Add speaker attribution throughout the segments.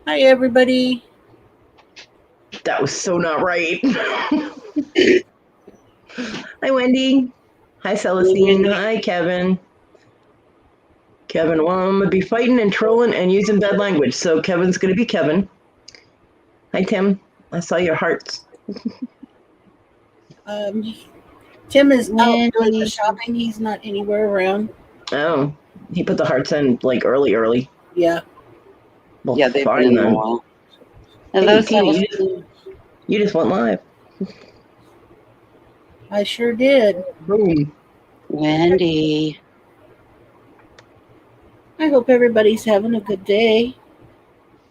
Speaker 1: Hi, everybody.
Speaker 2: That was so not right. Hi, Wendy. Hi, Celestine. Hi, Kevin. Kevin, well, I'm going to be fighting and trolling and using bad language, so Kevin's going to be Kevin. Hi, Tim. I saw your hearts.
Speaker 1: Tim is out doing the shopping. He's not anywhere around.
Speaker 2: Oh, he put the hearts in like early.
Speaker 1: Yeah.
Speaker 2: Well,
Speaker 3: Yeah, they've
Speaker 2: fine
Speaker 3: been in
Speaker 2: then.
Speaker 3: a while. Hello,
Speaker 2: Hey, Katie, you just went live.
Speaker 1: I sure did.
Speaker 2: Boom.
Speaker 3: Wendy.
Speaker 1: I hope everybody's having a good day.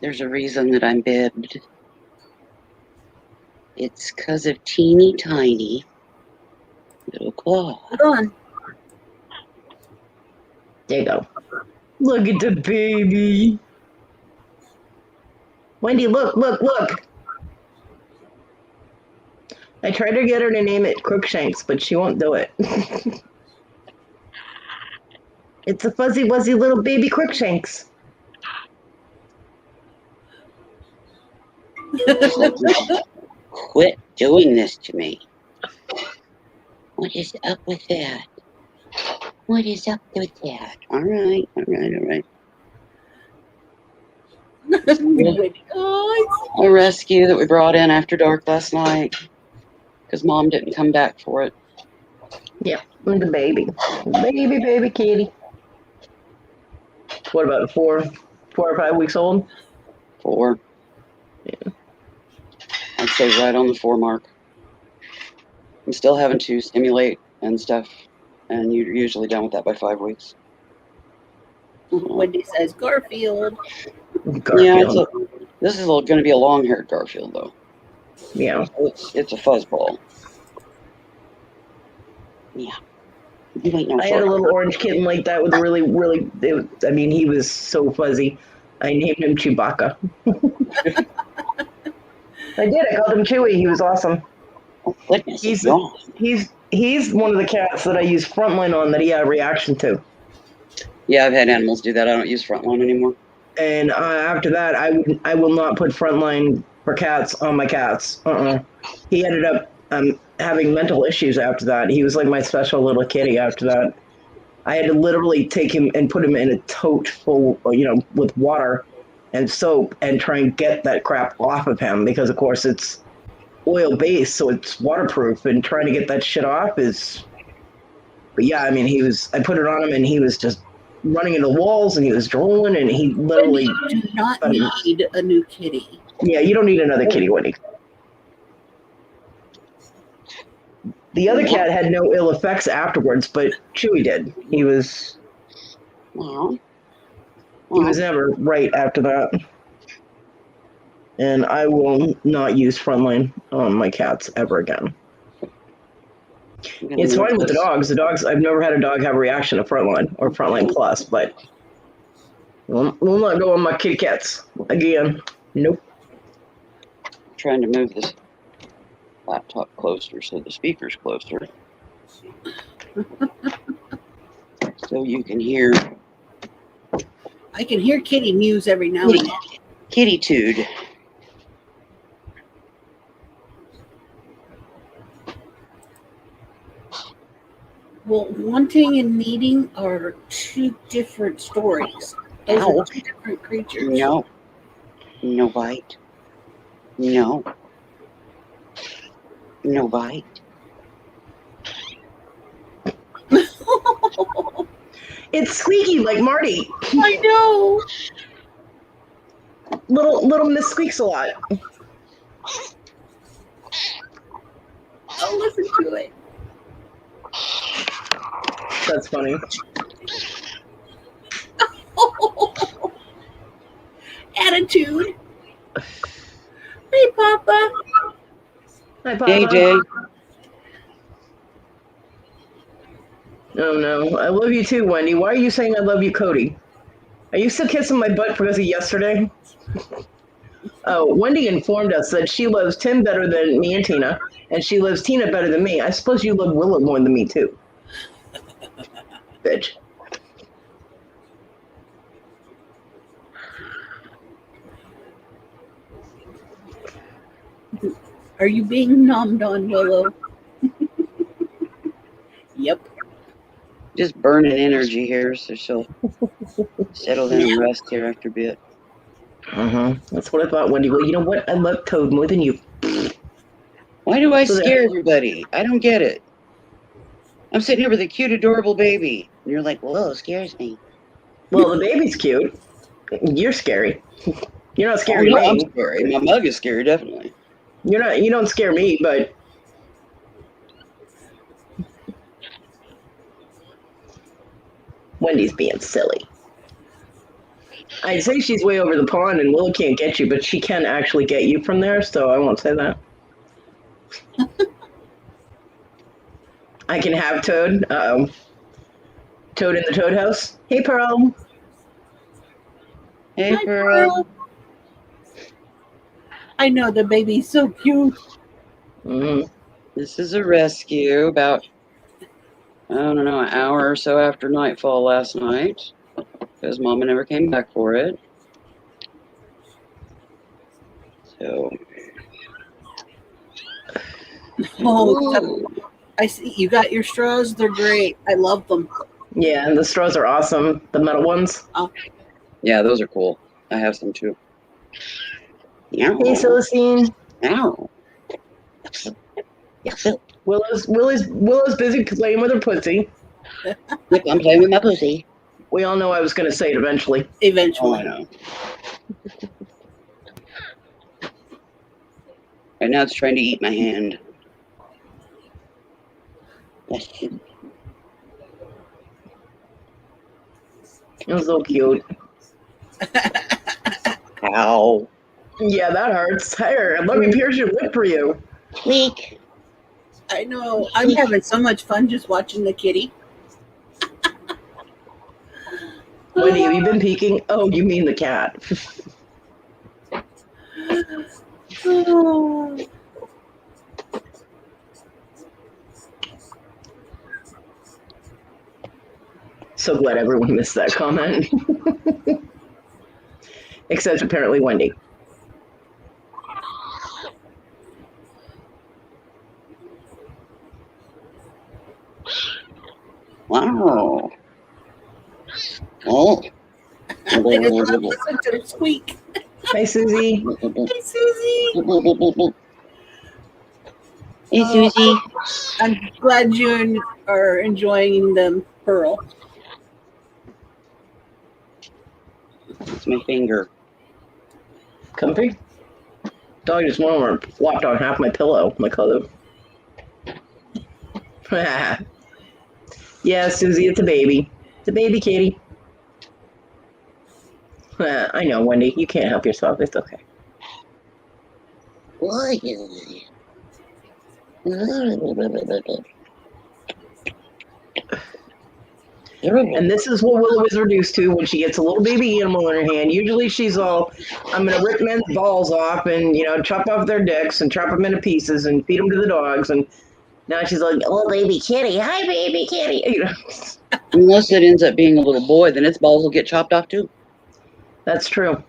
Speaker 3: There's a reason that I'm bibbed. It's because of teeny tiny little claw.
Speaker 1: Hold on.
Speaker 2: There you go. Look at the baby. Wendy, look. I tried to get her to name it Crookshanks, but she won't do it. It's a fuzzy wuzzy little baby Crookshanks.
Speaker 3: Quit doing this to me. What is up with that? What is up with that? All right. A rescue that we brought in after dark last night because Mom didn't come back for it.
Speaker 2: Yeah, the baby. Baby kitty. What about 4 or 5 weeks old?
Speaker 3: 4.
Speaker 2: Yeah.
Speaker 3: I'd say right on the 4 mark. I'm still having to stimulate and stuff, and you're usually done with that by 5 weeks.
Speaker 1: Wendy says Garfield.
Speaker 3: Yeah, this is going to be a long-haired Garfield, though.
Speaker 2: Yeah.
Speaker 3: It's a fuzzball. Yeah.
Speaker 2: I had a little orange kitten like that with really, he was so fuzzy. I named him Chewbacca. I did. I called him Chewy. He was awesome.
Speaker 3: Oh, goodness.
Speaker 2: He's one of the cats that I use Frontline on that he had a reaction to.
Speaker 3: Yeah, I've had animals do that. I don't use Frontline anymore.
Speaker 2: And after that, I will not put Frontline for cats on my cats. He ended up having mental issues after that. He was like my special little kitty after that. I had to literally take him and put him in a tote full, with water and soap and try and get that crap off of him because, of course, it's oil based, so it's waterproof, and trying to get that shit off is. But yeah, I mean, I put it on him and he was just running into walls and he was drooling and he literally.
Speaker 1: You do not need a new kitty.
Speaker 2: Yeah, you don't need another kitty, Wendy. The other cat had no ill effects afterwards, but Chewy did. He was.
Speaker 3: Wow.
Speaker 2: He was never right after that. And I will not use Frontline on my cats ever again. It's fine with the dogs. The dogs, I've never had a dog have a reaction to Frontline or Frontline Plus, but we'll not go on my kitty cats again. Nope.
Speaker 3: I'm trying to move this laptop closer so the speaker's closer. So you can hear.
Speaker 1: I can hear Kitty mews every now and then.
Speaker 3: Kitty-tude.
Speaker 1: Well, wanting and needing are 2 different stories. Those are 2 different creatures.
Speaker 3: No. No bite. No. No bite.
Speaker 2: It's squeaky like Marty.
Speaker 1: I know.
Speaker 2: Little Miss Squeaks a lot.
Speaker 1: I'll listen to it.
Speaker 2: That's funny.
Speaker 1: Attitude. Hey, Papa.
Speaker 2: Hi, Papa.
Speaker 3: Hey, Jay.
Speaker 2: Oh, no. I love you too, Wendy. Why are you saying I love you, Cody? Are you still kissing my butt because of yesterday? Oh, Wendy informed us that she loves Tim better than me and Tina, and she loves Tina better than me. I suppose you love Willow more than me, too. Bitch.
Speaker 1: Are you being nommed on, Willow? Yep.
Speaker 3: Just burning energy here, so she'll settle in and rest here after a bit.
Speaker 2: That's what I thought, Wendy. Well, you know what? I love Toad more than you.
Speaker 3: Why do I
Speaker 2: So there-
Speaker 3: scare everybody? I don't get it. I'm sitting here with a cute, adorable baby. And you're like, whoa, scares me.
Speaker 2: Well, the baby's cute. You're scary. You're not
Speaker 3: Oh,
Speaker 2: scary
Speaker 3: no,
Speaker 2: to
Speaker 3: I'm
Speaker 2: me.
Speaker 3: scary. My mug is scary, definitely.
Speaker 2: You're not. You don't scare me, but Wendy's being silly. I'd say she's way over the pond and Willow can't get you, but she can actually get you from there, so I won't say that. I can have Toad. Uh-oh. Toad in the Toad house. Hey, Pearl.
Speaker 3: Hey,
Speaker 1: Hi,
Speaker 3: Pearl.
Speaker 1: I know the baby's so cute.
Speaker 2: Mm-hmm.
Speaker 3: This is a rescue about, I don't know, an hour or so after nightfall last night. Because Mama never came back for it. So.
Speaker 1: Oh, I see. You got your straws. They're great. I love them.
Speaker 2: Yeah, and the straws are awesome. The metal ones.
Speaker 3: Yeah, those are cool. I have some too.
Speaker 2: Hey, Celestine.
Speaker 3: Ow.
Speaker 2: Willow's busy playing with her pussy.
Speaker 3: Yep, I'm playing with my pussy.
Speaker 2: We all know I was going to say it eventually.
Speaker 3: Oh,
Speaker 1: Eventually.
Speaker 3: I know. Right now it's trying to eat my hand.
Speaker 2: It was so cute.
Speaker 3: Ow.
Speaker 2: Yeah, that hurts. Here, let me pierce your lip for you.
Speaker 3: Weak.
Speaker 1: I know. I'm having so much fun just watching the kitty.
Speaker 2: Wendy, have you been peeking? Oh, you mean the cat.
Speaker 1: Oh.
Speaker 2: So glad everyone missed that comment. Except apparently Wendy.
Speaker 3: Wow. Oh.
Speaker 1: I just want to listen to her squeak.
Speaker 2: Hi, Susie.
Speaker 1: Hey, Susie.
Speaker 3: Hey, Susie.
Speaker 1: I'm glad you are enjoying them, Pearl.
Speaker 3: It's my finger.
Speaker 2: Comfy? Dog just went over and flopped on half my pillow. My color. Yeah, Susie, it's a baby. It's a baby kitty. I know, Wendy. You can't help yourself. It's okay.
Speaker 3: Why is it?
Speaker 2: And this is what Willow is reduced to when she gets a little baby animal in her hand. Usually she's all, I'm going to rip men's balls off and, chop off their dicks and chop them into pieces and feed them to the dogs. And now she's like, oh, baby kitty. Hi, baby kitty.
Speaker 3: Unless it ends up being a little boy, then its balls will get chopped off too.
Speaker 2: That's true.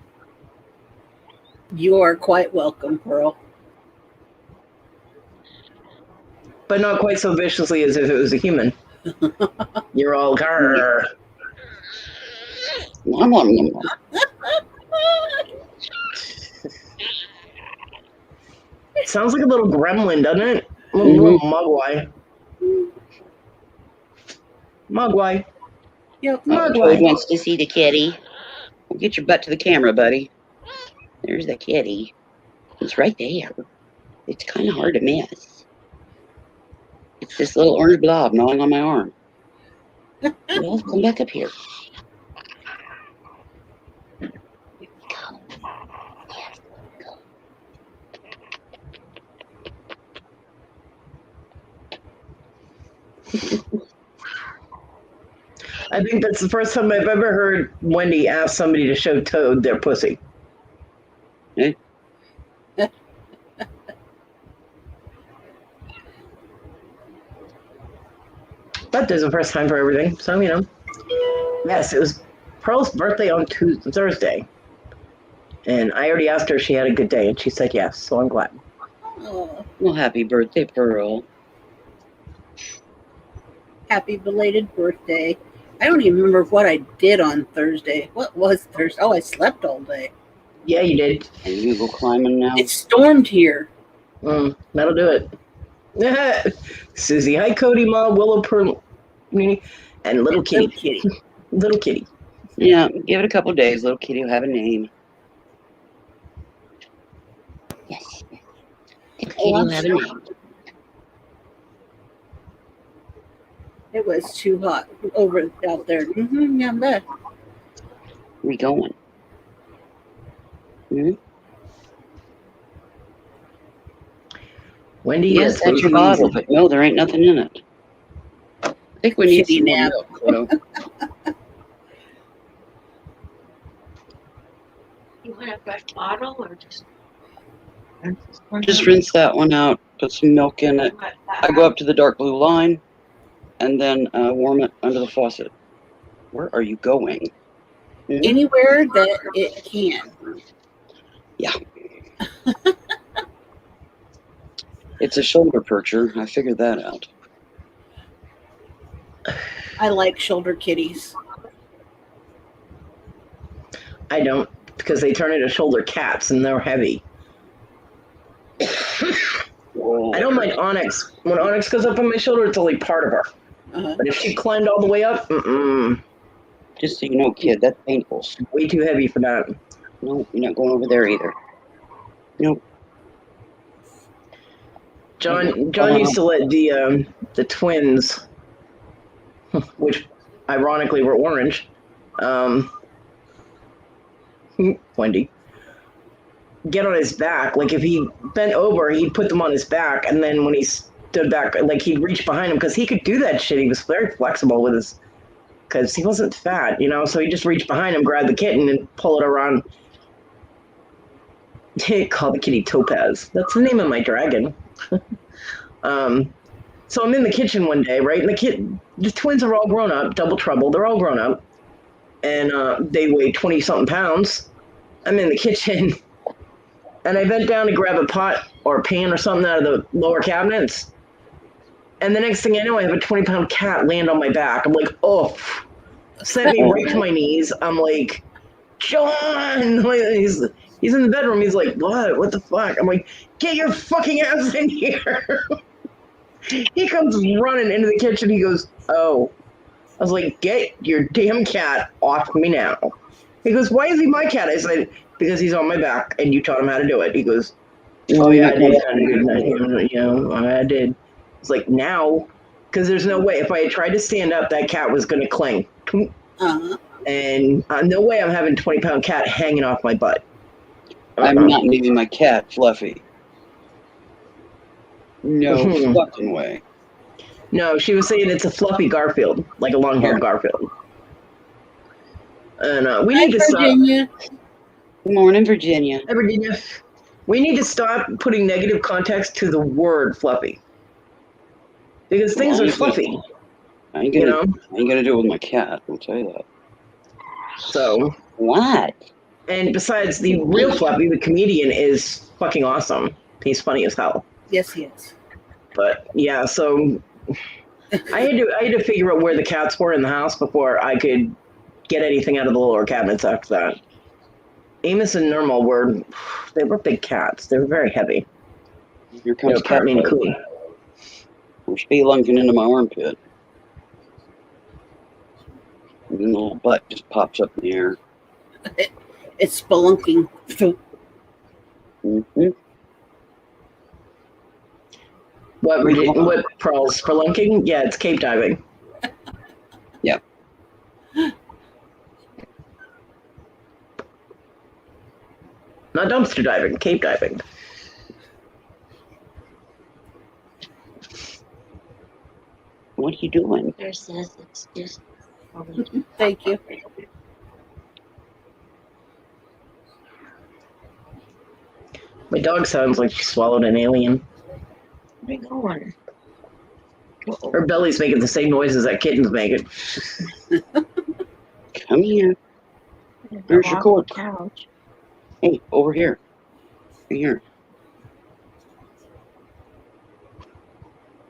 Speaker 1: You are quite welcome, Pearl.
Speaker 2: But not quite so viciously as if it was a human. You're all, grrr. Sounds like a little gremlin, doesn't it? Little mogwai. Mogwai.
Speaker 1: Yep.
Speaker 3: Toad wants to see the kitty. Well, get your butt to the camera, buddy. There's the kitty. It's right there. It's kind of hard to miss. It's this little orange blob gnawing on my arm. Well, come back up here.
Speaker 2: I think that's the first time I've ever heard Wendy ask somebody to show Toad their pussy.
Speaker 3: Eh?
Speaker 2: But there's a first time for everything, so Yes, it was Pearl's birthday on Thursday, and I already asked her if she had a good day, and she said yes. So I'm glad.
Speaker 1: Oh,
Speaker 3: Well, happy birthday, Pearl.
Speaker 1: happy belated birthday. I don't even remember what I did on Thursday. What was Thursday? Oh, I slept all day.
Speaker 2: Yeah, you did.
Speaker 3: Are you gonna go climbing now?
Speaker 1: It stormed here.
Speaker 2: That'll do it. Susie, hi, Cody, Ma, Willow, Pearl, and little kitty.
Speaker 1: Little kitty.
Speaker 2: Little kitty.
Speaker 3: Yeah, give it a couple days. Little kitty will have a name. Yes. Little kitty will have a name.
Speaker 1: It was too hot over out there. Yeah, I bet.
Speaker 3: Where we going? Hmm?
Speaker 2: Wendy,
Speaker 3: Yes,
Speaker 2: it's
Speaker 3: that's your bottle, but no, there ain't nothing in it. I think we need
Speaker 1: Kitty
Speaker 3: some more
Speaker 1: nap.
Speaker 3: milk, Widow.
Speaker 4: You want a fresh bottle or
Speaker 3: Just rinse that one out, put some milk in it. I go up to the dark blue line and then warm it under the faucet. Where are you going? Hmm?
Speaker 1: Anywhere that it can.
Speaker 3: Yeah. It's a shoulder percher. I figured that out.
Speaker 1: I like shoulder kitties.
Speaker 2: I don't, because they turn into shoulder cats and they're heavy.
Speaker 3: Whoa.
Speaker 2: I don't mind Onyx. When Onyx goes up on my shoulder, it's only part of her. But if she climbed all the way up,
Speaker 3: Just so you know, kid, that's painful.
Speaker 2: way too heavy for that.
Speaker 3: No, you're not going over there either. Nope.
Speaker 2: John used to let the twins, which ironically were orange, Wendy, get on his back. Like if he bent over, he'd put them on his back, and then when he stood back, like he'd reach behind him because he could do that shit. He was very flexible with his, because he wasn't fat, so he just reached behind him, grab the kitten, and pull it around. Call the kitty Topaz. That's the name of my dragon. So I'm in the kitchen one day, right? And the twins are all grown up, double trouble. They're all grown up, and they weigh 20-something pounds. I'm in the kitchen, and I bent down to grab a pot or a pan or something out of the lower cabinets. And the next thing I know, I have a 20-pound cat land on my back. I'm like, oh, sent me right to my knees. I'm like, John, he's in the bedroom. He's like, what? What the fuck? I'm like, get your fucking ass in here. He comes running into the kitchen. He goes, oh. I was like, get your damn cat off me now. He goes, why is he my cat? I said, because he's on my back and you taught him how to do it. He goes, oh yeah, I did. I did. It's like, now, because there's no way. If I had tried to stand up, that cat was going to cling. And no way I'm having 20-pound cat hanging off my butt.
Speaker 3: I'm not naming my cat Fluffy. No fucking way.
Speaker 2: No, she was saying it's a fluffy Garfield, like a long-haired Garfield. And we need to
Speaker 1: Virginia.
Speaker 2: stop.
Speaker 3: Good morning, Virginia.
Speaker 2: Hi, Virginia. We need to stop putting negative context to the word fluffy. Because things are fluffy.
Speaker 3: I ain't gonna do it with my cat, I'll tell you that.
Speaker 2: So.
Speaker 3: What?
Speaker 2: And besides, the real Fluffy, the comedian, is fucking awesome. He's funny as hell.
Speaker 1: Yes, he is.
Speaker 2: But yeah, so I had to figure out where the cats were in the house before I could get anything out of the lower cabinets after that. Amos and Normal were big cats. They were very heavy.
Speaker 3: Here comes
Speaker 2: Cat Maine Coon.
Speaker 3: I'm spelunking into my armpit. And then the little butt just pops up in the air.
Speaker 1: It's spelunking.
Speaker 3: Mm-hmm.
Speaker 2: What Pearl's spelunking? Yeah, it's cave diving.
Speaker 3: Yeah.
Speaker 2: Not dumpster diving, cave diving.
Speaker 3: What are you doing?
Speaker 4: there says it's just
Speaker 1: Thank you.
Speaker 2: My dog sounds like she swallowed an alien.
Speaker 4: where you going?
Speaker 2: Her belly's making the same noises that kitten's making.
Speaker 3: Come here. Here's your cord.
Speaker 4: Couch.
Speaker 3: Hey, over here. Right here.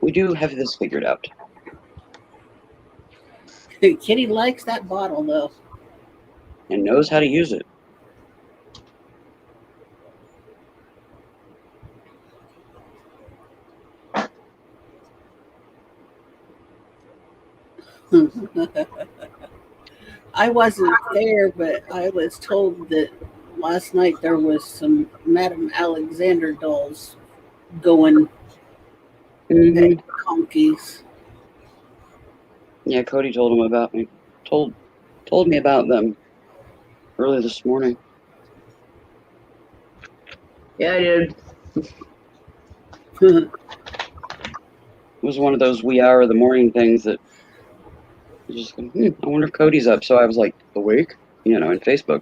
Speaker 3: We do have this figured out.
Speaker 1: Kitty likes that bottle, though.
Speaker 3: And knows how to use it.
Speaker 1: I wasn't there, but I was told that last night there was some Madame Alexander dolls going
Speaker 3: Mm-hmm.
Speaker 1: at Conky's.
Speaker 3: Yeah, Cody told him about me. Told me about them early this morning.
Speaker 2: Yeah, I did.
Speaker 3: It was one of those wee hour of the morning things that you just go, I wonder if Cody's up. So I was like, awake? You know, in Facebook.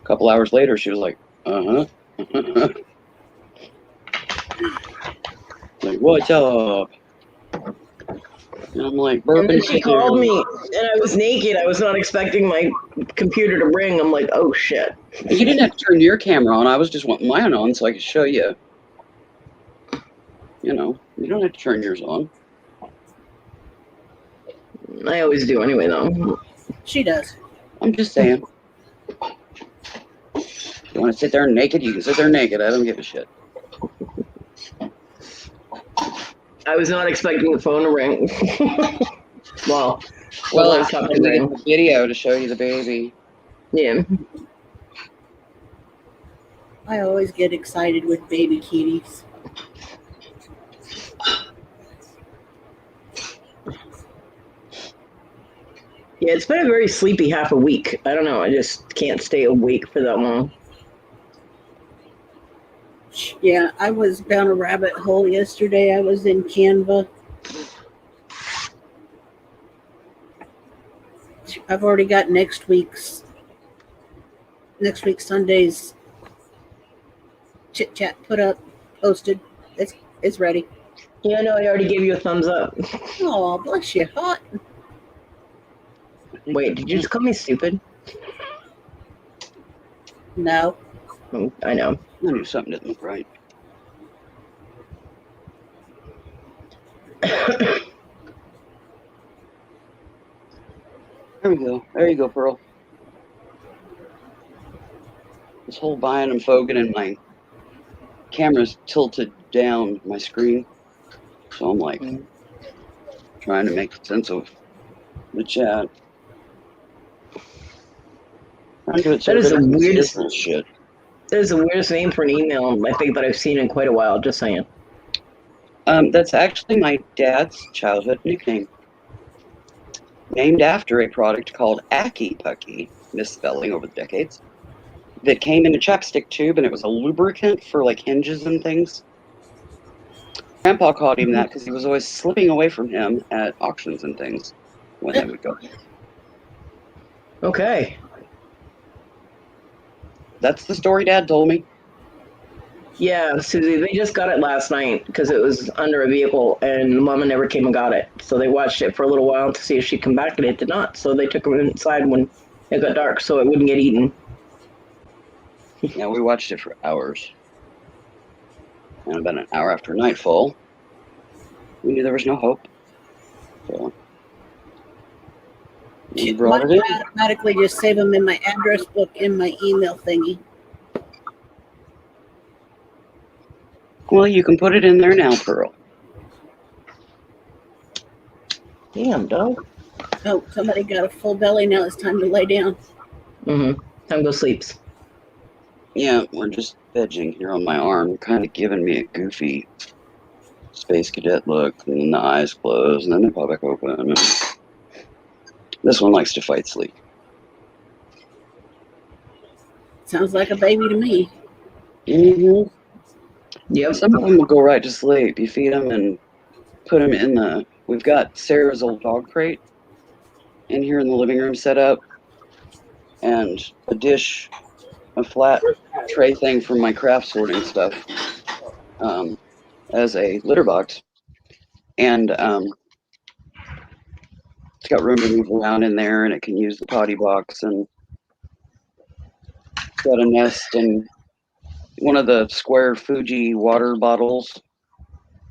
Speaker 3: A couple hours later, she was like, uh-huh. Like, what's up? And I'm like,
Speaker 2: And then
Speaker 3: burping.
Speaker 2: she called me, and I was naked. I was not expecting my computer to ring. I'm like, oh shit.
Speaker 3: You didn't have to turn your camera on. I was just wanting mine on so I could show you. You know, you don't have to turn yours on.
Speaker 2: I always do anyway, though.
Speaker 1: She does.
Speaker 3: I'm just saying. You want to sit there naked? You can sit there naked. I don't give a shit.
Speaker 2: I was not expecting the phone to ring. well,
Speaker 3: Well,
Speaker 2: I
Speaker 3: I
Speaker 2: was
Speaker 3: have
Speaker 2: to
Speaker 3: to
Speaker 2: ring.
Speaker 3: get the video to show you the baby.
Speaker 2: Yeah.
Speaker 1: I always get excited with baby kitties.
Speaker 2: Yeah, it's been a very sleepy half a week. I don't know. I just can't stay awake for that long.
Speaker 1: Yeah, I was down a rabbit hole yesterday. I was in Canva. I've already got next week's Sunday's Chit Chat posted. It's ready.
Speaker 2: Yeah, no, I already gave you a thumbs up.
Speaker 1: Oh, bless you. Hot.
Speaker 2: Wait, did you just call me stupid?
Speaker 1: No.
Speaker 2: Oh, I know.
Speaker 3: I knew something didn't look right. There we go. There you go, Pearl. This whole buying and fogging and my camera's tilted down my screen. So I'm like trying to make sense of the chat. Trying to do it so
Speaker 2: That is the
Speaker 3: everybody can see
Speaker 2: weirdest-
Speaker 3: this little shit.
Speaker 2: That is the weirdest name for an email I think that I've seen in quite a while. Just saying.
Speaker 3: That's actually my dad's childhood nickname. Named after a product called Aki Pucky, misspelling over the decades, that came in a chapstick tube, and it was a lubricant for like hinges and things. Grandpa called him that because he was always slipping away from him at auctions and things when they would go.
Speaker 2: Okay.
Speaker 3: That's the story Dad told me.
Speaker 2: Yeah, Susie, they just got it last night because it was under a vehicle and Mama never came and got it. So they watched it for a little while to see if she'd come back and it did not. So they took her inside when it got dark so it wouldn't get eaten.
Speaker 3: Yeah, we watched it for hours. And about an hour after nightfall, we knew there was no hope. So we brought it in.
Speaker 1: I automatically just save them in my address book in my email thingy.
Speaker 3: Well, you can put it in there now, Pearl.
Speaker 2: Damn, dog.
Speaker 1: Oh, somebody got a full belly. Now it's time to lay down.
Speaker 2: Mm-hmm. Time to go sleeps.
Speaker 3: Yeah, we're just vegging here on my arm, kind of giving me a goofy space cadet look, and then the eyes close, and then they pop back open. And this one likes to fight sleep.
Speaker 1: Sounds like a baby to me.
Speaker 3: Mm-hmm.
Speaker 2: Yep.
Speaker 3: Some of them will go right to sleep. You feed them and put them in the. We've got Sarah's old dog crate in here in the living room set up, and a dish, a flat tray thing for my craft sorting stuff, as a litter box, and it's got room to move around in there, and it can use the potty box, and it's got a nest and one of the square Fuji water bottles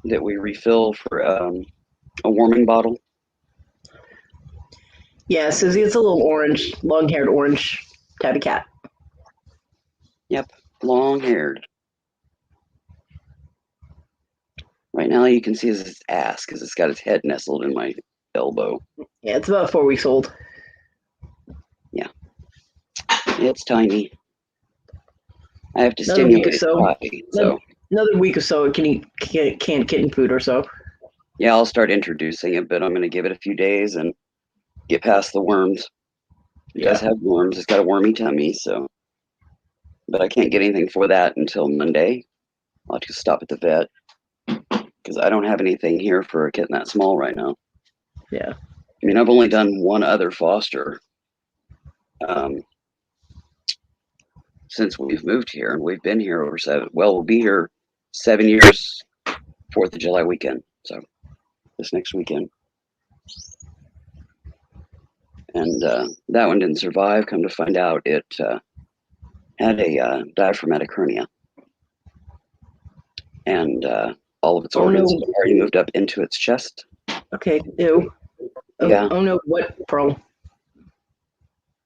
Speaker 3: that we refill for a warming bottle.
Speaker 2: Yeah, Susie, it's a little orange, long-haired orange tabby cat.
Speaker 3: Yep, long-haired. Right now you can see his ass because it's got its head nestled in my elbow.
Speaker 2: Yeah, it's about 4 weeks old.
Speaker 3: Yeah, it's tiny. I have to
Speaker 2: Another week or
Speaker 3: stimulate its
Speaker 2: so.
Speaker 3: body, so
Speaker 2: Another week or so, it can eat canned kitten food or so.
Speaker 3: yeah, I'll start introducing it, but I'm going to give it a few days and get past the worms. It does have worms. It's got a wormy tummy, so. But I can't get anything for that until Monday. I'll have to stop at the vet because I don't have anything here for a kitten that small right now.
Speaker 2: Yeah.
Speaker 3: I mean, I've only done one other foster since we've moved here, and we've been here over we'll be here 7 years, 4th of July weekend. So this next weekend. And that one didn't survive. Come to find out, it had a diaphragmatic hernia. And all of its organs had already moved up into its chest.
Speaker 2: Okay, ew.
Speaker 3: Yeah.
Speaker 2: Oh no, what, bro?
Speaker 3: Do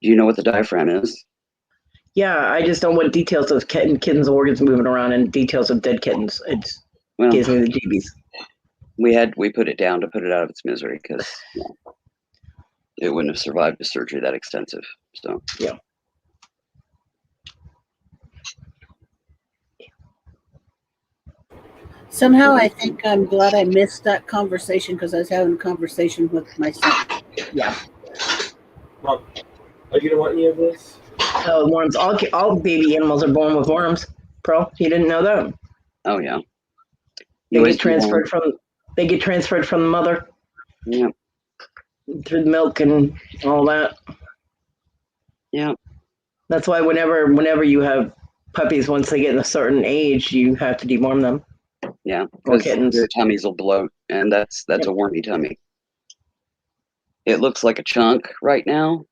Speaker 3: you know what the diaphragm is?
Speaker 2: Yeah, I just don't want details of kittens' organs moving around and details of dead kittens. It gives me the jeebies.
Speaker 3: We put it down to put it out of its misery because it wouldn't have survived a surgery that extensive. So
Speaker 2: yeah.
Speaker 1: Somehow I think I'm glad I missed that conversation because I was having a conversation with my son.
Speaker 2: Yeah.
Speaker 5: Mom, are you gonna want any of this?
Speaker 2: Worms. All baby animals are born with worms. Pro, you didn't know that?
Speaker 3: Oh yeah.
Speaker 2: They get transferred from the mother.
Speaker 3: Yeah.
Speaker 2: Through the milk and all that.
Speaker 3: Yeah.
Speaker 2: That's why whenever you have puppies, once they get in a certain age, you have to deworm them.
Speaker 3: Yeah,
Speaker 2: Or
Speaker 3: because
Speaker 2: kittens.
Speaker 3: their tummies will bloat, and that's a wormy tummy. It looks like a chunk right now,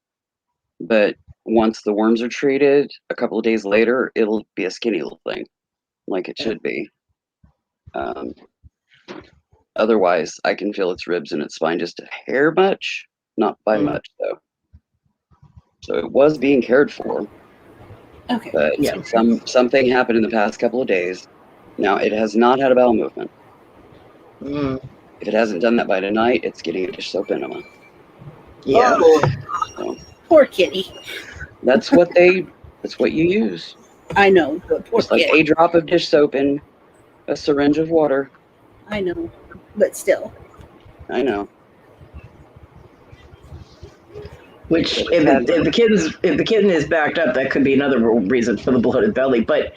Speaker 3: but once the worms are treated, a couple of days later, it'll be a skinny little thing, like it should be. Otherwise, I can feel its ribs and its spine just a hair much, not by much though. So it was being cared for.
Speaker 1: Okay.
Speaker 3: But something happened in the past couple of days. Now, it has not had a bowel movement. If it hasn't done that by tonight, it's getting a dish soap enema.
Speaker 2: Yeah.
Speaker 3: So,
Speaker 1: poor kitty.
Speaker 3: that's what you use.
Speaker 1: I know, but poor
Speaker 3: Just like
Speaker 1: kitty.
Speaker 3: a drop of dish soap in a syringe of water.
Speaker 1: I know, but still.
Speaker 3: I know.
Speaker 2: Which, if the kitten is backed up, that could be another reason for the bloated belly. But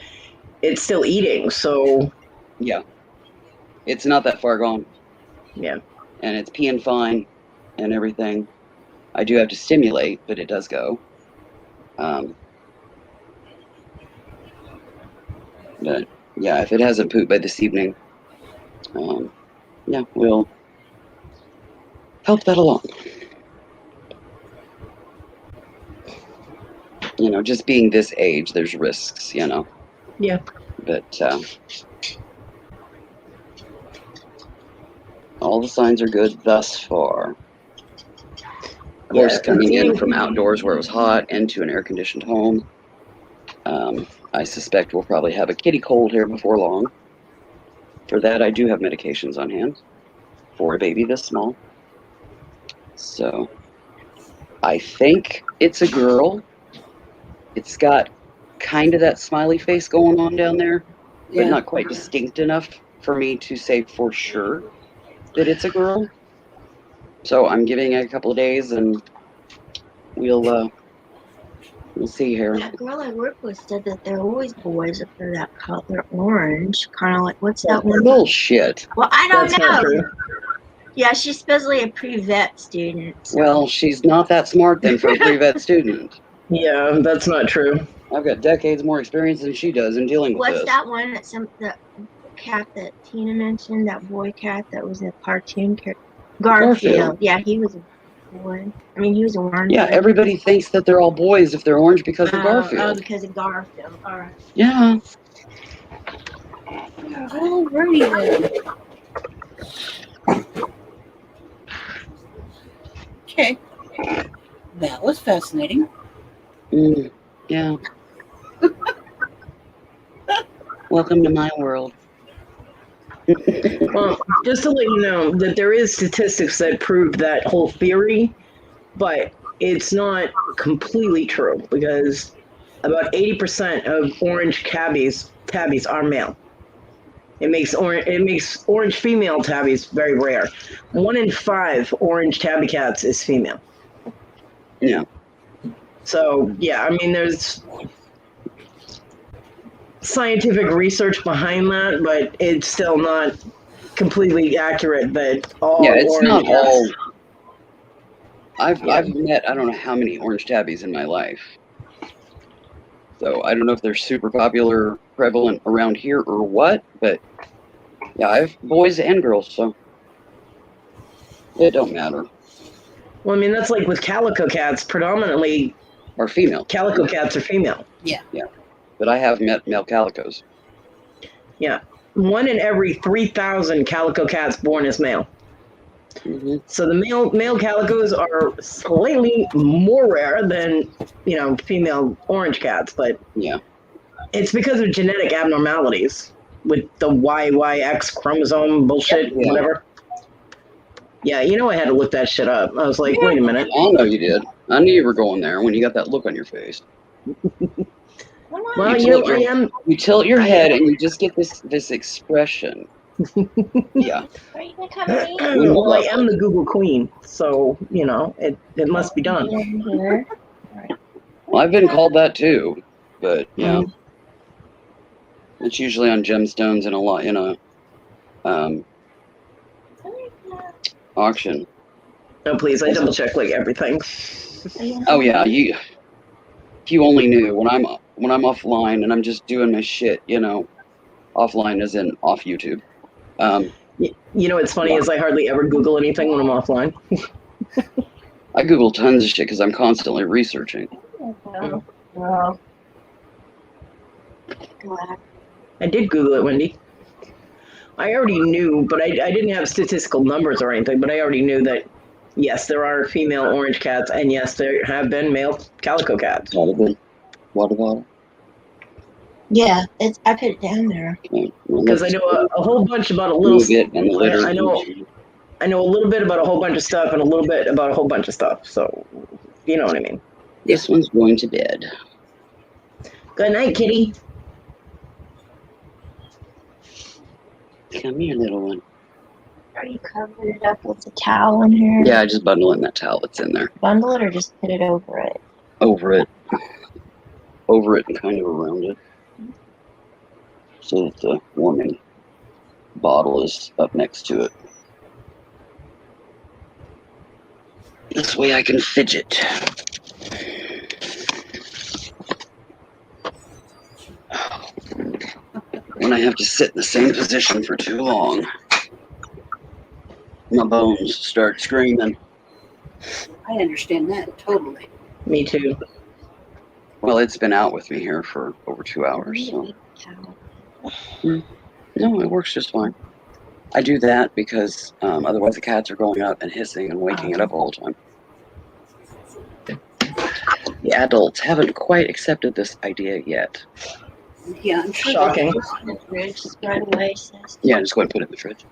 Speaker 2: it's still eating, so
Speaker 3: yeah, it's not that far gone.
Speaker 2: Yeah,
Speaker 3: and it's peeing fine and everything. I do have to stimulate, but it does go. But yeah, if it hasn't pooped by this evening, yeah, we'll help that along. You know, just being this age, there's risks, you know.
Speaker 2: Yeah.
Speaker 3: But all the signs are good thus far. Of course, coming in from outdoors where it was hot into an air-conditioned home, I suspect we'll probably have a kitty cold here before long. For that, I do have medications on hand for a baby this small. So I think it's a girl. It's got kind of that smiley face going on down there, but not quite distinct enough for me to say for sure that it's a girl. So I'm giving it a couple of days, and we'll see here.
Speaker 4: That girl I work with said that they're always boys if they're that color, orange. Kind of like, what's that one?
Speaker 3: Bullshit.
Speaker 4: Well, I don't
Speaker 2: That's not
Speaker 4: know.
Speaker 2: true.
Speaker 4: Yeah, she's supposedly a pre-vet student. So.
Speaker 3: Well, she's not that smart then for a pre-vet student.
Speaker 2: Yeah, that's not true.
Speaker 3: I've got decades more experience than she does in dealing with
Speaker 4: What's
Speaker 3: this.
Speaker 4: that one that the cat that Tina mentioned, that boy cat that was in a cartoon? Garfield. Yeah, he was a boy. I mean, he was orange.
Speaker 3: Yeah, everybody thinks that they're all boys if they're orange because of Garfield.
Speaker 4: Oh, because of Garfield. All right.
Speaker 3: Yeah.
Speaker 1: Alrighty then. Okay. That was fascinating.
Speaker 3: Yeah. Welcome to my world.
Speaker 2: Well, just to let you know that there is statistics that prove that whole theory, but it's not completely true because about 80% of orange tabbies are male. It makes orange female tabbies very rare. 1 in 5 orange tabby cats is female.
Speaker 3: Yeah.
Speaker 2: So yeah, I mean, there's scientific research behind that, but it's still not completely accurate that all
Speaker 3: Yeah, it's
Speaker 2: orange
Speaker 3: not
Speaker 2: cats.
Speaker 3: all. I've
Speaker 2: Yeah.
Speaker 3: met I don't know how many orange tabbies in my life. So I don't know if they're super popular, prevalent around here or what, but yeah, I have boys and girls, so it don't matter.
Speaker 2: Well, I mean, that's like with calico cats. Predominantly,
Speaker 3: Or female.
Speaker 2: calico cats are female.
Speaker 1: Yeah.
Speaker 3: But I have met male calicos.
Speaker 2: Yeah. 1 in every 3,000 calico cats born is male.
Speaker 3: Mm-hmm.
Speaker 2: So the male calicos are slightly more rare than, female orange cats, but
Speaker 3: Yeah.
Speaker 2: it's because of genetic abnormalities with the YYX chromosome bullshit,
Speaker 3: Yeah.
Speaker 2: whatever. Yeah, I had to look that shit up. I was like, wait a minute.
Speaker 3: I know you did. I knew you were going there when you got that look on your face.
Speaker 2: Well,
Speaker 3: You tilt your head and you just get this expression. Yeah.
Speaker 4: Are you gonna come in?
Speaker 2: Well, I am the Google queen, so it must be done.
Speaker 4: Here.
Speaker 3: Well, I've been called that too, but yeah, it's usually on gemstones and a lot in a auction.
Speaker 2: No, please, I double check like everything.
Speaker 3: Oh yeah, if you only knew when I'm offline and I'm just doing my shit, offline as in off YouTube.
Speaker 2: What's funny is I hardly ever Google anything when I'm offline.
Speaker 3: I Google tons of shit because I'm constantly researching.
Speaker 4: Well,
Speaker 2: I did Google it, Wendy. I already knew, but I didn't have statistical numbers or anything, but I already knew that, yes, there are female orange cats, and yes, there have been male calico cats.
Speaker 3: Water bottle.
Speaker 4: yeah, I put it down there.
Speaker 2: Because I know a whole bunch about a little. I know a little bit about a whole bunch of stuff and a little bit about a whole bunch of stuff. So, you know what I mean.
Speaker 3: This one's going to bed.
Speaker 2: Good night, kitty.
Speaker 3: Come here, little one.
Speaker 4: Are you covering it up with a towel in here?
Speaker 3: Yeah, I just bundle in that towel that's in there.
Speaker 4: Bundle it or just put it over it?
Speaker 3: Over it and kind of around it. So that the warming bottle is up next to it. This way I can fidget. When I have to sit in the same position for too long, my bones start screaming.
Speaker 1: I understand that totally.
Speaker 2: Me too.
Speaker 3: Well, it's been out with me here for over 2 hours. So. No, it works just fine. I do that because otherwise the cats are going up and hissing and waking it up all the time. The adults haven't quite accepted this idea yet.
Speaker 1: Yeah, I'm sure.
Speaker 2: Shocking.
Speaker 4: Right away, sis.
Speaker 3: Yeah, just go ahead and put it in the fridge.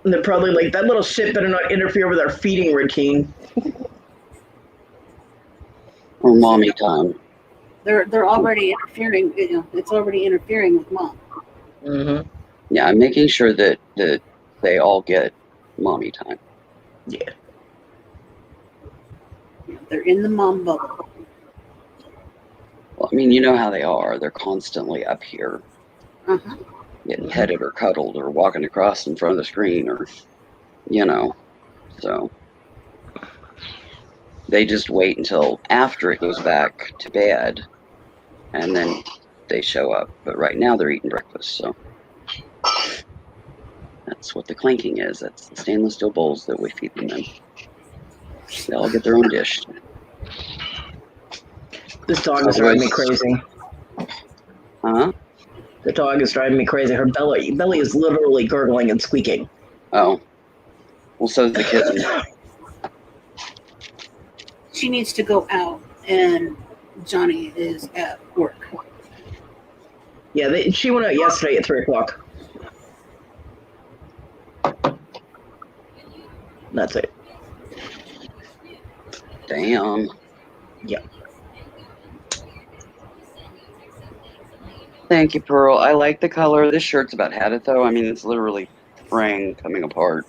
Speaker 2: And they're probably like, that little shit better not interfere with our feeding routine.
Speaker 3: Or mommy time.
Speaker 1: They're already interfering. It's already interfering with mom.
Speaker 2: Mm-hmm.
Speaker 3: Yeah, I'm making sure that they all get mommy time.
Speaker 2: Yeah.
Speaker 1: They're in the mom bubble.
Speaker 3: Well, I mean, you know how they are. They're constantly up here, getting petted or cuddled or walking across in front of the screen or, so they just wait until after it goes back to bed and then they show up. But right now they're eating breakfast, so that's what the clanking is. That's the stainless steel bowls that we feed them in. They all get their own dish.
Speaker 2: This dog is driving me crazy.
Speaker 3: Huh?
Speaker 2: The dog is driving me crazy. Her belly is literally gurgling and squeaking.
Speaker 3: Oh. Well, so's the kitten.
Speaker 1: She needs to go out, and Johnny is at work.
Speaker 2: Yeah, she went out yesterday at 3 o'clock. That's it.
Speaker 3: Damn.
Speaker 2: Yeah.
Speaker 3: Thank you, Pearl. I like the color. This shirt's about had it, though. I mean, it's literally fraying, coming apart.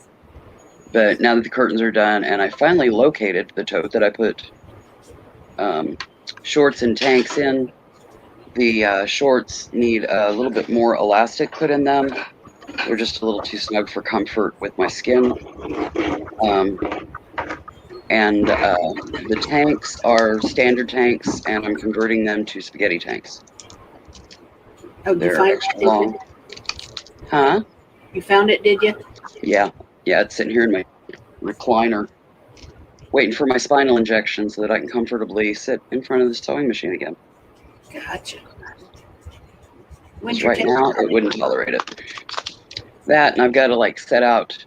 Speaker 3: But now that the curtains are done, and I finally located the tote that I put shorts and tanks in, the shorts need a little bit more elastic put in them. They're just a little too snug for comfort with my skin. And the tanks are standard tanks, and I'm converting them to spaghetti tanks.
Speaker 1: Oh, did you
Speaker 3: They're
Speaker 1: find
Speaker 3: extra
Speaker 1: it?
Speaker 3: long. Huh?
Speaker 1: You found it, did you?
Speaker 3: Yeah. Yeah, it's sitting here in my recliner, waiting for my spinal injection so that I can comfortably sit in front of the sewing machine again.
Speaker 1: Gotcha.
Speaker 3: Because right now, it wouldn't tolerate it. That, and I've got to, like, set out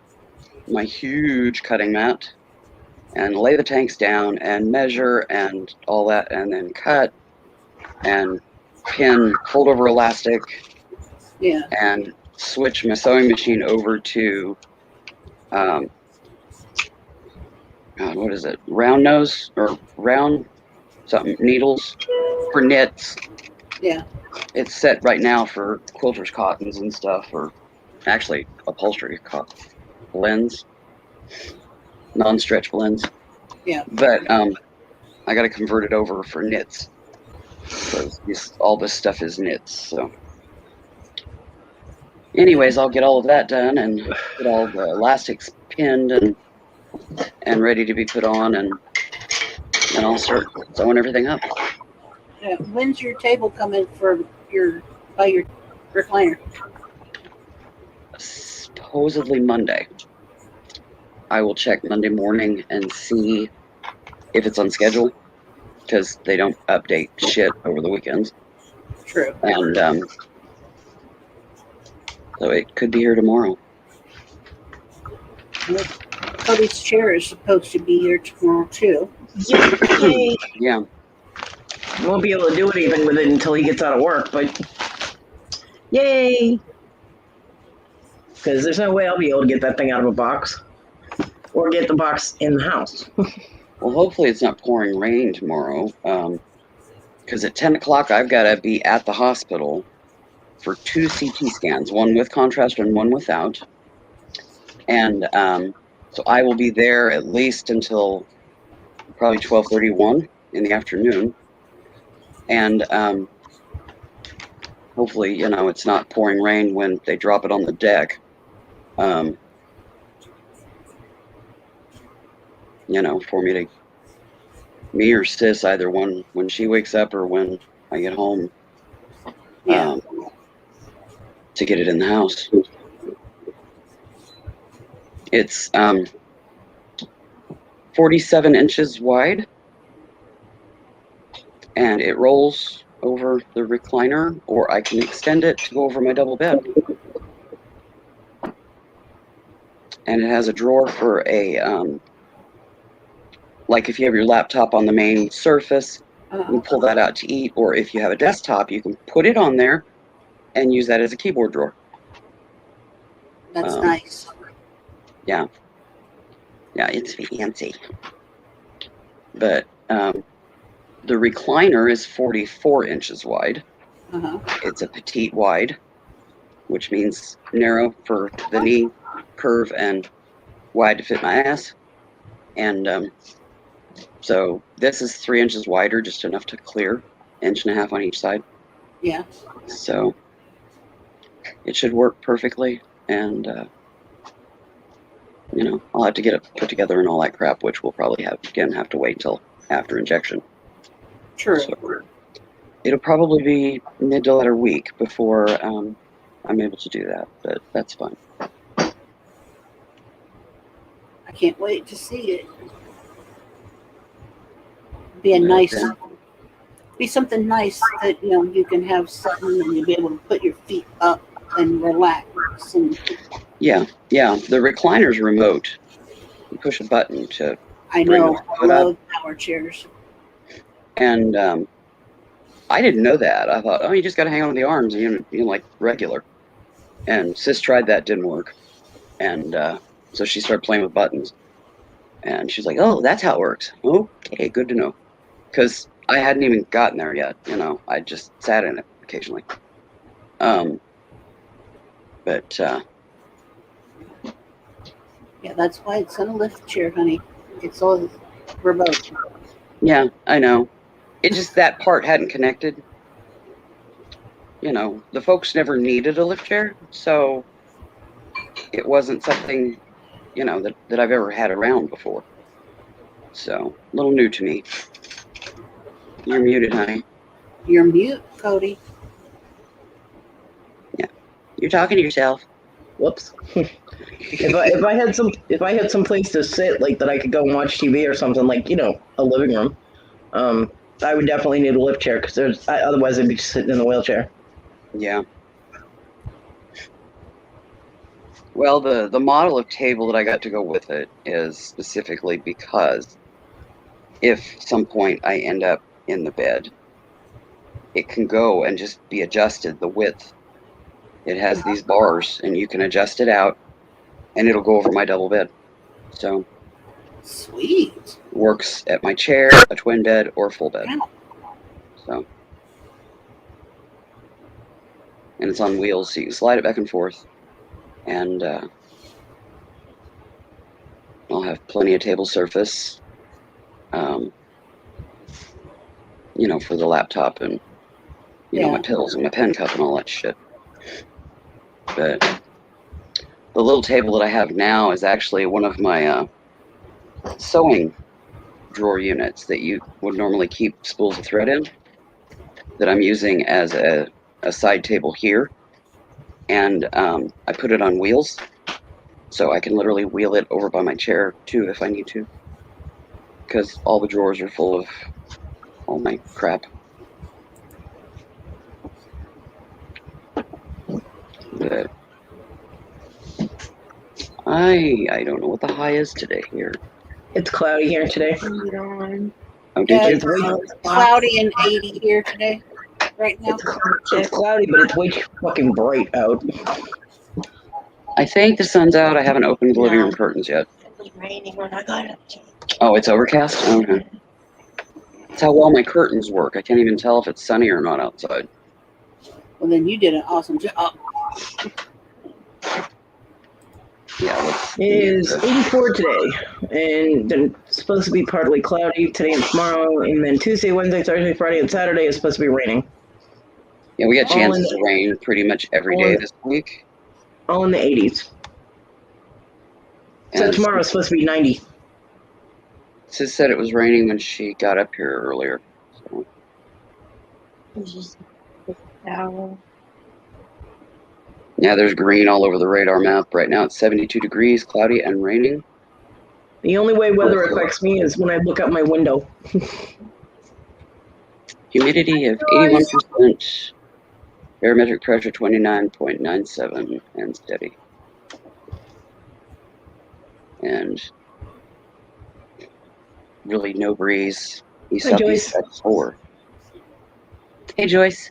Speaker 3: my huge cutting mat and lay the tanks down and measure and all that, and then cut and pin fold over elastic.
Speaker 1: Yeah.
Speaker 3: And switch my sewing machine over to God, what is it? Round nose or round something needles for knits.
Speaker 1: Yeah.
Speaker 3: It's set right now for quilters cottons and stuff, or actually upholstery blends, non-stretch blends.
Speaker 1: Yeah.
Speaker 3: But I got to convert it over for knits because all this stuff is knits. So, anyways, I'll get all of that done and get all the elastics pinned and ready to be put on, and then I'll start sewing everything up.
Speaker 1: When's your table coming for your recliner?
Speaker 3: Supposedly Monday. I will check Monday morning and see if it's on schedule, because they don't update shit over the weekends.
Speaker 1: True.
Speaker 3: And so it could be here tomorrow.
Speaker 1: Cody's chair is supposed to be here tomorrow too.
Speaker 4: Yay.
Speaker 3: Yeah.
Speaker 2: He won't be able to do it even with it until he gets out of work, but yay! Because there's no way I'll be able to get that thing out of a box or get the box in the house.
Speaker 3: Well, hopefully it's not pouring rain tomorrow, because at 10 o'clock I've got to be at the hospital for 2 CT scans, one with contrast and one without. And so I will be there at least until probably 12:31 in the afternoon. And hopefully, it's not pouring rain when they drop it on the deck. For me or sis, either one, when she wakes up or when I get home, to get it in the house. It's 47 inches wide, and it rolls over the recliner, or I can extend it to go over my double bed. And it has a drawer for like if you have your laptop on the main surface, you can pull that out to eat, or if you have a desktop, you can put it on there and use that as a keyboard drawer.
Speaker 1: That's nice.
Speaker 3: Yeah. Yeah, it's fancy. But the recliner is 44 inches wide. It's a petite wide, which means narrow for the knee curve and wide to fit my ass. And so this is 3 inches wider, just enough to clear, 1.5 inches on each side.
Speaker 1: Yeah.
Speaker 3: So it should work perfectly. And I'll have to get it put together and all that crap, which we'll probably have to wait until after injection.
Speaker 1: True.
Speaker 3: So it'll probably be mid to later week before I'm able to do that, but that's fine.
Speaker 1: I can't wait to see it. Be something nice that you can have something and you'll be able to put your feet up and relax. And
Speaker 3: Yeah. The recliner's remote. You push a button to
Speaker 1: I
Speaker 3: bring
Speaker 1: know.
Speaker 3: the
Speaker 1: I
Speaker 3: foot up.
Speaker 1: love power chairs.
Speaker 3: And I didn't know that. I thought, oh, you just got to hang on to the arms, and you're like regular. And Sis tried that, didn't work. And so she started playing with buttons. And she's like, oh, that's how it works. Okay, good to know. Because I hadn't even gotten there yet. I just sat in it occasionally. But
Speaker 1: Yeah, that's why it's on a lift chair, honey. It's all remote.
Speaker 3: yeah, I know. It just, that part hadn't connected. The folks never needed a lift chair. So it wasn't something, that I've ever had around before. So a little new to me. You're muted, honey.
Speaker 1: You're mute, Cody.
Speaker 3: Yeah. You're talking to yourself.
Speaker 2: Whoops. if I had some place to sit, like that I could go and watch TV or something, like a living room, I would definitely need a lift chair because otherwise I'd be just sitting in a wheelchair.
Speaker 3: Yeah. Well, the model of table that I got to go with it is specifically because if some point I end up in the bed, it can go and just be adjusted the width. It has these bars and you can adjust it out and it'll go over my double bed. So
Speaker 1: Sweet.
Speaker 3: works at my chair, a twin bed, or full bed.
Speaker 1: Wow.
Speaker 3: So, and it's on wheels, so you can slide it back and forth. And I'll have plenty of table surface, for the laptop and, my pills and my pen cup and all that shit. But the little table that I have now is actually one of my sewing drawer units that you would normally keep spools of thread in, that I'm using as a side table here. And I put it on wheels, so I can literally wheel it over by my chair too if I need to, because all the drawers are full of all my crap. But I don't know what the high is today here.
Speaker 2: It's cloudy here today.
Speaker 3: Oh,
Speaker 1: Yeah,
Speaker 3: did you?
Speaker 1: it's cloudy and 80 here today, right now.
Speaker 2: It's cloudy, but it's way too fucking bright out.
Speaker 3: I think the sun's out. I haven't opened the living room curtains yet.
Speaker 4: It was raining when I got up.
Speaker 3: Oh, it's overcast? Okay. That's how well my curtains work. I can't even tell if it's sunny or not outside.
Speaker 1: Well, then you did an awesome job.
Speaker 3: Yeah,
Speaker 2: It is 84 today, and then it's supposed to be partly cloudy today and tomorrow, and then Tuesday, Wednesday, Thursday, Friday, and Saturday is supposed to be raining.
Speaker 3: Yeah, we got chances of rain pretty much every day this week.
Speaker 2: All in the 80s. So
Speaker 3: And
Speaker 2: tomorrow is supposed to be 90.
Speaker 3: Sis said it was raining when she got up here earlier. So.
Speaker 4: It was just hour.
Speaker 3: Yeah, there's green all over the radar map. Right now it's 72 degrees, cloudy and raining.
Speaker 2: The only way weather affects me is when I look out my window.
Speaker 3: Humidity of 81%. Barometric pressure 29.97 and steady. And really no breeze. East
Speaker 2: Hi,
Speaker 3: southeast
Speaker 2: Joyce.
Speaker 3: at 4. Hey, Joyce.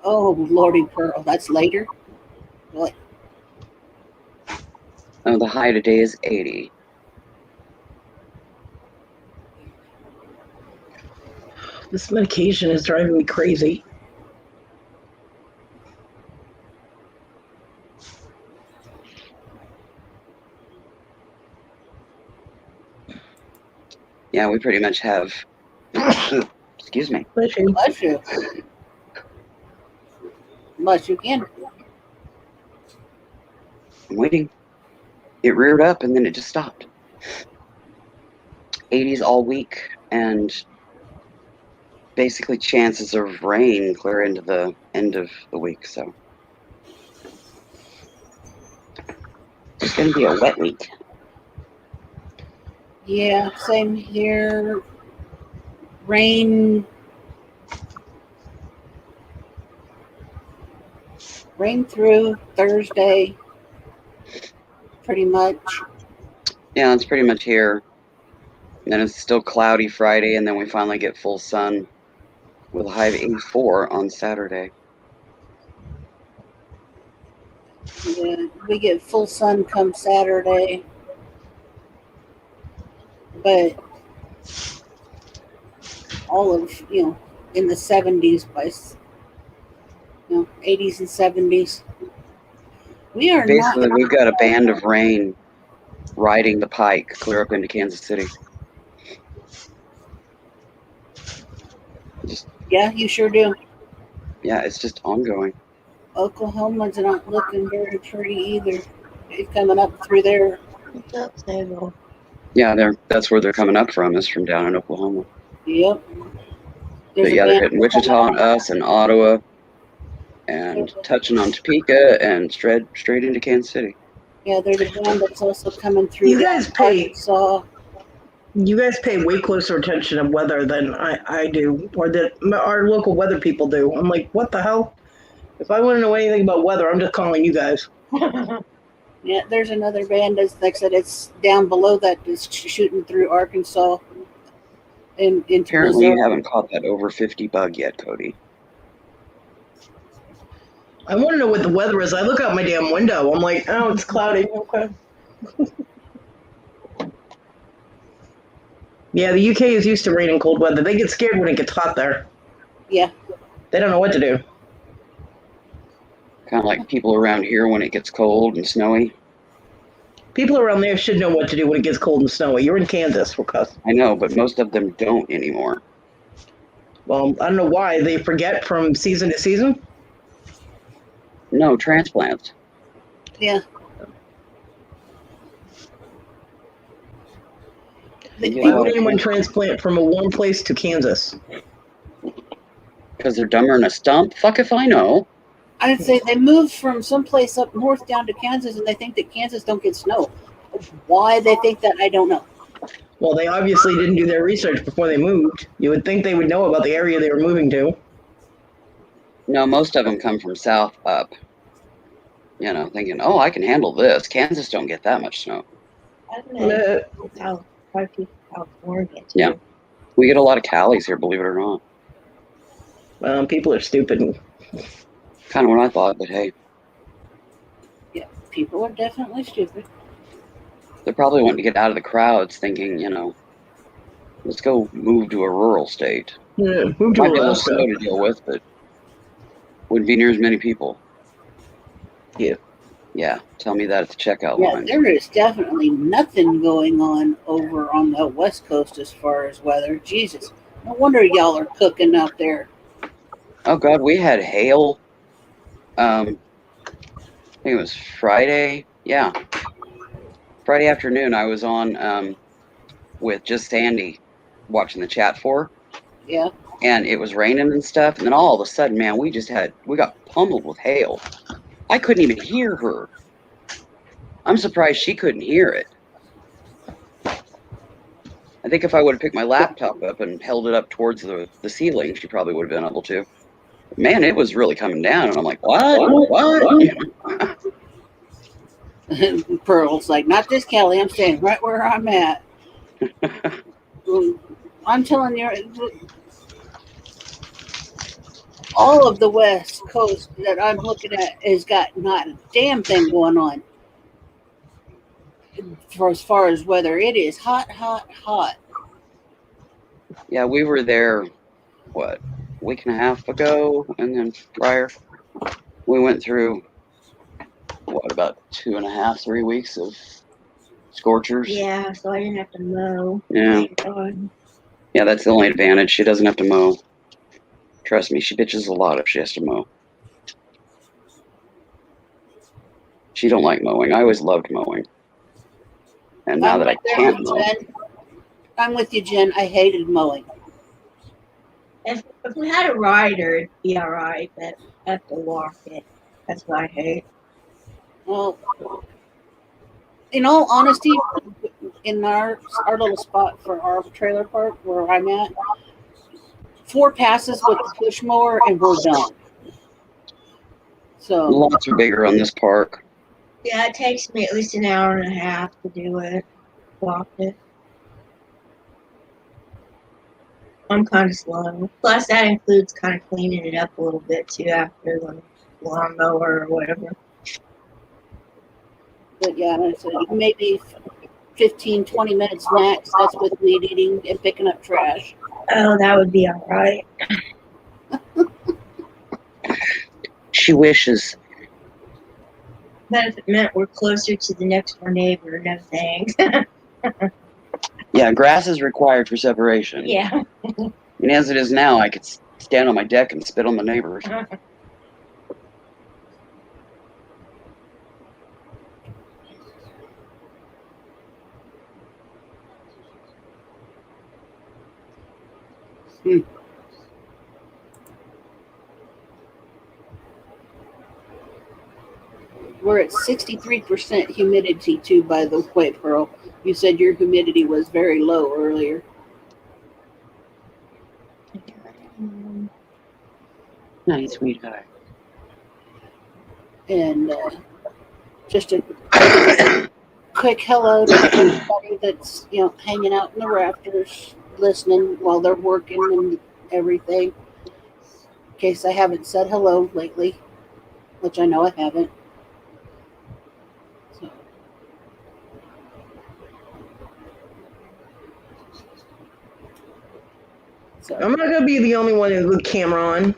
Speaker 1: Oh, Lordy Pearl, that's later? What?
Speaker 3: Oh, the high today is 80.
Speaker 2: This medication is driving me crazy.
Speaker 3: Yeah, we pretty much have. Excuse me.
Speaker 2: Bless you.
Speaker 1: Bless you. Bless you again.
Speaker 3: I'm waiting. It reared up and then it just stopped. 80s all week, and basically chances of rain clear into the end of the week, so it's going to be a wet week.
Speaker 1: Yeah, same here. Rain Rain through Thursday, pretty much.
Speaker 3: Yeah, it's pretty much here. And then it's still cloudy Friday, and then we finally get full sun with a high of 84 on Saturday.
Speaker 1: Yeah, we get full sun come Saturday, but all of, in the 70s by, 80s and 70s. We are
Speaker 3: Basically,
Speaker 1: not.
Speaker 3: we've got a band of rain riding the pike clear up into Kansas City.
Speaker 1: Yeah, you sure do.
Speaker 3: Yeah, it's just ongoing.
Speaker 1: Oklahoma's not looking very pretty either. It's coming up through there.
Speaker 4: What's up, Sable?
Speaker 3: Yeah, that's where they're coming up from, is from down in Oklahoma.
Speaker 1: Yep.
Speaker 3: But yeah, they're hitting Wichita and us and Ottawa and touching on Topeka and straight into Kansas City.
Speaker 1: Yeah, there's a band that's also coming through.
Speaker 2: You guys pay.
Speaker 1: Arkansas.
Speaker 2: You guys pay way closer attention to weather than I do, or that our local weather people do. I'm like, what the hell? If I want to know anything about weather, I'm just calling you guys.
Speaker 1: Yeah, there's another band that's, like I said, it's down below that is shooting through Arkansas. And into
Speaker 3: Apparently,
Speaker 1: Missouri.
Speaker 3: you haven't caught that over 50 bug yet, Cody.
Speaker 2: I want to know what the weather is. I look out my damn window. I'm like, oh, it's cloudy. Okay. Yeah, the UK is used to rain and cold weather. They get scared when it gets hot there.
Speaker 1: Yeah.
Speaker 2: They don't know what to do.
Speaker 3: Kind of like people around here when it gets cold and snowy.
Speaker 2: People around there should know what to do when it gets cold and snowy. You're in Kansas, because
Speaker 3: I know, but most of them don't anymore.
Speaker 2: well, I don't know why. They forget from season to season.
Speaker 3: No, transplants.
Speaker 1: Yeah.
Speaker 2: Why would anyone transplant from a warm place to Kansas?
Speaker 3: Because they're dumber than a stump? Fuck if I know.
Speaker 1: I'd say they moved from someplace up north down to Kansas, and they think that Kansas don't get snow. Why they think that, I don't know.
Speaker 2: Well, they obviously didn't do their research before they moved. You would think they would know about the area they were moving to.
Speaker 3: No, most of them come from south up. Thinking, oh, I can handle this. Kansas don't get that much snow.
Speaker 4: I don't know how quite a few California too.
Speaker 3: Yeah. We get a lot of Callies here, believe it or not.
Speaker 2: People are stupid.
Speaker 3: Kind of what I thought, but hey.
Speaker 1: Yeah, people are definitely stupid.
Speaker 3: They're probably wanting to get out of the crowds thinking, let's go move to a rural state.
Speaker 2: Yeah, move to
Speaker 3: Might be a little
Speaker 2: Alaska.
Speaker 3: slow to deal with, but wouldn't be near as many people.
Speaker 2: Yeah.
Speaker 3: Yeah, tell me that at the checkout
Speaker 1: Yeah,
Speaker 3: line.
Speaker 1: there is definitely nothing going on over on the West Coast as far as weather. Jesus, no wonder y'all are cooking out there.
Speaker 3: Oh, God, we had hail. I think it was Friday. Yeah. Friday afternoon, I was on with just Sandy watching the chat for.
Speaker 1: Yeah.
Speaker 3: And it was raining and stuff. And then all of a sudden, man, we got pummeled with hail. I couldn't even hear her. I'm surprised she couldn't hear it. I think if I would have picked my laptop up and held it up towards the ceiling, she probably would have been able to. But man, it was really coming down. And I'm like, what?
Speaker 1: Pearl's like, not this, Kelly. I'm staying right where I'm at. I'm telling you, all of the West Coast that I'm looking at has got not a damn thing going on. For as far as weather, it is hot, hot, hot.
Speaker 3: Yeah, we were there, a week and a half ago, and then prior, we went through, about 2.5, 3 weeks of scorchers.
Speaker 4: Yeah, so I didn't have to mow.
Speaker 3: Yeah. Yeah, that's the only advantage. She doesn't have to mow. Trust me, she bitches a lot if she has to mow. She don't like mowing. I always loved mowing. And now that I can't mow.
Speaker 1: I'm with you, Jen. I hated mowing.
Speaker 4: If we had a rider, it'd be all right, but I have to walk it. That's what I hate.
Speaker 1: Well, in all honesty, in our little spot for our trailer park where I'm at, 4 passes with the push mower and we're done. So
Speaker 3: Lots are bigger on this park.
Speaker 4: Yeah, it takes me at least an hour and a half to do it. Walk it. I'm kind of slow. Plus, that includes kind of cleaning it up a little bit too after the lawnmower or whatever.
Speaker 1: but yeah, like I said maybe 15, 20 minutes max. That's with weed eating and picking up trash.
Speaker 4: Oh, that would be all right.
Speaker 3: She wishes.
Speaker 4: But if it meant we're closer to the next door neighbor, no thanks.
Speaker 3: Yeah, grass is required for separation.
Speaker 4: Yeah.
Speaker 3: And as it is now, I could stand on my deck and spit on the neighbors.
Speaker 1: We're at 63% humidity too, by the way, Pearl. You said your humidity was very low earlier.
Speaker 3: Nice, sweetheart.
Speaker 1: And just a quick hello to everybody that's hanging out in the rafters, listening while they're working and everything. In case I haven't said hello lately, which I know I haven't. So,
Speaker 2: I'm not gonna be the only one with the camera on.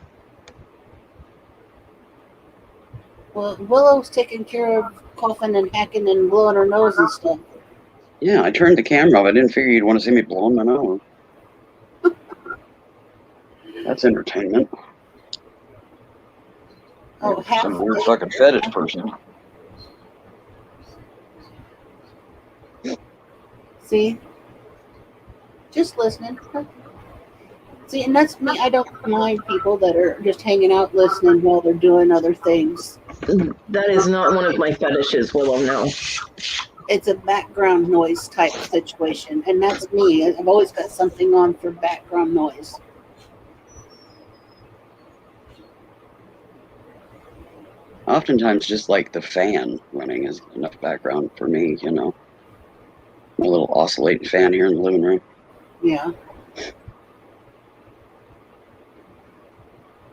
Speaker 1: well, Willow's taking care of coughing and hacking and blowing her nose and stuff.
Speaker 3: Yeah, I turned the camera off. I didn't figure you'd want to see me blowing my nose. That's entertainment.
Speaker 1: Oh, half
Speaker 3: Some weird fucking fetish person.
Speaker 1: See? Just listening. See, and that's me. I don't mind people that are just hanging out listening while they're doing other things.
Speaker 2: That is not one of my fetishes, Willow, no.
Speaker 1: It's a background noise type situation, and that's me. I've always got something on for background noise.
Speaker 3: Oftentimes, just like the fan running is enough background for me, you know. My little oscillating fan here in the living room.
Speaker 1: Yeah.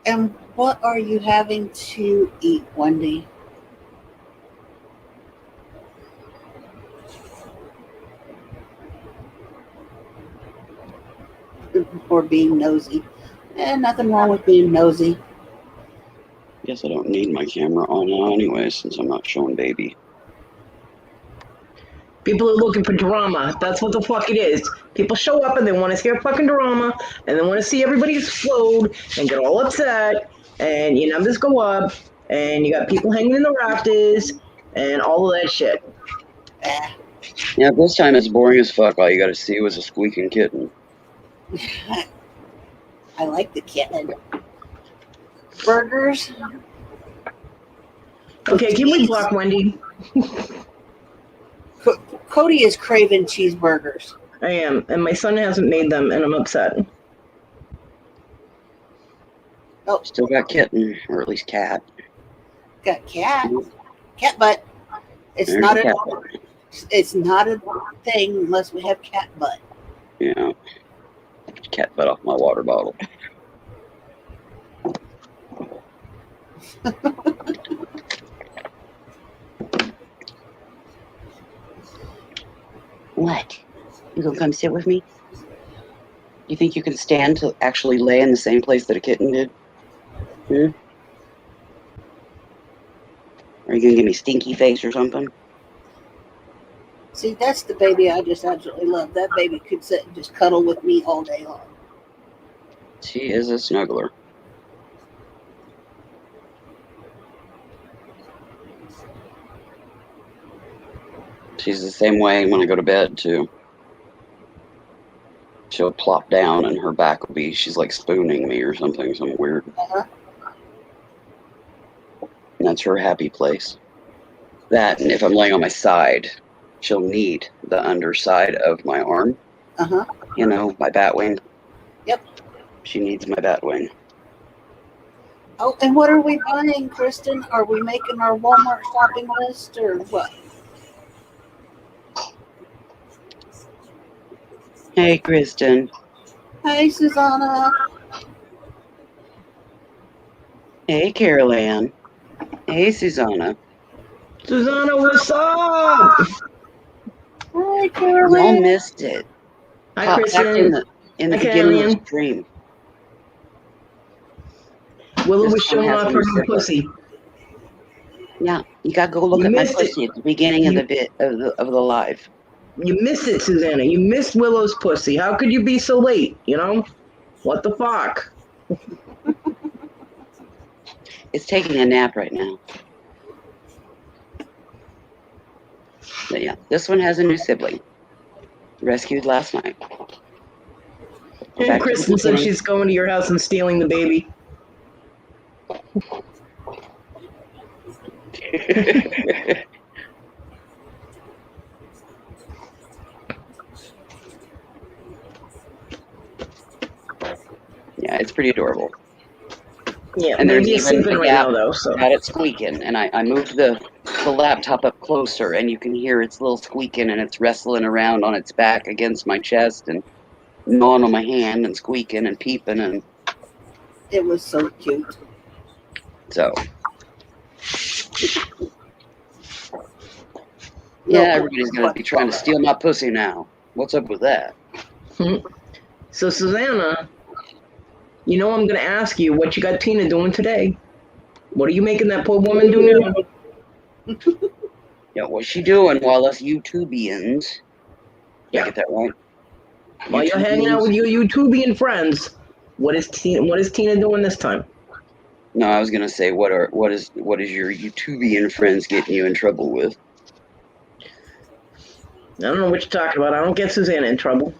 Speaker 1: And what are you having to eat, Wendy? Or being nosy. Nothing wrong with being nosy.
Speaker 3: Guess I don't need my camera on now anyway, since I'm not showing baby.
Speaker 2: People are looking for drama. That's what the fuck it is. People show up and they want to see fucking drama, and they want to see everybody explode and get all upset, and your numbers go up, and you got people hanging in the rafters, and all of that shit.
Speaker 3: Yeah, this time it's boring as fuck. All you gotta see was a squeaking kitten.
Speaker 1: I like the kitten. Burgers.
Speaker 2: Okay, can we block Wendy?
Speaker 1: Cody is craving cheeseburgers.
Speaker 2: I am, and my son hasn't made them, and I'm upset.
Speaker 1: Oh,
Speaker 3: Still got kitten, or at least cat.
Speaker 1: got cat. Cat butt. It's
Speaker 3: There's
Speaker 1: not
Speaker 3: the
Speaker 1: a.
Speaker 3: cat butt.
Speaker 1: It's not a thing unless we have cat butt.
Speaker 3: Yeah. Cat butt off my water bottle. What? You gonna come sit with me? You think you can stand to actually lay in the same place that a kitten did? Hmm? Are you gonna give me stinky face or something?
Speaker 1: See, that's the baby I just absolutely love. That baby could sit and just cuddle with me all day long.
Speaker 3: She is a snuggler. She's the same way when I go to bed, too. She'll plop down and her back will be, she's like spooning me or something weird.
Speaker 1: Uh-huh.
Speaker 3: And that's her happy place. That, and if I'm laying on my side, she'll need the underside of my arm.
Speaker 1: Uh-huh.
Speaker 3: You know, my bat wing.
Speaker 1: Yep.
Speaker 3: She needs my bat wing.
Speaker 1: Oh, and what are we buying, Kristen? Are we making our Walmart shopping list or what?
Speaker 3: Hey, Kristen.
Speaker 1: Hey, Susanna.
Speaker 3: Hey, Carol Ann. Hey, Susanna.
Speaker 2: Susanna, what's up?
Speaker 1: Hey,
Speaker 3: Y'all
Speaker 1: Carolyn.
Speaker 3: missed it.
Speaker 2: Hi,
Speaker 3: Pop back
Speaker 2: Kristen.
Speaker 3: in the
Speaker 2: Hi,
Speaker 3: beginning of the
Speaker 2: Carolyn.
Speaker 3: stream.
Speaker 2: Willow
Speaker 3: This
Speaker 2: was
Speaker 3: one
Speaker 2: showing
Speaker 3: has a
Speaker 2: off
Speaker 3: new
Speaker 2: her new
Speaker 3: sibling.
Speaker 2: pussy.
Speaker 3: Yeah, you gotta go look
Speaker 2: You
Speaker 3: at my
Speaker 2: missed it.
Speaker 3: pussy at the beginning of
Speaker 2: You,
Speaker 3: the bit of the live.
Speaker 2: you missed it, Susanna. You missed Willow's pussy. How could you be so late? You know? What the fuck?
Speaker 3: It's taking a nap right now. But yeah, this one has a new sibling. Rescued last night.
Speaker 2: And
Speaker 3: Back to the
Speaker 2: Kristen said
Speaker 3: beginning.
Speaker 2: she's going to your house and stealing the baby.
Speaker 3: Yeah, it's pretty adorable.
Speaker 2: Yeah,
Speaker 3: And there's
Speaker 2: baby is
Speaker 3: even
Speaker 2: sleeping
Speaker 3: a
Speaker 2: right
Speaker 3: gap
Speaker 2: now, though. So
Speaker 3: got it squeaking, and I moved the laptop up closer, and you can hear its little squeaking, and it's wrestling around on its back against my chest and gnawing on my hand and squeaking and peeping, and
Speaker 1: It was so cute.
Speaker 3: so yeah,
Speaker 1: Little-
Speaker 3: everybody's gonna be trying to steal my pussy now. What's up with that?
Speaker 2: So Susanna, you know I'm gonna ask you what you got Tina doing today. What are you making that poor woman do now?
Speaker 3: Yeah, what's she doing while us YouTubians? Did
Speaker 2: Yeah.
Speaker 3: I get that right?
Speaker 2: While you're hanging out with your YouTubian friends, what is Tina doing this time?
Speaker 3: No, I was gonna say what is your YouTubian friends getting you in trouble with?
Speaker 2: I don't know what you're talking about. I don't get Susanna in trouble.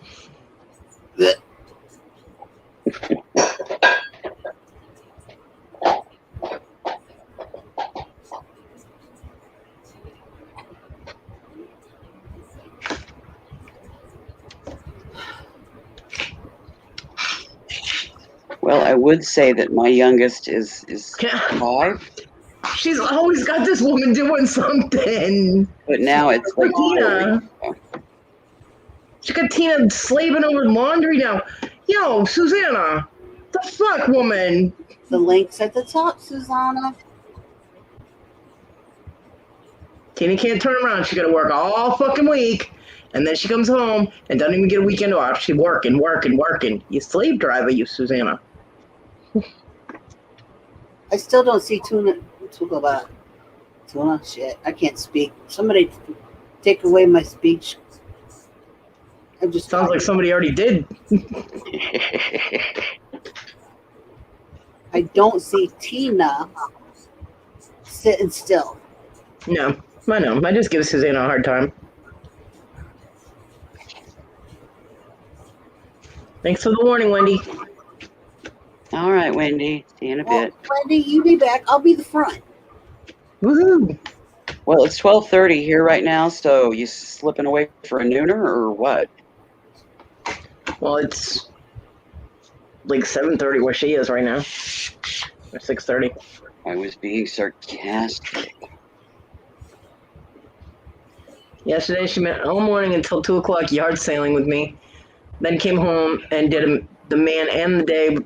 Speaker 3: Well, I would say that my youngest is 5,
Speaker 2: She's always got this woman doing something.
Speaker 3: but now it's like
Speaker 2: Tina. She got Tina slaving over laundry now. Yo, Susanna, the fuck, woman?
Speaker 1: The link's at the top, Susanna.
Speaker 2: Tina can't turn around. She got to work all fucking week, and then she comes home and doesn't even get a weekend off. She's working. You slave driver, you Susanna.
Speaker 1: I still don't see tuna. Tuna. Shit, I can't speak. Somebody take away my speech. I'm just
Speaker 2: Sounds like somebody already did.
Speaker 1: I don't see Tina sitting still.
Speaker 2: No, I know. I just give Susanna a hard time. Thanks for the warning, Wendy.
Speaker 3: All right, Wendy. See you in a bit.
Speaker 1: Wendy, you be back. I'll be the front.
Speaker 2: Woohoo!
Speaker 3: Well, it's 12:30 here right now, so you slipping away for a nooner or what?
Speaker 2: Well, it's like 7:30 where she is right now, or 6:30.
Speaker 3: I was being sarcastic.
Speaker 2: Yesterday, she went all morning until 2 o'clock yard sailing with me. Then came home and did the man and the day.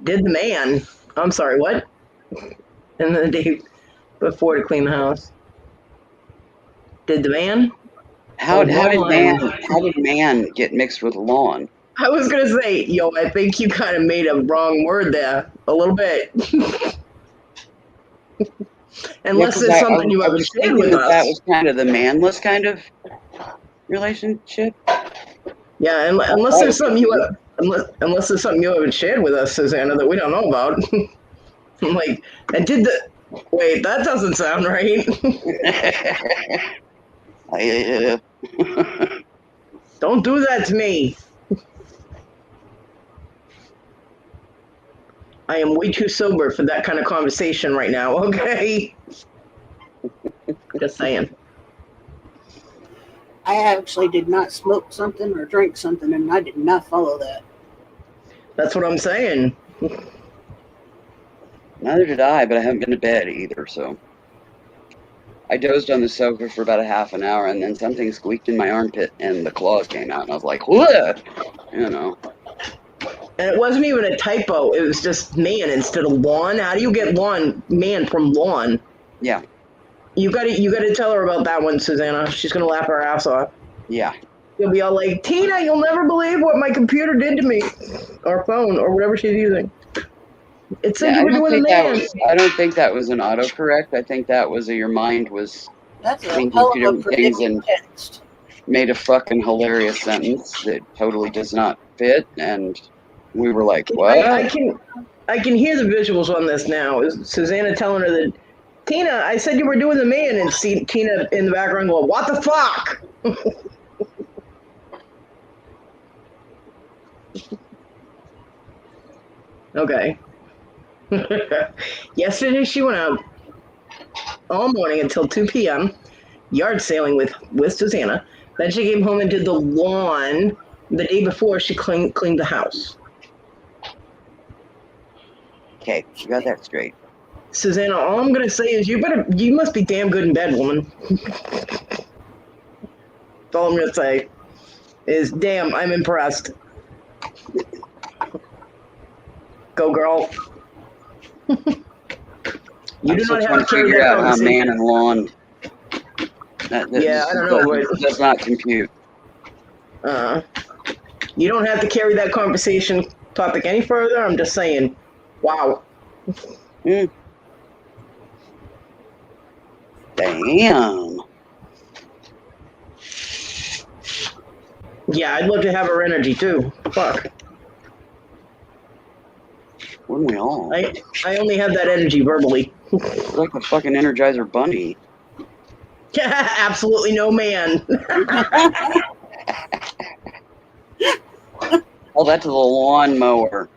Speaker 2: Did the man? I'm sorry, what? And the day before to clean the house. Did the man?
Speaker 3: How did man get mixed with lawn?
Speaker 2: I was gonna say, yo, I think you kind of made a wrong word there a little bit. Unless there's something you haven't shared with us.
Speaker 3: That was kind of the manless kind of relationship.
Speaker 2: Yeah, unless there's something unless there's something you haven't shared with us, Susanna, that we don't know about. I'm like, wait, that doesn't sound right. Don't do that to me. I am way too sober for that kind of conversation right now, okay? Just saying.
Speaker 1: I actually did not smoke something or drink something, and I did not follow that.
Speaker 2: That's what I'm saying.
Speaker 3: Neither did I, but I haven't been to bed either, so. I dozed on the sofa for about a half an hour, and then something squeaked in my armpit, and the claws came out, and I was like, what? You know.
Speaker 2: And it wasn't even a typo. It was just man instead of lawn. How do you get man from lawn?
Speaker 3: Yeah.
Speaker 2: You gotta tell her about that one, Susanna. She's gonna laugh her ass off.
Speaker 3: Yeah.
Speaker 2: You'll be all like, Tina, you'll never believe what my computer did to me. Or phone, or whatever she's using. It said
Speaker 3: Yeah,
Speaker 2: you were doing a man.
Speaker 3: I don't think that was an autocorrect. I think that was your mind was
Speaker 1: That's a
Speaker 3: thinking
Speaker 1: hell
Speaker 3: two
Speaker 1: of a
Speaker 3: different things
Speaker 1: predictive
Speaker 3: and
Speaker 1: text.
Speaker 3: made a fucking hilarious sentence that totally does not fit, and we were like, what?
Speaker 2: I can hear the visuals on this now. Is Susanna telling her that, Tina, I said you were doing the man, and see Tina in the background going, what the fuck? Okay. Yesterday she went out all morning until 2 p.m. yard sailing with Susanna. Then she came home and did the lawn. The day before she cleaned the house.
Speaker 3: Okay, you got that straight.
Speaker 2: Susanna, all I'm gonna say is you must be damn good in bed, woman. That's all I'm gonna say is damn, I'm impressed. Go girl. You
Speaker 3: I'm
Speaker 2: do
Speaker 3: still
Speaker 2: not
Speaker 3: trying
Speaker 2: have
Speaker 3: to
Speaker 2: to carry
Speaker 3: figure
Speaker 2: that
Speaker 3: out how
Speaker 2: conversation.
Speaker 3: man and lawn. That
Speaker 2: Yeah, I don't know,
Speaker 3: does not compute.
Speaker 2: You don't have to carry that conversation topic any further. I'm just saying, wow.
Speaker 3: Mm. Damn.
Speaker 2: Yeah, I'd love to have her energy too. Fuck.
Speaker 3: Wouldn't we all?
Speaker 2: I only have that energy verbally.
Speaker 3: You're like a fucking Energizer Bunny.
Speaker 2: Absolutely no man.
Speaker 3: Tell that to the lawnmower.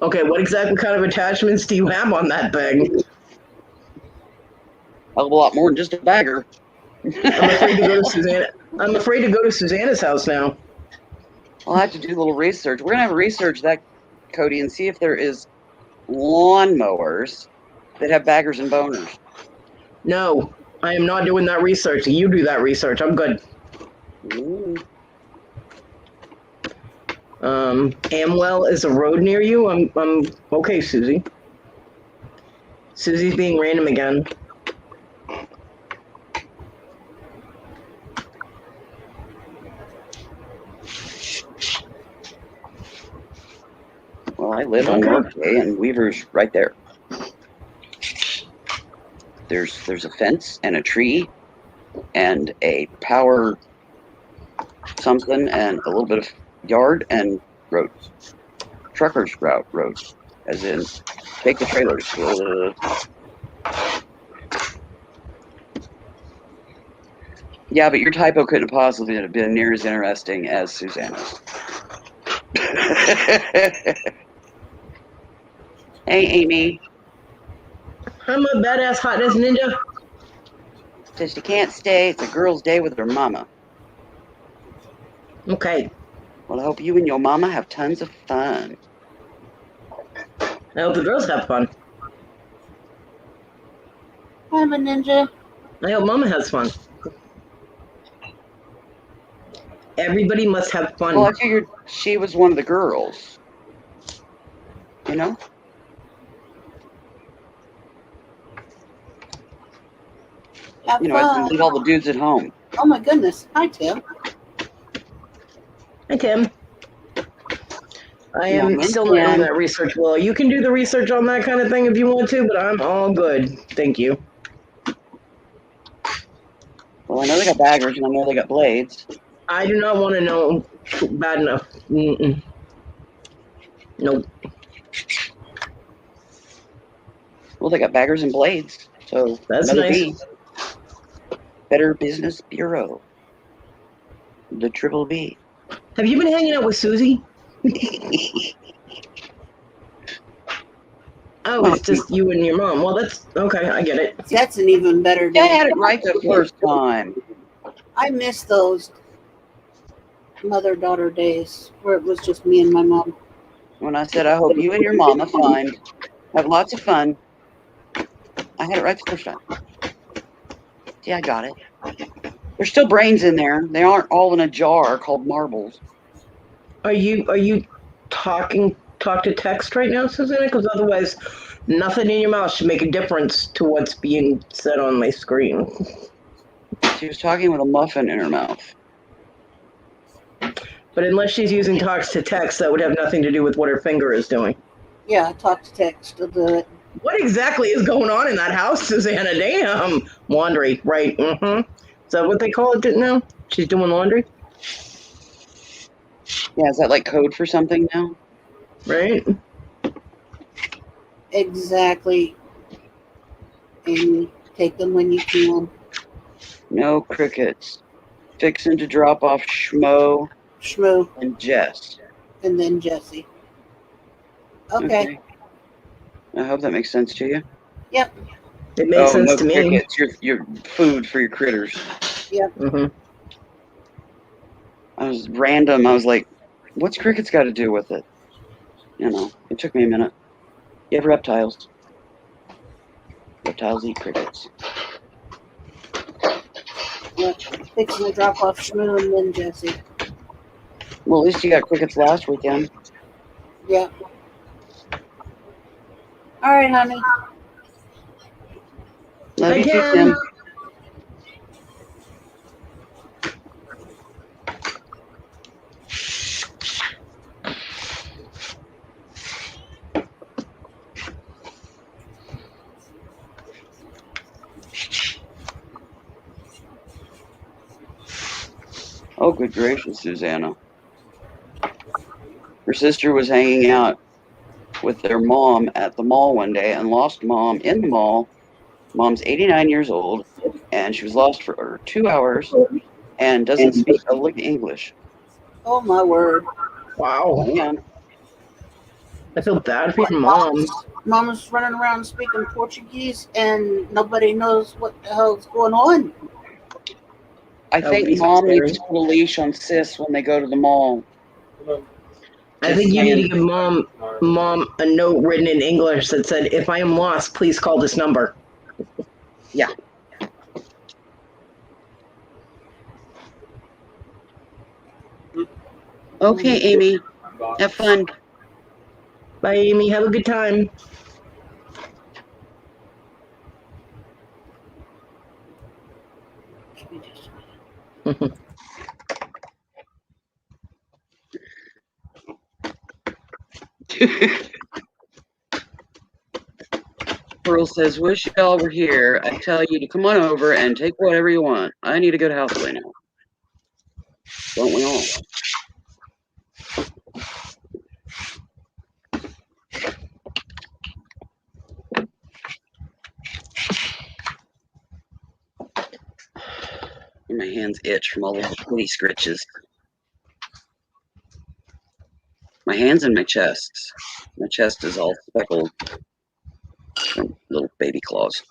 Speaker 2: Okay, what exactly kind of attachments do you have on that thing?
Speaker 3: A hell of a lot more than just a bagger.
Speaker 2: I'm afraid to go to Susanna. I'm afraid to go to Susanna's house now.
Speaker 3: I'll have to do a little research. We're gonna have to research that, Cody, and see if there is lawnmowers that have baggers and boners.
Speaker 2: No, I am not doing that research. You do that research. I'm good.
Speaker 3: Ooh.
Speaker 2: Amwell is a road near you. I'm okay, Susie. Susie's being random again.
Speaker 3: Well, I live on Workday, and Weaver's right there. There's a fence and a tree and a power something and a little bit of yard and roads. Truckers route roads, as in take the trailers. Yeah, but your typo couldn't possibly have been near as interesting as Susanna's. Hey, Amy.
Speaker 2: I'm a badass hotness ninja.
Speaker 3: Says she can't stay. It's a girl's day with her mama.
Speaker 2: Okay.
Speaker 3: Well, I hope you and your mama have tons of fun.
Speaker 2: I hope the girls have fun.
Speaker 1: I'm a ninja.
Speaker 2: I hope Mama has fun. Everybody must have fun.
Speaker 3: Well, I figured she was one of the girls. You know?
Speaker 1: Have
Speaker 3: You know,
Speaker 1: fun.
Speaker 3: leave all the dudes at home.
Speaker 1: Oh my goodness. Hi, Tim.
Speaker 2: Hi, Tim. I
Speaker 3: Yeah,
Speaker 2: am
Speaker 3: me
Speaker 2: still not
Speaker 3: too.
Speaker 2: doing that research. Well, you can do the research on that kind of thing if you want to, but I'm all good. Thank you.
Speaker 3: Well, I know they got baggers and I know they got blades.
Speaker 2: I do not want to know bad enough. Mm-mm. Nope.
Speaker 3: Well, they got baggers and blades. So
Speaker 2: That's
Speaker 3: another
Speaker 2: nice.
Speaker 3: B. Better Business Bureau. The triple B.
Speaker 2: Have you been hanging out with Susie? Oh, it's just you and your mom. Well, that's okay. I get it.
Speaker 1: That's an even better
Speaker 3: Yeah, I
Speaker 1: day.
Speaker 3: had it right the first time.
Speaker 1: I miss those mother-daughter days where it was just me and my mom.
Speaker 3: when I said, I hope you and your mama have lots of fun. I had it right the first time. Yeah, I got it. There's still brains in there. They aren't all in a jar called marbles.
Speaker 2: Are you talk to text right now, Susanna? Because otherwise, nothing in your mouth should make a difference to what's being said on my screen.
Speaker 3: She was talking with a muffin in her mouth.
Speaker 2: But unless she's using talks to text, that would have nothing to do with what her finger is doing.
Speaker 1: Yeah, talk to text will do it.
Speaker 2: What exactly is going on in that house, Susanna? Damn. Laundry, right. Mm-hmm. Is that what they call it now? She's doing laundry?
Speaker 3: Yeah, is that like code for something now?
Speaker 2: Right?
Speaker 1: Exactly. Amy, take them when you can.
Speaker 3: No crickets. Fixing to drop off Schmo
Speaker 1: Shmoo,
Speaker 3: and Jess.
Speaker 1: and then Jesse. Okay.
Speaker 3: I hope that makes sense to you.
Speaker 1: Yep.
Speaker 2: It makes sense
Speaker 3: no
Speaker 2: to me.
Speaker 3: crickets. Your food for your critters.
Speaker 1: Yep.
Speaker 2: Mm-hmm.
Speaker 3: I was random. I was like, what's crickets got to do with it? You know, it took me a minute. You have reptiles. Reptiles eat crickets.
Speaker 1: Yep. Fixing to drop off Shmoo and then Jesse.
Speaker 3: Well, at least you got crickets last weekend.
Speaker 1: Yep. All right, honey.
Speaker 3: Love you too,
Speaker 2: Again.
Speaker 3: Tim. Oh, good gracious, Susanna. Her sister was hanging out with their mom at the mall one day and lost mom in the mall. Mom's 89 years old, and she was lost for 2 hours and doesn't speak a lick of English.
Speaker 1: Oh, my word.
Speaker 2: Wow.
Speaker 3: Man,
Speaker 2: I feel bad for your mom.
Speaker 1: Mama's running around speaking Portuguese, and nobody knows what the hell's going on.
Speaker 3: I
Speaker 2: That would
Speaker 3: think
Speaker 2: be so
Speaker 3: mom
Speaker 2: scary.
Speaker 3: needs to put a leash on sis when they go to the mall.
Speaker 2: I think you need to give mom a note written in English that said, "If I am lost, please call this number."
Speaker 3: Yeah. Okay, Amy. Have fun.
Speaker 2: Bye, Amy. Have a good time.
Speaker 3: Pearl says, wish y'all were here. I tell you to come on over and take whatever you want. I need a good house play now. Don't we all? And my hands itch from all those kitty scritches. My hands and my chest. My chest is all speckled from little baby claws.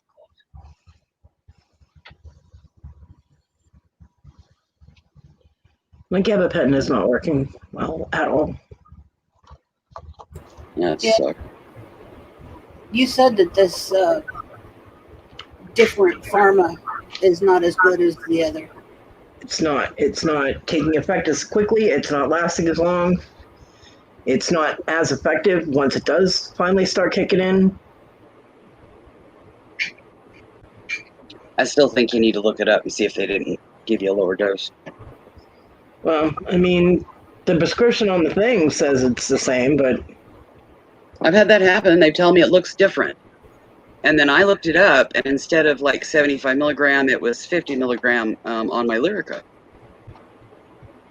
Speaker 2: My gabapentin is not working well at all.
Speaker 3: That
Speaker 1: Yeah.
Speaker 3: sucks.
Speaker 1: You said that this different pharma is not as good as the other.
Speaker 2: It's not taking effect as quickly. It's not lasting as long. It's not as effective once it does finally start kicking in.
Speaker 3: I still think you need to look it up and see if they didn't give you a lower dose.
Speaker 2: Well, I mean, the prescription on the thing says it's the same, but
Speaker 3: I've had that happen. They tell me it looks different. And then I looked it up, and instead of like 75 milligram, it was 50 milligram on my Lyrica.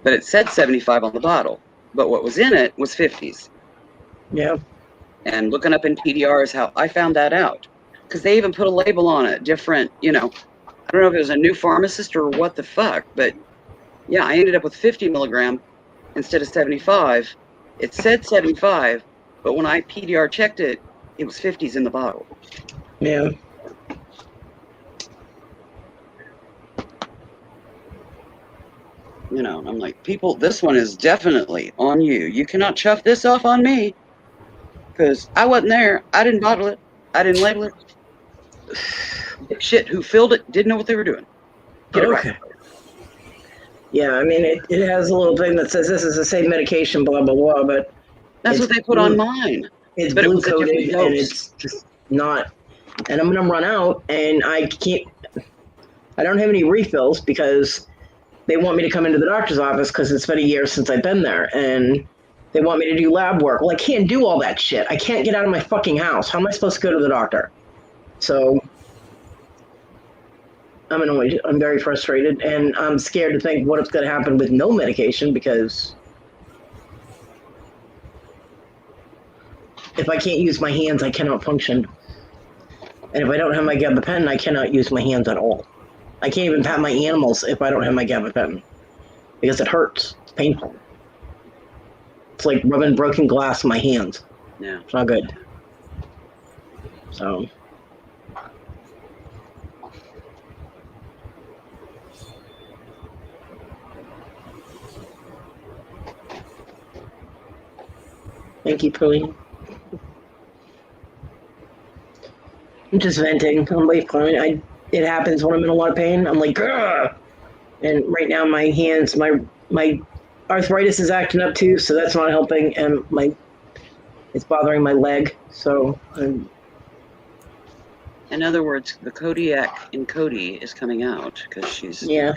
Speaker 3: But it said 75 on the bottle. But what was in it was 50s.
Speaker 2: yeah.
Speaker 3: And looking up in PDR is how I found that out. Because they even put a label on it, different, I don't know if it was a new pharmacist or what the fuck, but yeah, I ended up with 50 milligram instead of 75. It said 75, but when I PDR checked it, it was 50s in the bottle.
Speaker 2: Yeah.
Speaker 3: I'm like, people, this one is definitely on you. You cannot chuff this off on me. Because I wasn't there. I didn't bottle it. I didn't label it. Shit, who filled it didn't know what they were doing. Get it right.
Speaker 2: Yeah, I mean, it has a little thing that says this is the same medication, blah, blah, blah, but
Speaker 3: That's what they put on mine.
Speaker 2: it's
Speaker 3: But it
Speaker 2: blue
Speaker 3: was a different
Speaker 2: coated and
Speaker 3: dose.
Speaker 2: it's just not. And I'm going to run out and I don't have any refills because they want me to come into the doctor's office because it's been a year since I've been there. And they want me to do lab work. Well, I can't do all that shit. I can't get out of my fucking house. How am I supposed to go to the doctor? So I'm annoyed. I'm very frustrated, and I'm scared to think what is going to happen with no medication because if I can't use my hands, I cannot function. And if I don't have my gabapentin, I cannot use my hands at all. I can't even pat my animals if I don't have my gabapentin because it hurts. It's painful. It's like rubbing broken glass in my hands.
Speaker 3: Yeah.
Speaker 2: It's not good. So. Thank you, Pauline. I'm just venting. I'm like, fine. It happens when I'm in a lot of pain. I'm like, grr! And right now my hands, my arthritis is acting up too, so that's not helping, and it's bothering my leg. So
Speaker 3: in other words, the Kodiak in Cody is coming out because she's
Speaker 2: yeah.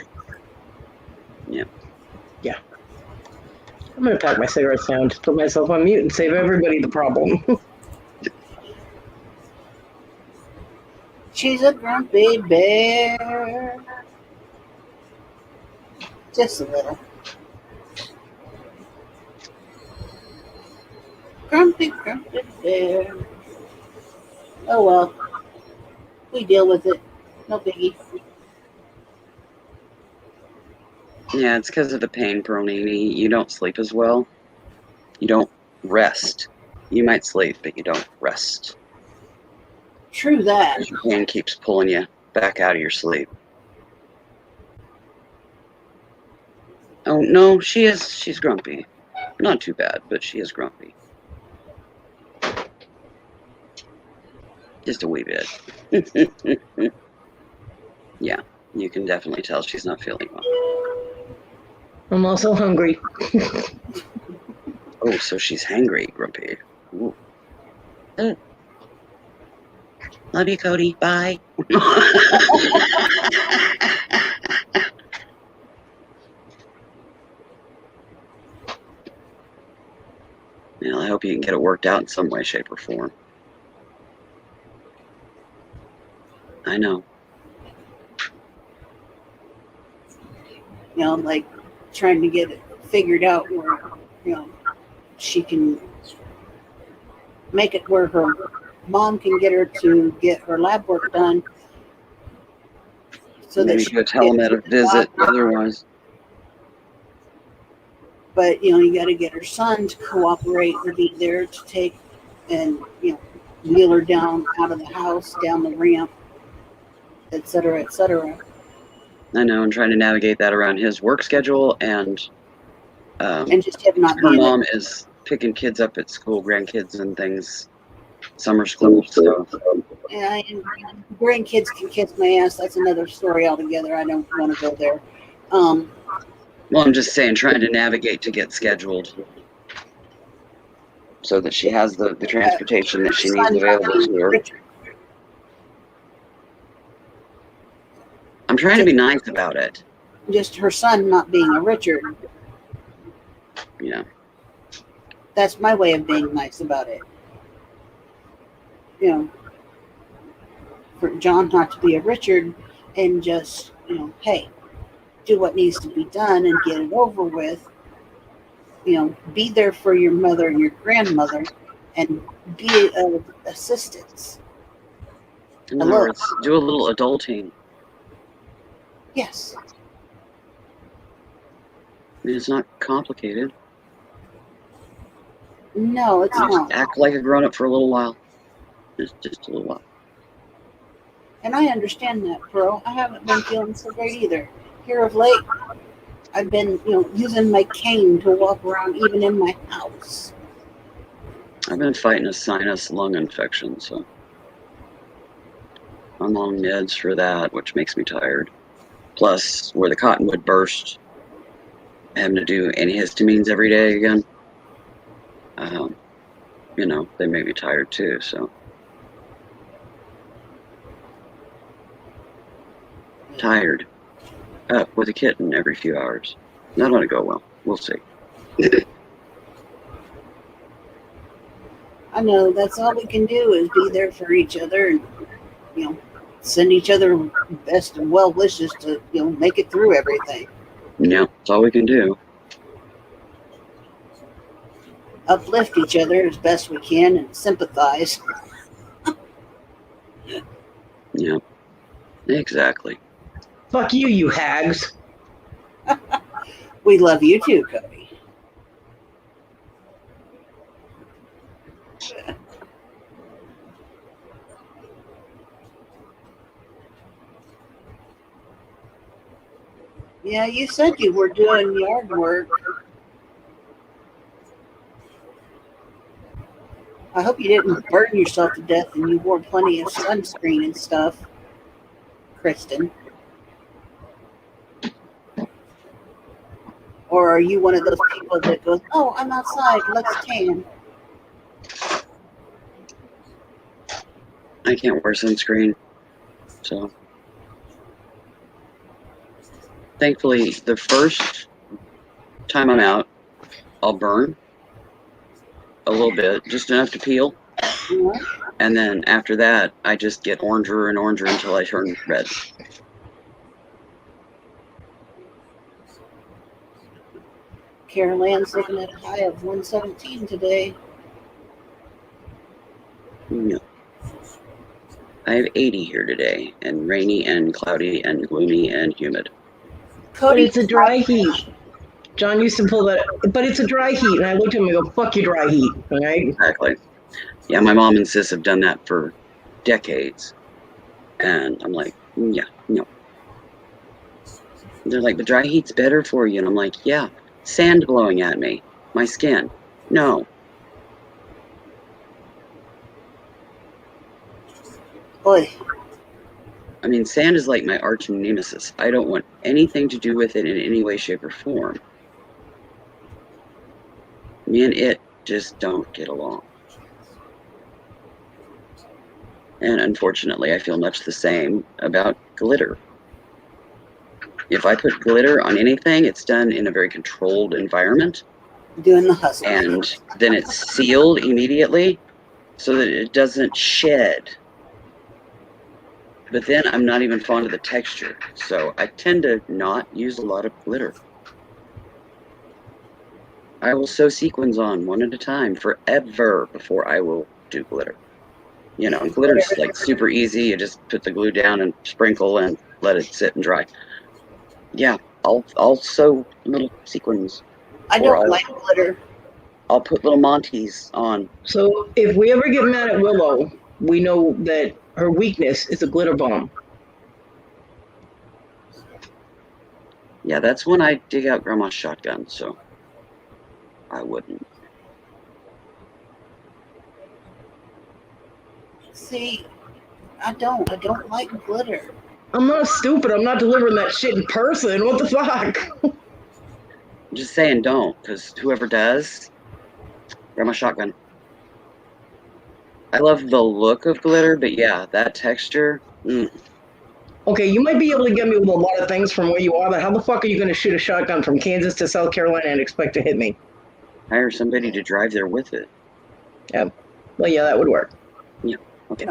Speaker 2: I'm gonna pack my cigarettes down, just put myself on mute, and save everybody the problem.
Speaker 1: She's a grumpy bear. Just a little. Grumpy, grumpy bear. Oh well. We deal with it. No biggie.
Speaker 3: Yeah, it's because of the pain, Peronini. You don't sleep as well. You don't rest. You might sleep, but you don't rest.
Speaker 1: True that.
Speaker 3: Your pain keeps pulling you back out of your sleep. Oh, no, she's grumpy. Not too bad, but she is grumpy. Just a wee bit. Yeah, you can definitely tell she's not feeling well.
Speaker 2: I'm also hungry.
Speaker 3: Oh, so she's hangry, grumpy. Ooh. Love you, Cody. Bye. Well, I hope you can get it worked out in some way, shape, or form. I know.
Speaker 1: You know, like trying to get it figured out where, she can make it where her mom can get her to get her lab work done. So
Speaker 3: Maybe
Speaker 1: that
Speaker 3: do a telemed visit otherwise.
Speaker 1: But, you got to get her son to cooperate and be there to take and, wheel her down out of the house, down the ramp, et cetera, et cetera.
Speaker 3: I know, and trying to navigate that around his work schedule and
Speaker 1: just him not
Speaker 3: her
Speaker 1: being
Speaker 3: mom is picking kids up at school, grandkids and things, summer school. So
Speaker 1: Yeah, and grandkids can kiss my ass. That's another story altogether. I don't want to go there.
Speaker 3: well, I'm just saying, trying to navigate to get scheduled so that she has the transportation that she needs available to her. I'm trying to be nice about it.
Speaker 1: Just her son not being a Richard.
Speaker 3: Yeah.
Speaker 1: That's my way of being nice about it. For John not to be a Richard and just, hey, do what needs to be done and get it over with. Be there for your mother and your grandmother and be of assistance.
Speaker 3: In other words, do a little adulting.
Speaker 1: Yes.
Speaker 3: I mean, it's not complicated.
Speaker 1: No, it's not.
Speaker 3: Act like a grown-up for a little while. Just a little while.
Speaker 1: And I understand that, Pro. I haven't been feeling so great either. Here of late, I've been, using my cane to walk around even in my house.
Speaker 6: I've been fighting a sinus lung infection, so I'm on meds for that, which makes me tired. Plus, where the cottonwood burst, having to do antihistamines every day again. They make me tired too, so. Tired. Up with a kitten every few hours. Not gonna go well. We'll see.
Speaker 1: I know that's all we can do is be there for each other and, send each other best and well wishes to, make it through everything.
Speaker 6: Yeah, that's all we can do.
Speaker 1: Uplift each other as best we can and sympathize.
Speaker 6: Yeah, exactly.
Speaker 2: Fuck you, you hags.
Speaker 1: We love you too, Cody. Yeah, you said you were doing yard work. I hope you didn't burn yourself to death and you wore plenty of sunscreen and stuff, Kristen. Or are you one of those people that goes, "Oh, I'm outside, let's tan"?
Speaker 6: I can't wear sunscreen, so. Thankfully, the first time I'm out, I'll burn a little bit, just enough to peel. And then after that, I just get oranger and oranger until I turn red.
Speaker 1: Carol Ann's looking at a high of 117 today.
Speaker 6: Yeah. I have 80 here today, and rainy and cloudy and gloomy and humid.
Speaker 2: But
Speaker 1: Cody,
Speaker 2: it's a dry heat. John used to pull that, but it's a dry heat. And I looked at him and go, fuck your dry heat. All right?
Speaker 6: Exactly. Yeah, my mom and sis have done that for decades. And I'm like, yeah, no. They're like, the dry heat's better for you. And I'm like, yeah, sand blowing at me, my skin. No.
Speaker 1: boy,
Speaker 6: I mean, sand is like my arch nemesis. I don't want anything to do with it in any way, shape, or form. Me and it just don't get along. And unfortunately, I feel much the same about glitter. If I put glitter on anything, it's done in a very controlled environment.
Speaker 1: doing the hustle.
Speaker 6: And then it's sealed immediately so that it doesn't shed. But then I'm not even fond of the texture. So I tend to not use a lot of glitter. I will sew sequins on one at a time forever before I will do glitter. And glitter's like super easy. You just put the glue down and sprinkle and let it sit and dry. Yeah, I'll sew little sequins.
Speaker 1: I don't like glitter.
Speaker 6: I'll put little Monties on.
Speaker 2: So if we ever get mad at Willow, we know that her weakness is a glitter bomb.
Speaker 6: Yeah, that's when I dig out Grandma's shotgun, so I wouldn't.
Speaker 1: See, I don't like glitter.
Speaker 2: I'm not stupid. I'm not delivering that shit in person. What the fuck?
Speaker 6: I'm just saying don't, because whoever does, Grandma's shotgun. I love the look of glitter, but yeah, that texture.
Speaker 2: Okay, you might be able to get me with a lot of things from where you are, but how the fuck are you going to shoot a shotgun from Kansas to South Carolina and expect to hit me?
Speaker 6: Hire somebody to drive there with it.
Speaker 2: Yeah. Well, yeah, that would work.
Speaker 6: Yeah. Okay.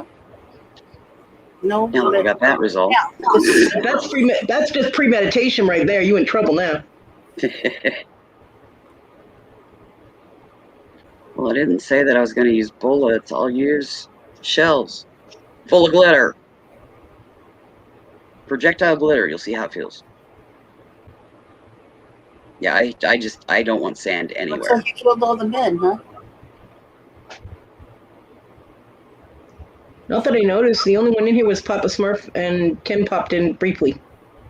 Speaker 1: No.
Speaker 6: Now that I got that resolved.
Speaker 1: Yeah.
Speaker 2: That's just premeditation right there. You in trouble now.
Speaker 6: Well, I didn't say that I was going to use bullets. I'll use shells full of glitter. Projectile glitter. You'll see how it feels. Yeah, I don't want sand anywhere.
Speaker 1: Looks like you killed all the men, huh?
Speaker 2: Not that I noticed. The only one in here was Papa Smurf, and Ken popped in briefly.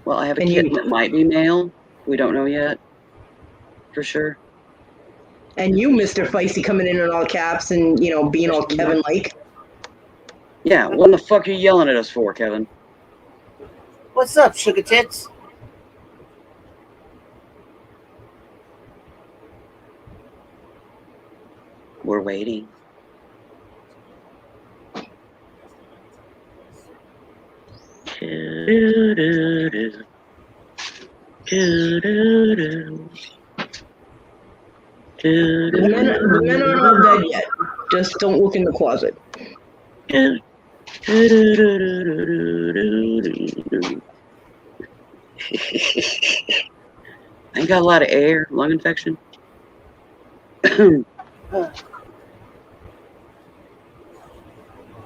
Speaker 6: Well, I have a kitten that might be male. We don't know yet. For sure.
Speaker 2: And you, Mr. Feisty, coming in all caps and, being all Kevin-like.
Speaker 6: Yeah, what the fuck are you yelling at us for, Kevin?
Speaker 1: What's up, sugar tits?
Speaker 6: We're waiting.
Speaker 2: The men aren't all dead yet. Just don't look in the closet.
Speaker 6: I ain't got a lot of air, lung infection.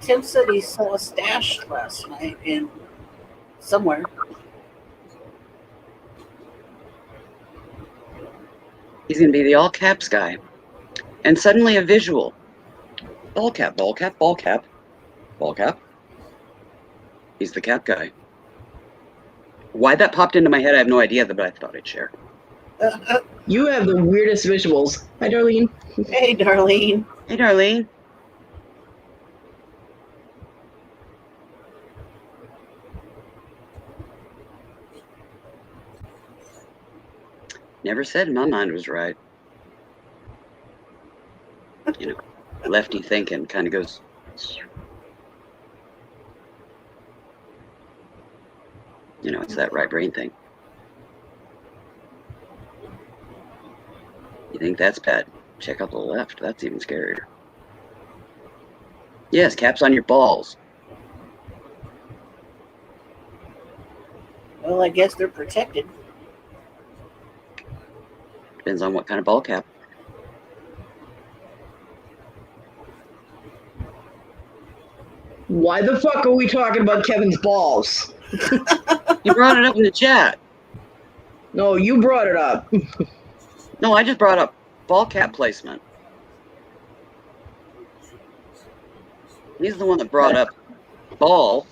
Speaker 1: Tim said he saw a stash last night in somewhere.
Speaker 6: He's gonna be the all caps guy. And suddenly a visual. Ball cap, ball cap, ball cap, ball cap. He's the cap guy. Why that popped into my head, I have no idea, but I thought I'd share.
Speaker 2: You have the weirdest visuals. Hi, Darlene.
Speaker 1: Hey, Darlene.
Speaker 6: Hey, Darlene. Never said my mind was right. Lefty thinking kind of goes. It's that right brain thing. You think that's bad? Check out the left. That's even scarier. Yes, caps on your balls.
Speaker 1: Well, I guess they're protected.
Speaker 6: Depends on what kind of ball cap.
Speaker 2: Why the fuck are we talking about Kevin's balls?
Speaker 6: You brought it up in the chat.
Speaker 2: No, you brought it up.
Speaker 6: No, I just brought up ball cap placement. He's the one that brought up ball.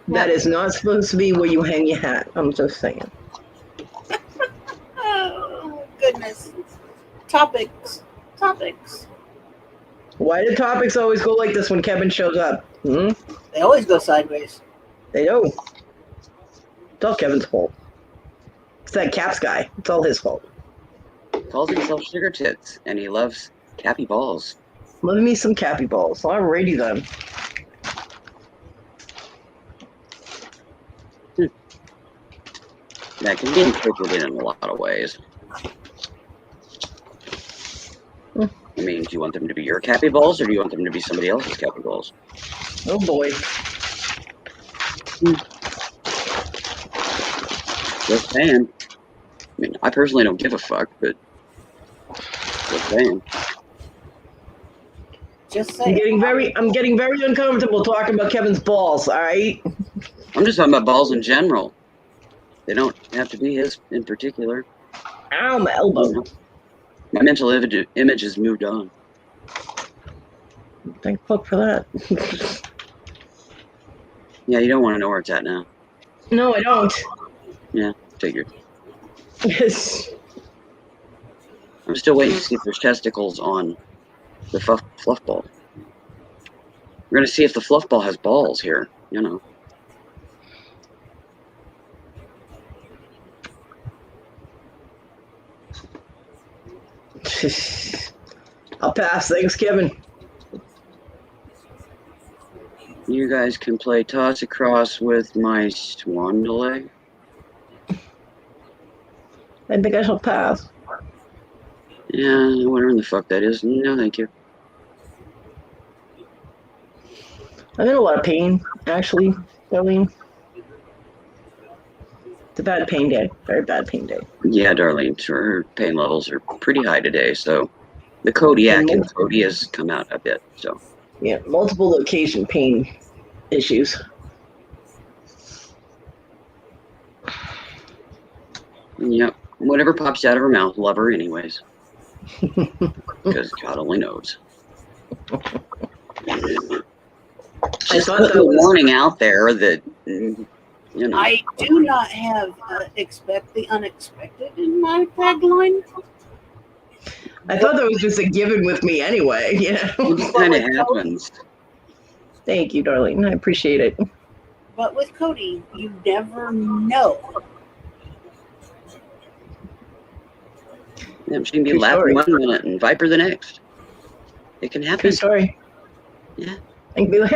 Speaker 2: That is not supposed to be where you hang your hat. I'm just saying.
Speaker 1: Oh, goodness. Topics.
Speaker 2: Why do topics always go like this when Kevin shows up?
Speaker 1: They always go sideways.
Speaker 2: They do. It's all Kevin's fault. It's that caps guy. It's all his fault.
Speaker 6: Calls himself Sugar Tits, and he loves cappy balls.
Speaker 2: Love me some cappy balls. Alrighty then.
Speaker 6: That can be interpreted in a lot of ways. I mean, do you want them to be your cappy balls, or do you want them to be somebody else's cappy balls?
Speaker 2: Oh boy.
Speaker 6: Just saying. I mean, I personally don't give a fuck, but just saying.
Speaker 1: Just
Speaker 2: I'm
Speaker 1: say
Speaker 2: getting very uncomfortable talking about Kevin's balls, alright?
Speaker 6: I'm just talking about balls in general. They don't have to be his in particular.
Speaker 2: Ow, my elbow.
Speaker 6: My mental image has moved on.
Speaker 2: Thank fuck for that.
Speaker 6: Yeah, you don't want to know where it's at now.
Speaker 2: No, I don't.
Speaker 6: Yeah, figured.
Speaker 2: Yes.
Speaker 6: I'm still waiting to see if there's testicles on the fluff ball. We're going to see if the fluff ball has balls here,
Speaker 2: I'll pass. Thanks, Kevin.
Speaker 6: You guys can play toss across with my swan delay.
Speaker 2: I think I shall pass.
Speaker 6: Yeah, whatever in the fuck that is. No, thank you.
Speaker 2: I'm in a lot of pain, actually, Darlene. It's a bad pain day. Very bad pain day.
Speaker 6: Yeah, Darlene, her pain levels are pretty high today, so the Kodiak and Cody has come out a bit, so.
Speaker 2: Yeah, multiple location pain issues.
Speaker 6: Yep, whatever pops out of her mouth, love her anyways. Because God only knows. Just put the warning out there that,
Speaker 1: I do not have expect the unexpected in my tagline.
Speaker 2: I thought that was just a given with me anyway. You know.
Speaker 6: It just kind of happens.
Speaker 2: Thank you, darling. I appreciate it.
Speaker 1: But with Cody, you never know.
Speaker 6: Yeah, she can be
Speaker 2: True
Speaker 6: laughing
Speaker 2: story.
Speaker 6: 1 minute and viper the next. It can
Speaker 2: True
Speaker 6: happen.
Speaker 2: story.
Speaker 6: Yeah.
Speaker 2: I can be like,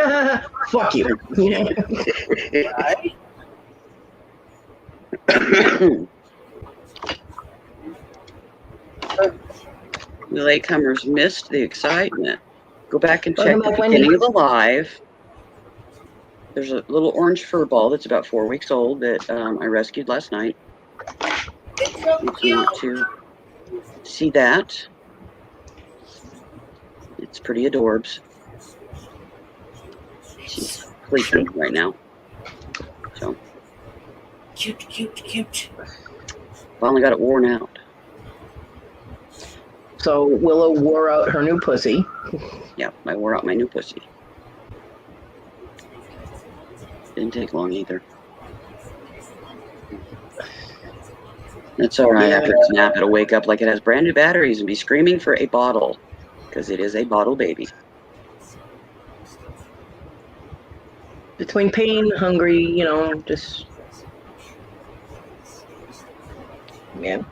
Speaker 2: fuck you. You know?
Speaker 1: Right?
Speaker 6: The latecomers missed the excitement. Go back and check
Speaker 2: Welcome
Speaker 6: the
Speaker 2: back, Wendy.
Speaker 6: beginning of the live. There's a little orange fur ball that's about 4 weeks old that I rescued last night.
Speaker 1: It's so
Speaker 6: If you want
Speaker 1: cute.
Speaker 6: to see that, it's pretty adorbs. She's sleeping right now. So
Speaker 1: Cute.
Speaker 6: finally got it worn out.
Speaker 2: So Willow wore out her new pussy.
Speaker 6: Yeah, I wore out my new pussy. Didn't take long either. That's all right.
Speaker 2: Yeah.
Speaker 6: After its nap, it'll wake up like it has brand new batteries and be screaming for a bottle, because it is a bottle baby.
Speaker 2: Between pain, hungry, you know, just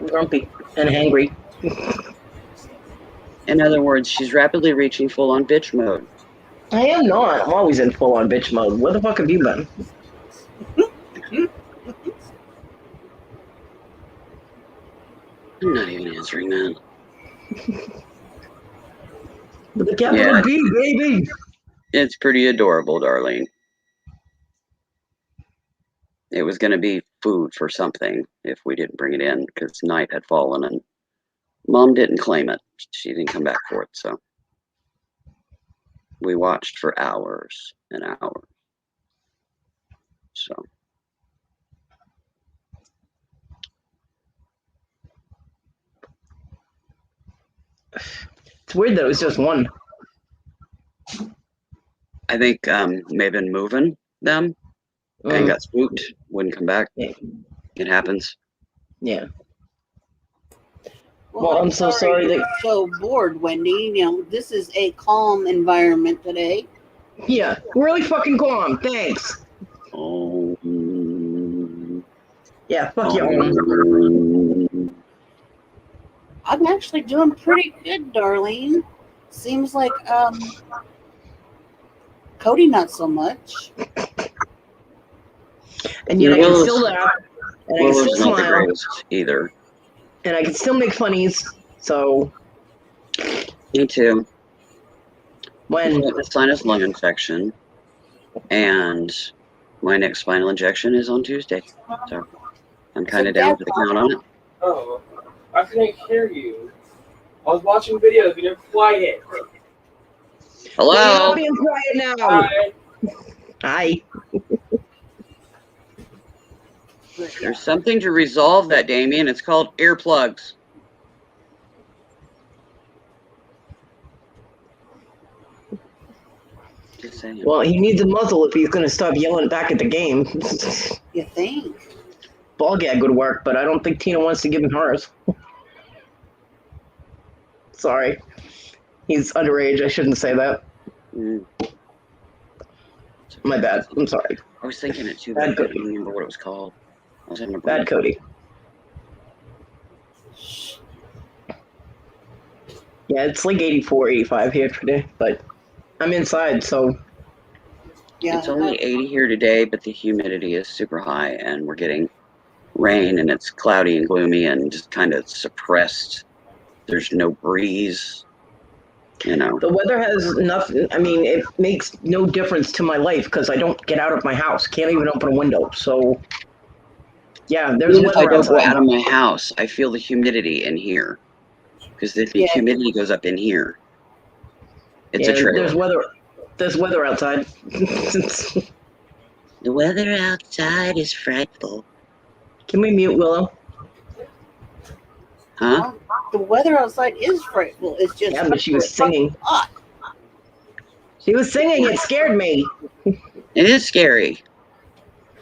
Speaker 2: grumpy and hangry.
Speaker 6: In other words, she's rapidly reaching full-on bitch mode.
Speaker 2: I am not. I'm always in full-on bitch mode. Where the fuck have you been?
Speaker 6: I'm not even answering that.
Speaker 2: With the capital
Speaker 6: Yeah.
Speaker 2: B, baby.
Speaker 6: It's pretty adorable, darling. It was going to be food for something if we didn't bring it in, because night had fallen and Mom didn't claim it. She didn't come back for it, so we watched for hours and hours. So
Speaker 2: It's weird that it was just one.
Speaker 6: I think may have been moving them and got spooked, wouldn't come back.
Speaker 2: Yeah.
Speaker 6: It happens.
Speaker 2: Yeah.
Speaker 1: Well,
Speaker 2: I'm so sorry
Speaker 1: you're
Speaker 2: that.
Speaker 1: so bored, Wendy. You know, this is a calm environment today.
Speaker 2: Yeah, really fucking calm. Thanks.
Speaker 6: Oh.
Speaker 2: Yeah, fuck you.
Speaker 1: I'm actually doing pretty good, Darlene. Seems like Cody not so much.
Speaker 2: And yet I can still
Speaker 6: Willow's-
Speaker 2: laugh. And I can
Speaker 6: Willow's
Speaker 2: still
Speaker 6: not the
Speaker 2: smile.
Speaker 6: greatest either.
Speaker 2: And I can still make funnies. So
Speaker 6: Me too.
Speaker 2: when
Speaker 6: I have a sinus lung infection, and my next spinal injection is on Tuesday. So I'm kind of down for the count on it.
Speaker 5: Oh, I couldn't hear you. I was watching videos and you're quiet.
Speaker 2: Well, you're
Speaker 6: Hello.
Speaker 2: not being quiet now.
Speaker 5: Hi.
Speaker 2: Hi.
Speaker 6: There's something to resolve that, Damien. It's called earplugs. Just saying.
Speaker 2: Well, he needs a muzzle if he's going to stop yelling back at the game.
Speaker 1: You think?
Speaker 2: Ball gag would work, but I don't think Tina wants to give him hers. Sorry. He's underage. I shouldn't say that.
Speaker 6: Mm.
Speaker 2: My bad. I'm sorry.
Speaker 6: I was thinking it too, but I couldn't remember what it was called. I was having a brain
Speaker 2: Bad Cody. Yeah, it's like 84, 85 here today, but I'm inside, so
Speaker 1: Yeah.
Speaker 6: It's only 80 here today, but the humidity is super high, and we're getting rain, and it's cloudy and gloomy and just kind of suppressed. There's no breeze, you know.
Speaker 2: the weather has nothing. I mean, it makes no difference to my life because I don't get out of my house. Can't even open a window. So, yeah, there's
Speaker 6: Even if I
Speaker 2: weather
Speaker 6: don't go
Speaker 2: outside.
Speaker 6: out of my house, I feel the humidity in here, because the
Speaker 1: Yeah.
Speaker 6: humidity goes up in here. It's a
Speaker 2: Yeah,
Speaker 6: trailer.
Speaker 2: there's weather. There's weather outside.
Speaker 6: The weather outside is frightful.
Speaker 2: Can we mute Willow?
Speaker 6: Huh?
Speaker 1: The weather outside is frightful. It's just
Speaker 2: Yeah, but she was singing.
Speaker 1: hot.
Speaker 2: She was singing. It scared me.
Speaker 6: It is scary.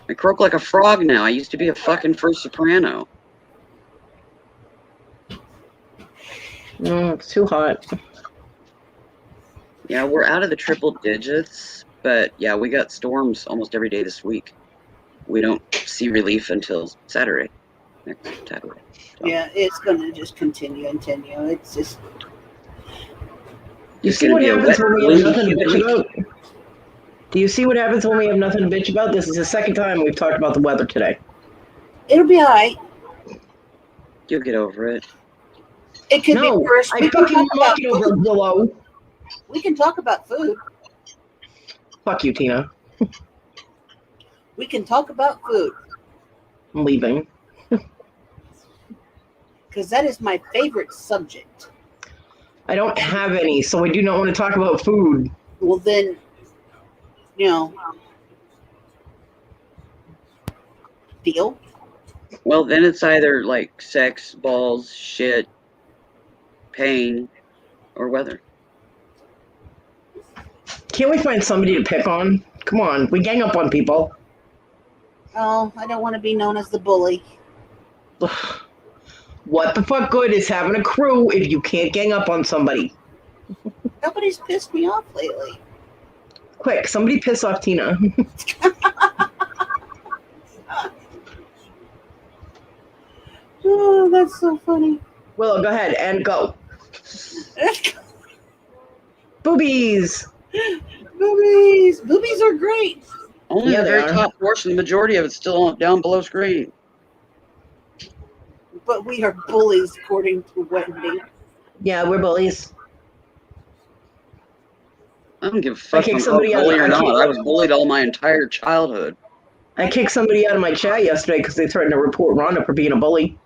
Speaker 6: I croak like a frog now. I used to be a fucking first soprano.
Speaker 2: No, it's too hot.
Speaker 6: Yeah, we're out of the triple digits, but yeah, we got storms almost every day this week. We don't see relief until Saturday, next Saturday. So.
Speaker 1: Yeah, it's going to just continue and continue. It's just.
Speaker 2: You
Speaker 6: It's
Speaker 2: see
Speaker 6: gonna
Speaker 2: what
Speaker 6: be a
Speaker 2: happens
Speaker 6: wet,
Speaker 2: when we have
Speaker 6: gloomy,
Speaker 2: nothing to
Speaker 6: humid
Speaker 2: bitch
Speaker 6: week.
Speaker 2: about? Do you see what happens when we have nothing to bitch about? This is the second time we've talked about the weather today.
Speaker 1: It'll be all right.
Speaker 6: You'll get over it.
Speaker 1: It could
Speaker 2: No,
Speaker 1: be worse.
Speaker 2: I fucking am not get over
Speaker 1: food.
Speaker 2: Willow.
Speaker 1: We can talk about food.
Speaker 2: Fuck you, Tina.
Speaker 1: We can talk about food.
Speaker 2: I'm leaving.
Speaker 1: Because that is my favorite subject.
Speaker 2: I don't have any, so I do not want to talk about food.
Speaker 1: Well, then, deal.
Speaker 6: Well, then it's either like sex, balls, shit, pain, or weather.
Speaker 2: Can't we find somebody to pick on? Come on, we gang up on people.
Speaker 1: Oh, I don't want to be known as the bully.
Speaker 2: What the fuck good is having a crew if you can't gang up on somebody?
Speaker 1: Nobody's pissed me off lately.
Speaker 2: Quick, somebody piss off Tina.
Speaker 1: Oh, that's so funny.
Speaker 2: Willow, go ahead and go. Boobies!
Speaker 1: Boobies are great.
Speaker 6: Only
Speaker 2: Yeah,
Speaker 6: the
Speaker 2: they
Speaker 6: very
Speaker 2: are.
Speaker 6: top portion. The majority of it's still down below screen.
Speaker 1: But we are bullies, according to Wendy.
Speaker 2: Yeah, we're bullies.
Speaker 6: I don't give a fuck if
Speaker 2: kicked
Speaker 6: I'm
Speaker 2: somebody out.
Speaker 6: bully or not. I was bullied all my entire childhood.
Speaker 2: I kicked somebody out of my chat yesterday because they threatened to report Rhonda for being a bully.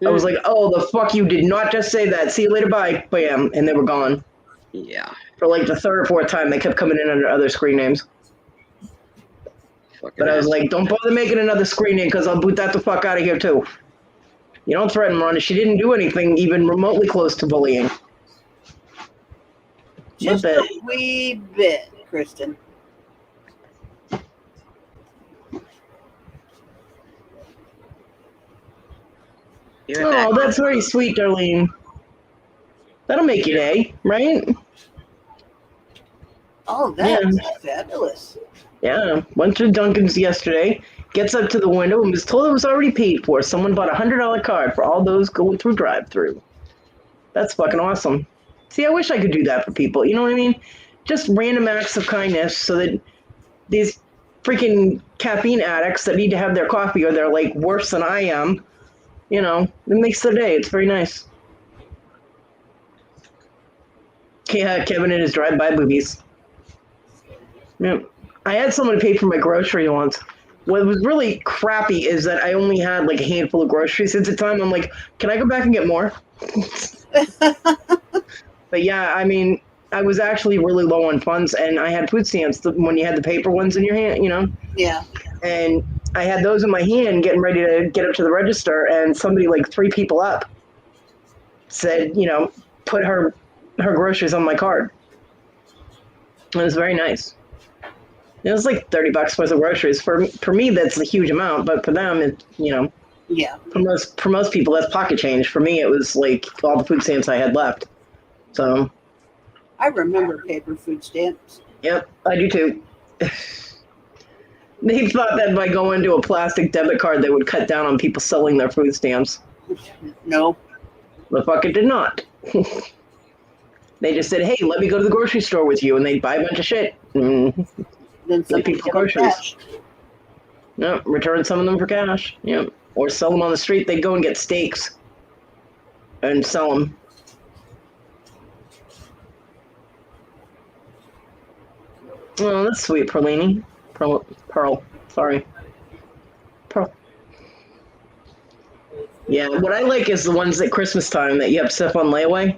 Speaker 2: I was like, oh, the fuck, you did not just say that. See you later, bye. Bam. And they were gone.
Speaker 6: Yeah.
Speaker 2: For like the third or fourth time, they kept coming in under other screen names.
Speaker 6: Fucking
Speaker 2: But I was
Speaker 6: ass.
Speaker 2: like, don't bother making another screen name because I'll boot that the fuck out of here too. You don't threaten Rhonda. She didn't do anything even remotely close to bullying.
Speaker 1: Just
Speaker 2: But
Speaker 1: a wee bit, Kristen.
Speaker 6: Give it back.
Speaker 2: oh, that's very sweet, Darlene. That'll make your day, right?
Speaker 1: Oh, that's fabulous.
Speaker 2: Yeah. Went to Dunkin's yesterday. Gets up to the window and was told it was already paid for. Someone bought a $100 card for all those going through drive-through. That's fucking awesome. See, I wish I could do that for people. You know what I mean? Just random acts of kindness so that these freaking caffeine addicts that need to have their coffee or they're like worse than I am, you know, it makes their day. It's very nice. Yeah, Kevin and his drive-by movies. Yeah. I had someone to pay for my grocery once. What was really crappy is that I only had like a handful of groceries at the time. I'm like, can I go back and get more? But yeah, I mean, I was actually really low on funds, and I had food stamps when you had the paper ones in your hand, you know?
Speaker 1: Yeah.
Speaker 2: And I had those in my hand getting ready to get up to the register, and somebody like 3 people up said, you know, put her groceries on my card. It was very nice. It was like $30 worth of groceries. For me, that's a huge amount, but for them, it, you know,
Speaker 1: Yeah.
Speaker 2: for most people, that's pocket change. For me, it was like all the food stamps I had left. So,
Speaker 1: I remember paper food stamps.
Speaker 2: yep, I do too. They thought that by going to a plastic debit card, they would cut down on people selling their food stamps.
Speaker 1: No.
Speaker 2: The fuck it did not. They just said, hey, let me go to the grocery store with you, and they'd buy a bunch of shit.
Speaker 1: Then some
Speaker 2: people
Speaker 1: people
Speaker 2: groceries.
Speaker 1: cash.
Speaker 2: No, return some of them for cash. Yep. Or sell them on the street. They'd go and get steaks and sell them. Oh, that's sweet, Perlini. Pearl. Sorry. Pearl. Yeah, what I like is the ones at Christmas time that you have stuff on layaway,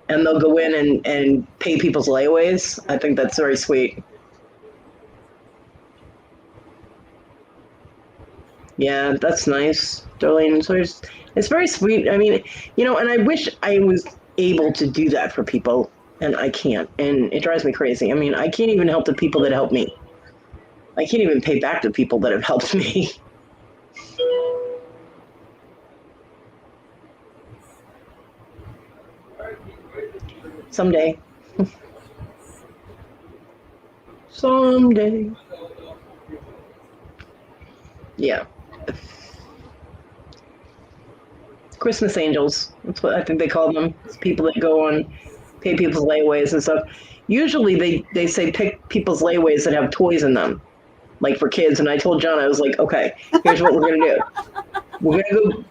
Speaker 2: and they'll go in and pay people's layaways. I think that's very sweet. Yeah, that's nice, Darlene. So it's very sweet. I mean, you know, and I wish I was able to do that for people, and I can't, and it drives me crazy. I mean, I can't even help the people that help me. I can't even pay back the people that have helped me. Someday. Someday. Yeah. Christmas angels. That's what I think they call them. It's people that go on, pay people's layaways and stuff. Usually they say pick people's layaways that have toys in them, like for kids. And I told John, I was like, okay, here's what we're going to do. We're going to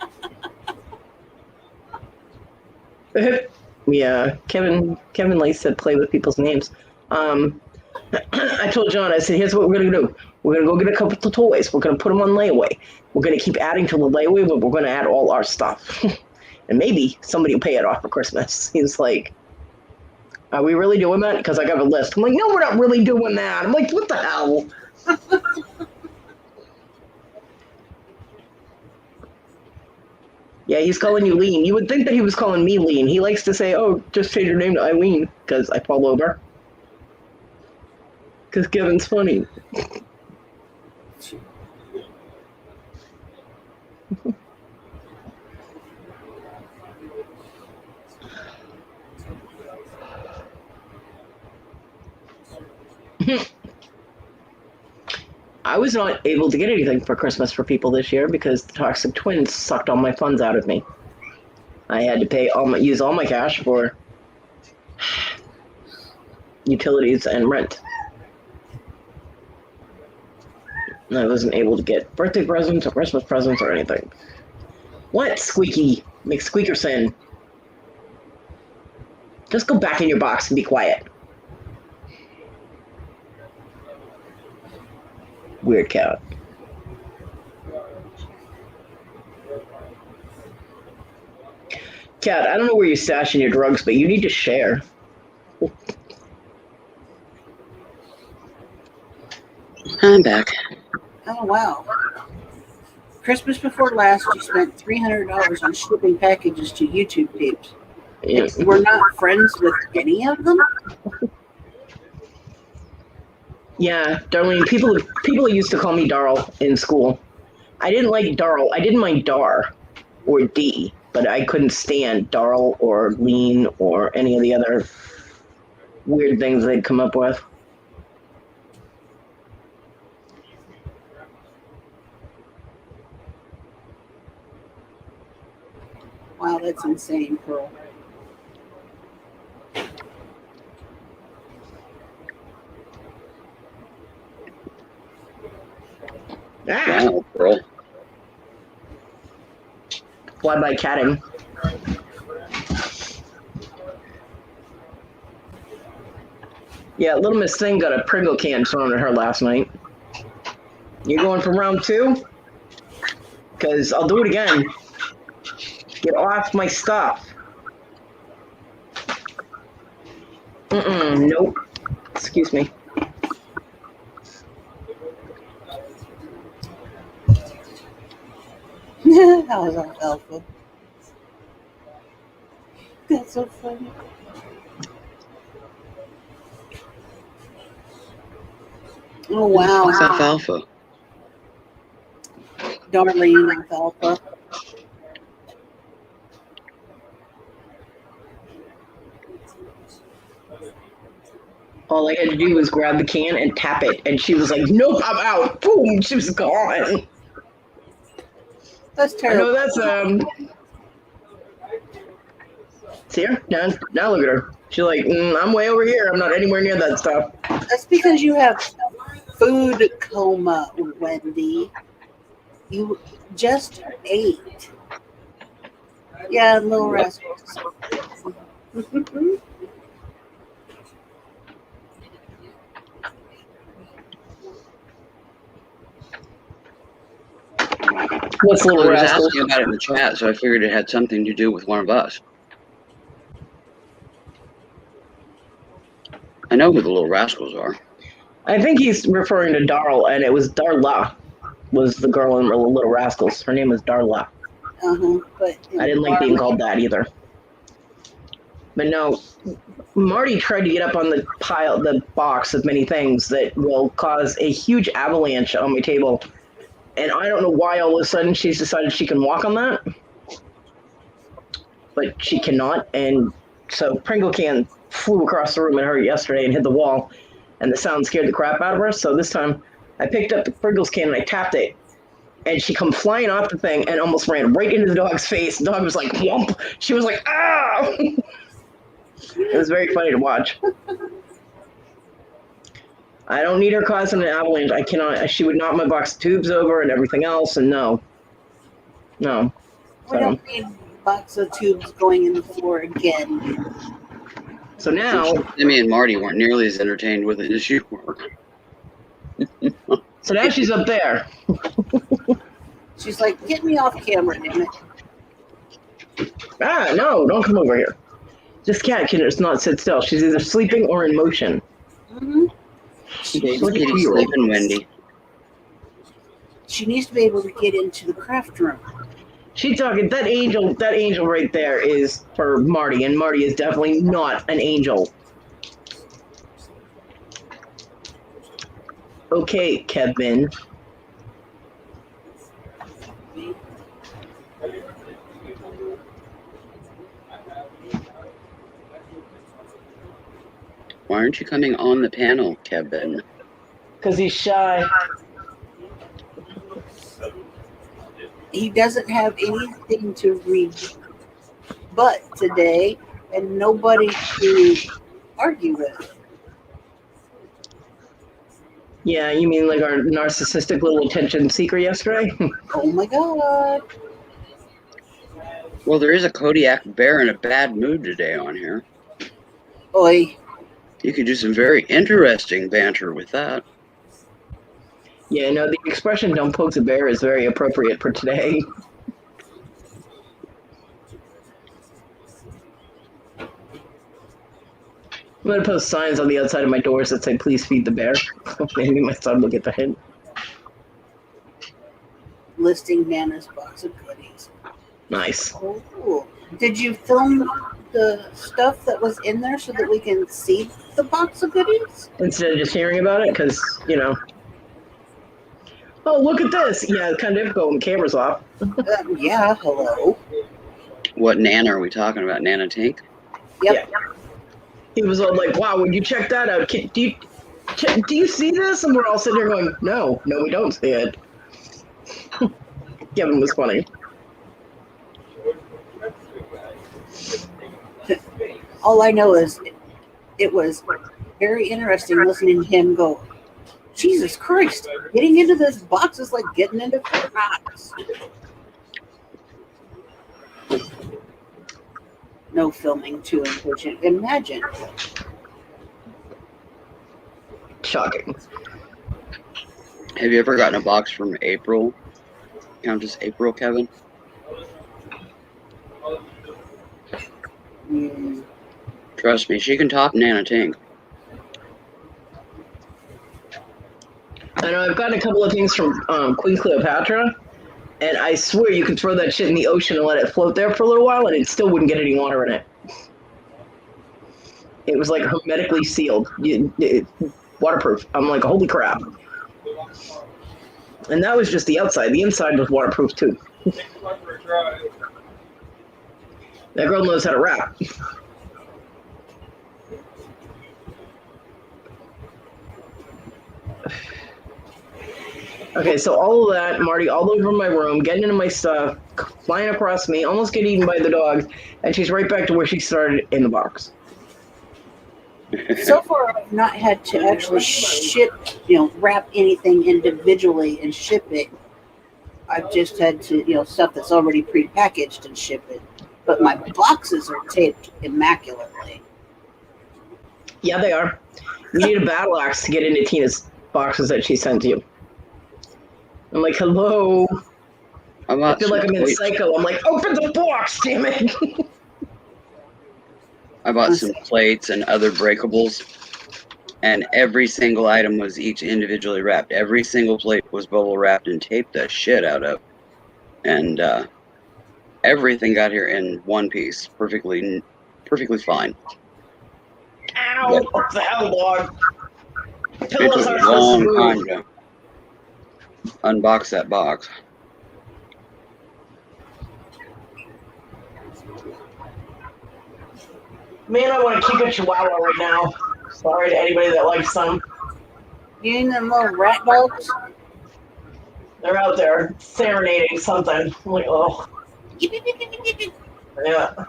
Speaker 2: go. Yeah, Kevin likes to play with people's names. I told John, I said, here's what we're going to do. We're going to go get a couple of toys. We're going to put them on layaway. We're going to keep adding to the layaway, but we're going to add all our stuff. And maybe somebody will pay it off for Christmas. He's like, are we really doing that? Because I got a list. I'm like, no, we're not really doing that. I'm like, what the hell? Yeah, he's calling you Lean. You would think that he was calling me Lean. He likes to say, oh, just change your name to Eileen, because I fall over. Because Kevin's funny. I was not able to get anything for Christmas for people this year because the Toxic Twins sucked all my funds out of me. I had to use all my cash for utilities and rent. And I wasn't able to get birthday presents or Christmas presents or anything. What, Squeaky? McSqueakerson. Just go back in your box and be quiet. Weird cat. Cat, I don't know where you're stashing your drugs, but you need to share.
Speaker 6: I'm back.
Speaker 1: Oh, wow. Christmas before last, you spent $300 on shipping packages to YouTube peeps.
Speaker 2: Yeah.
Speaker 1: We're not friends with any of them?
Speaker 2: Yeah, Darlene, people used to call me Darl in school. I didn't like Darl. I didn't mind Dar or D, but I couldn't stand Darl or Lean or any of the other weird things they'd come up with.
Speaker 1: Wow, that's insane, Pearl.
Speaker 2: Ah!
Speaker 6: Wow, girl.
Speaker 2: Fly by catting. Yeah, little Miss Thing got a Pringle can thrown at her last night. You going for round 2? Because I'll do it again. Get off my stuff. Nope. Excuse me.
Speaker 1: That was alfalfa. That's so funny. Oh, wow.
Speaker 6: What's alfalfa?
Speaker 1: Darlene alfalfa.
Speaker 2: All I had to do was grab the can and tap it, and she was like, nope, I'm out. Boom, she was gone.
Speaker 1: That's
Speaker 2: I
Speaker 1: terrible.
Speaker 2: know that's, see her? Now look at her. She's like, I'm way over here. I'm not anywhere near that stuff.
Speaker 1: That's because you have food coma, Wendy. You just ate. Yeah, little rascals.
Speaker 2: What's
Speaker 6: I
Speaker 2: Little
Speaker 6: was
Speaker 2: Rascal?
Speaker 6: asking about it in the chat, so I figured it had something to do with one of us. I know who the Little Rascals are.
Speaker 2: I think he's referring to Darl, and it was Darla was the girl in Little Rascals. Her name was Darla.
Speaker 1: But
Speaker 2: I didn't like being called that either. But no, Marty tried to get up on the box of many things that will cause a huge avalanche on my table. And I don't know why all of a sudden she's decided she can walk on that. But she cannot, and So Pringle can flew across the room at her yesterday and hit the wall, and the sound scared the crap out of her. So this time I picked up the Pringles can and I tapped it, and she come flying off the thing and almost ran right into the dog's face. The dog was like, whomp. She was like, ah! It was very funny to watch. I don't need her causing an avalanche. I cannot. She would knock my box of tubes over and everything else, and no.
Speaker 1: We don't need a box of tubes going in the floor again.
Speaker 2: So now,
Speaker 6: Timmy and Marty weren't nearly as entertained with it as you were.
Speaker 2: so now she's up there.
Speaker 1: She's like, get me off camera, damn it.
Speaker 2: Ah, no, don't come over here. This cat can just not sit still. She's either sleeping or in motion.
Speaker 1: Mm-hmm.
Speaker 6: Baby kitty sleeping, Wendy.
Speaker 1: She needs to be able to get into the craft room.
Speaker 2: She's talking, that angel right there is for Marty, and Marty is definitely not an angel. Okay, Kevin.
Speaker 6: Why aren't you coming on the panel, Kevin?
Speaker 2: Because he's shy.
Speaker 1: He doesn't have anything to rebut today and nobody to argue with.
Speaker 2: Yeah, you mean like our narcissistic little attention seeker yesterday?
Speaker 1: Oh my god.
Speaker 6: Well, there is a Kodiak bear in a bad mood today on here.
Speaker 1: Oi.
Speaker 6: You could do some very interesting banter with that.
Speaker 2: Yeah, no, the expression "don't poke the bear" is very appropriate for today. I'm going to post signs on the outside of my doors that say, please feed the bear. Maybe my son will get the hint.
Speaker 1: Listing Nana's box of goodies.
Speaker 2: Nice.
Speaker 1: Oh, cool. Did you film the stuff that was in there so that we can see the box of goodies?
Speaker 2: Instead of just hearing about it, because, you know. Oh, look at this. Yeah, it's kind of difficult when the camera's off.
Speaker 1: Yeah, hello.
Speaker 6: What Nana are we talking about? Nana Tink?
Speaker 1: Yep.
Speaker 2: Yeah. He was all like, wow, would you check that out? Do you see this? And we're all sitting here going, no, we don't see it. Kevin was funny.
Speaker 1: All I know is it was very interesting listening to him go, Jesus Christ, getting into this box is like getting into Fort Knox. No filming too impatient. Imagine.
Speaker 2: Shocking.
Speaker 6: Have you ever gotten a box from April? Countess April, Kevin?
Speaker 1: Mm,
Speaker 6: Trust me, she can top Nana Tink.
Speaker 2: I know I've gotten a couple of things from Queen Cleopatra, and I swear you could throw that shit in the ocean and let it float there for a little while, and it still wouldn't get any water in it. It was like hermetically sealed, waterproof. I'm like, holy crap. And that was just the outside. The inside was waterproof too. That girl knows how to rap. Okay, so all of that, Marty all over my room, getting into my stuff, flying across me, almost get eaten by the dogs, and she's right back to where she started in the box.
Speaker 1: so far, I've not had to actually wrap anything individually and ship it. I've just had to, stuff that's already prepackaged and ship it. But my boxes are taped immaculately.
Speaker 2: Yeah, they are. You need a battle axe to get into Tina's boxes that she sent you. I'm like, hello. I feel like I'm in Psycho. I'm like, open the box, damn it.
Speaker 6: I bought some plates and other breakables, and every single item was each individually wrapped. Every single plate was bubble wrapped and taped the shit out of. And everything got here in one piece, perfectly fine.
Speaker 2: Ow, what the hell, dog?
Speaker 6: It took a long time to unbox that box.
Speaker 2: Man, I want to keep a chihuahua right now. Sorry to anybody that likes them.
Speaker 1: You mean them little rat dogs?
Speaker 2: They're out there serenading something. I'm like, oh, yeah.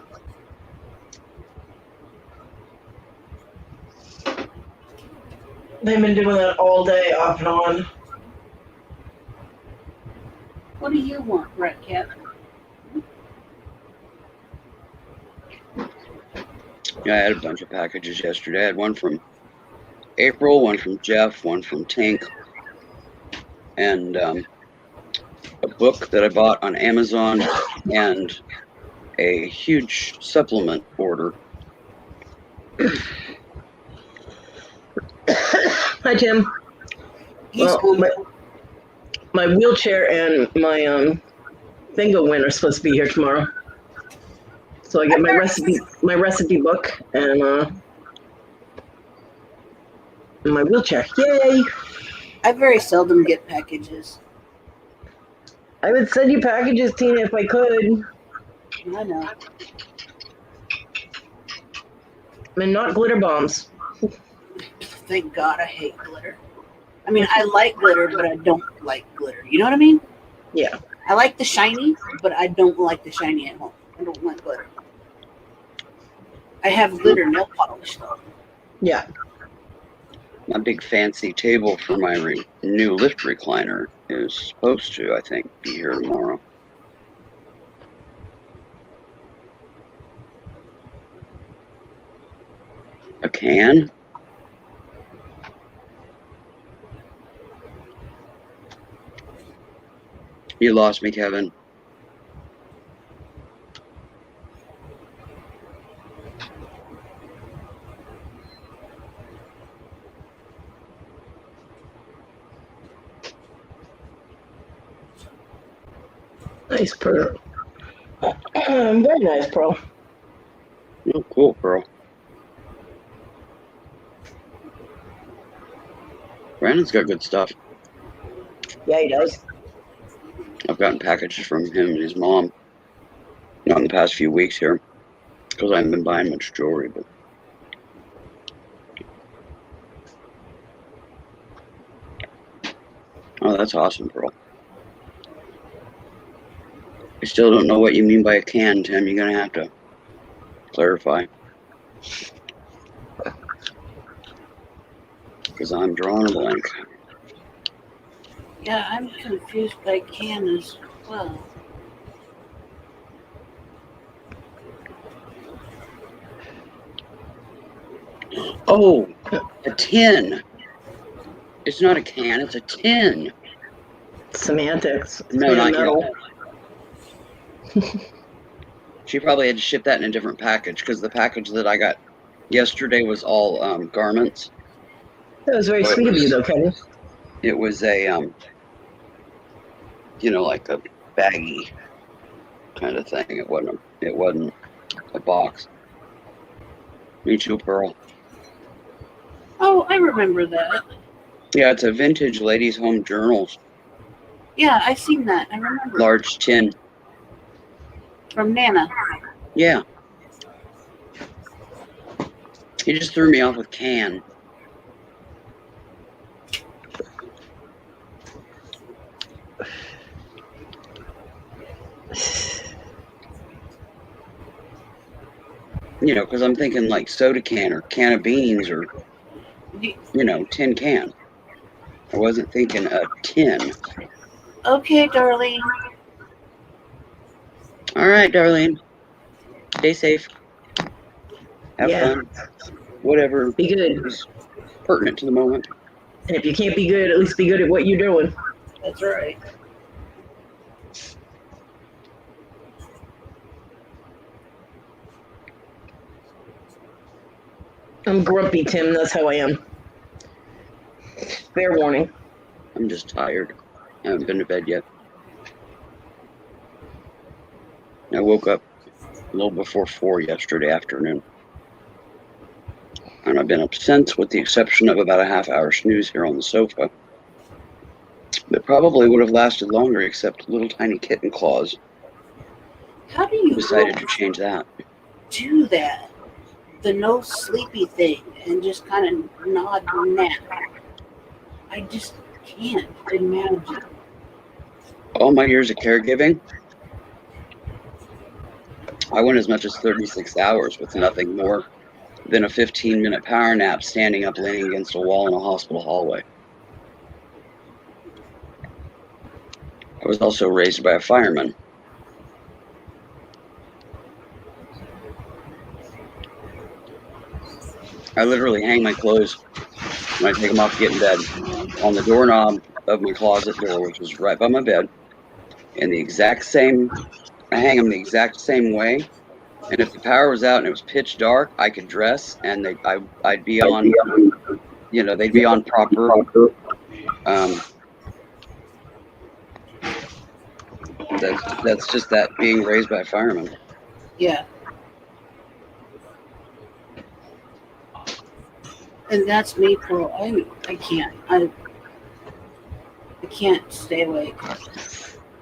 Speaker 2: They've been doing that all day, off and on.
Speaker 1: What do you want, Rat Cat?
Speaker 6: Yeah, I had a bunch of packages yesterday. I had one from April, one from Jeff, one from Tank, and a book that I bought on Amazon, and a huge supplement order.
Speaker 2: Hi, Tim.
Speaker 1: He's
Speaker 2: Well,
Speaker 1: home.
Speaker 2: my wheelchair and my bingo win are supposed to be here tomorrow. So I get my recipe book and my wheelchair. Yay!
Speaker 1: I very seldom get packages.
Speaker 2: I would send you packages, Tina, if I could.
Speaker 1: I know.
Speaker 2: And not glitter bombs.
Speaker 1: Thank God I hate glitter. I mean, I like glitter, but I don't like glitter. You know what I mean?
Speaker 2: Yeah.
Speaker 1: I like the shiny, but I don't like the shiny at home. I don't like glitter. I have glitter nail polish, though.
Speaker 2: Yeah.
Speaker 6: My big fancy table for my new lift recliner is supposed to, I think, be here tomorrow. A can? You lost me, Kevin.
Speaker 2: Nice pearl. Very nice pearl.
Speaker 6: Oh, cool, Pearl. Brandon's got good stuff.
Speaker 2: Yeah, he does.
Speaker 6: I've gotten packages from him and his mom. Not in the past few weeks here, because I haven't been buying much jewelry. But oh, that's awesome, Pearl. I still don't know what you mean by a can, Tim. You're gonna have to clarify, because I'm drawing a blank.
Speaker 1: Yeah, I'm confused by can as well.
Speaker 6: Oh, a tin. It's not a can. It's a tin.
Speaker 2: Semantics. It's
Speaker 6: No,
Speaker 2: made
Speaker 6: not
Speaker 2: of metal.
Speaker 6: yet. She probably had to ship that in a different package, because the package that I got yesterday was all garments.
Speaker 2: That was very
Speaker 6: Oh, it
Speaker 2: sweet of you,
Speaker 6: was-
Speaker 2: though, Kenny.
Speaker 6: It was a like a baggy kind of thing. It wasn't a box. Me too, Pearl.
Speaker 1: Oh, I remember that.
Speaker 6: Yeah, it's a vintage ladies' home journals,
Speaker 1: Yeah, I seen that. I remember.
Speaker 6: large tin.
Speaker 1: From Nana.
Speaker 6: Yeah. He just threw me off with can. You know, because I'm thinking like soda can or can of beans or, tin can. I wasn't thinking a tin.
Speaker 1: Okay, darling.
Speaker 6: All right, Darlene. Stay safe. Have
Speaker 2: Yeah.
Speaker 6: fun. Whatever
Speaker 2: Be good.
Speaker 6: is pertinent to the moment.
Speaker 2: And if you can't be good, at least be good at what you're doing.
Speaker 1: That's right.
Speaker 2: I'm grumpy, Tim. That's how I am. Fair warning.
Speaker 6: I'm just tired. I haven't been to bed yet. I woke up a little before 4 yesterday afternoon. And I've been up since, with the exception of about a half-hour snooze here on the sofa. That probably would have lasted longer, except little tiny kitten claws
Speaker 1: How do you
Speaker 6: decided to change that.
Speaker 1: do that? the no sleepy thing and just kind of nod and nap. I just can't imagine.
Speaker 6: All my years of caregiving, I went as much as 36 hours with nothing more than a 15-minute power nap standing up leaning against a wall in a hospital hallway. I was also raised by a fireman. I literally hang my clothes when I take them off to get in bed on the doorknob of my closet door, which is right by my bed, in the exact same, I hang them the exact same way. And if the power was out and it was pitch dark, I could dress and I'd be on, they'd be on proper. That's just that being raised by a fireman.
Speaker 1: Yeah. And that's me, Pearl. I can't. I can't stay awake.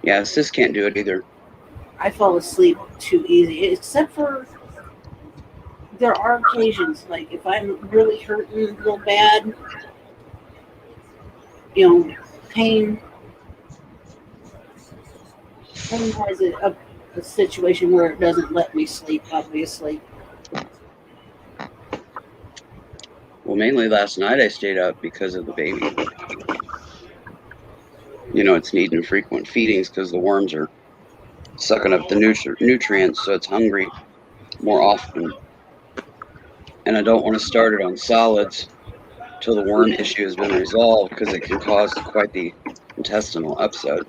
Speaker 6: Yeah, sis can't do it either.
Speaker 1: I fall asleep too easy, except for there are occasions, like if I'm really hurting real bad, pain has a situation where it doesn't let me sleep, obviously.
Speaker 6: Well, mainly last night I stayed up because of the baby. It's needing frequent feedings because the worms are sucking up the nutrients, so it's hungry more often. And I don't want to start it on solids till the worm issue has been resolved because it can cause quite the intestinal upset.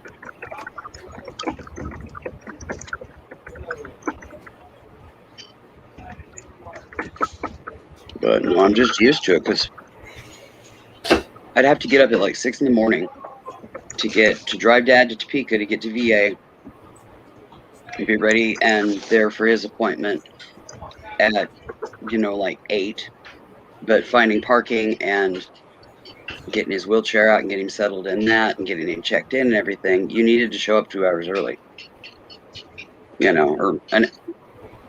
Speaker 6: But no, I'm just used to it because I'd have to get up at like 6 in the morning to drive Dad to Topeka to get to VA and be ready and there for his appointment at like 8. But finding parking and getting his wheelchair out and getting him settled in that and getting him checked in and everything, you needed to show up 2 hours early,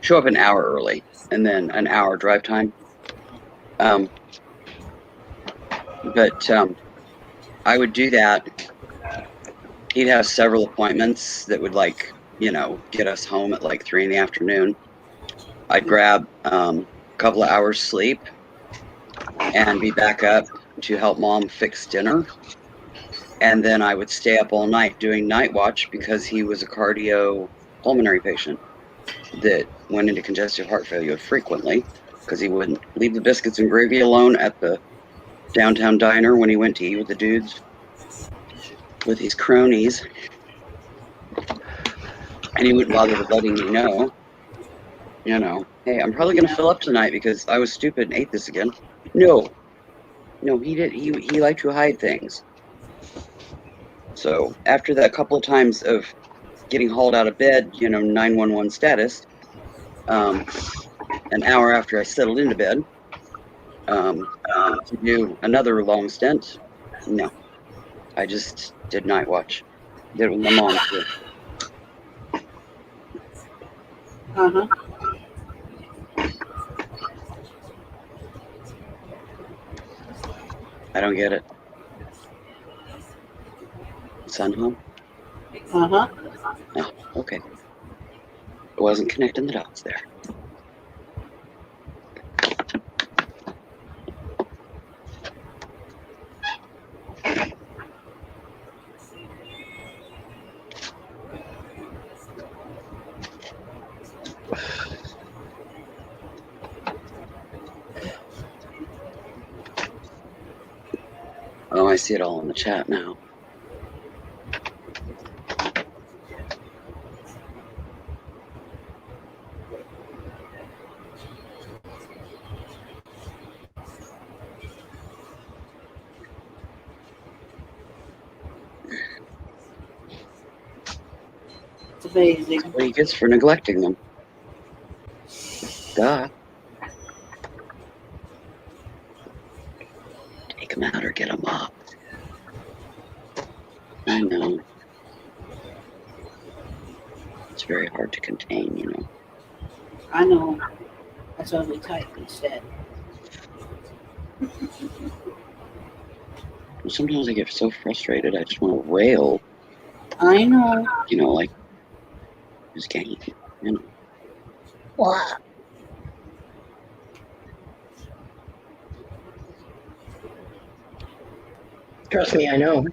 Speaker 6: show up an hour early and then an hour drive time. But I would do that. He'd have several appointments that would get us home at like 3 in the afternoon. I'd grab a couple of hours sleep and be back up to help Mom fix dinner. And then I would stay up all night doing night watch because he was a cardiopulmonary patient that went into congestive heart failure frequently because he wouldn't leave the biscuits and gravy alone at the downtown diner when he went to eat with the dudes, with his cronies. And he wouldn't bother letting me know, hey, I'm probably going to fill up tonight because I was stupid and ate this again. No, he did. He liked to hide things. So after that couple of times of getting hauled out of bed, 911 status, an hour after I settled into bed, to do another long stint, no, I just did night watch. Did it with my mom too.
Speaker 1: Uh-huh.
Speaker 6: I don't get it. Son home?
Speaker 1: Uh-huh.
Speaker 6: Oh, okay. I wasn't connecting the dots there. Oh, I see it all in the chat now.
Speaker 1: It's amazing.
Speaker 6: That's what he gets for neglecting them. Duh. Take them out or get them up. I know. It's very hard to contain,
Speaker 1: I know. That's why we type instead.
Speaker 6: Sometimes I get so frustrated, I just want to wail.
Speaker 1: I know.
Speaker 6: You know, like this game. You know.
Speaker 1: What?
Speaker 2: Trust me, I know.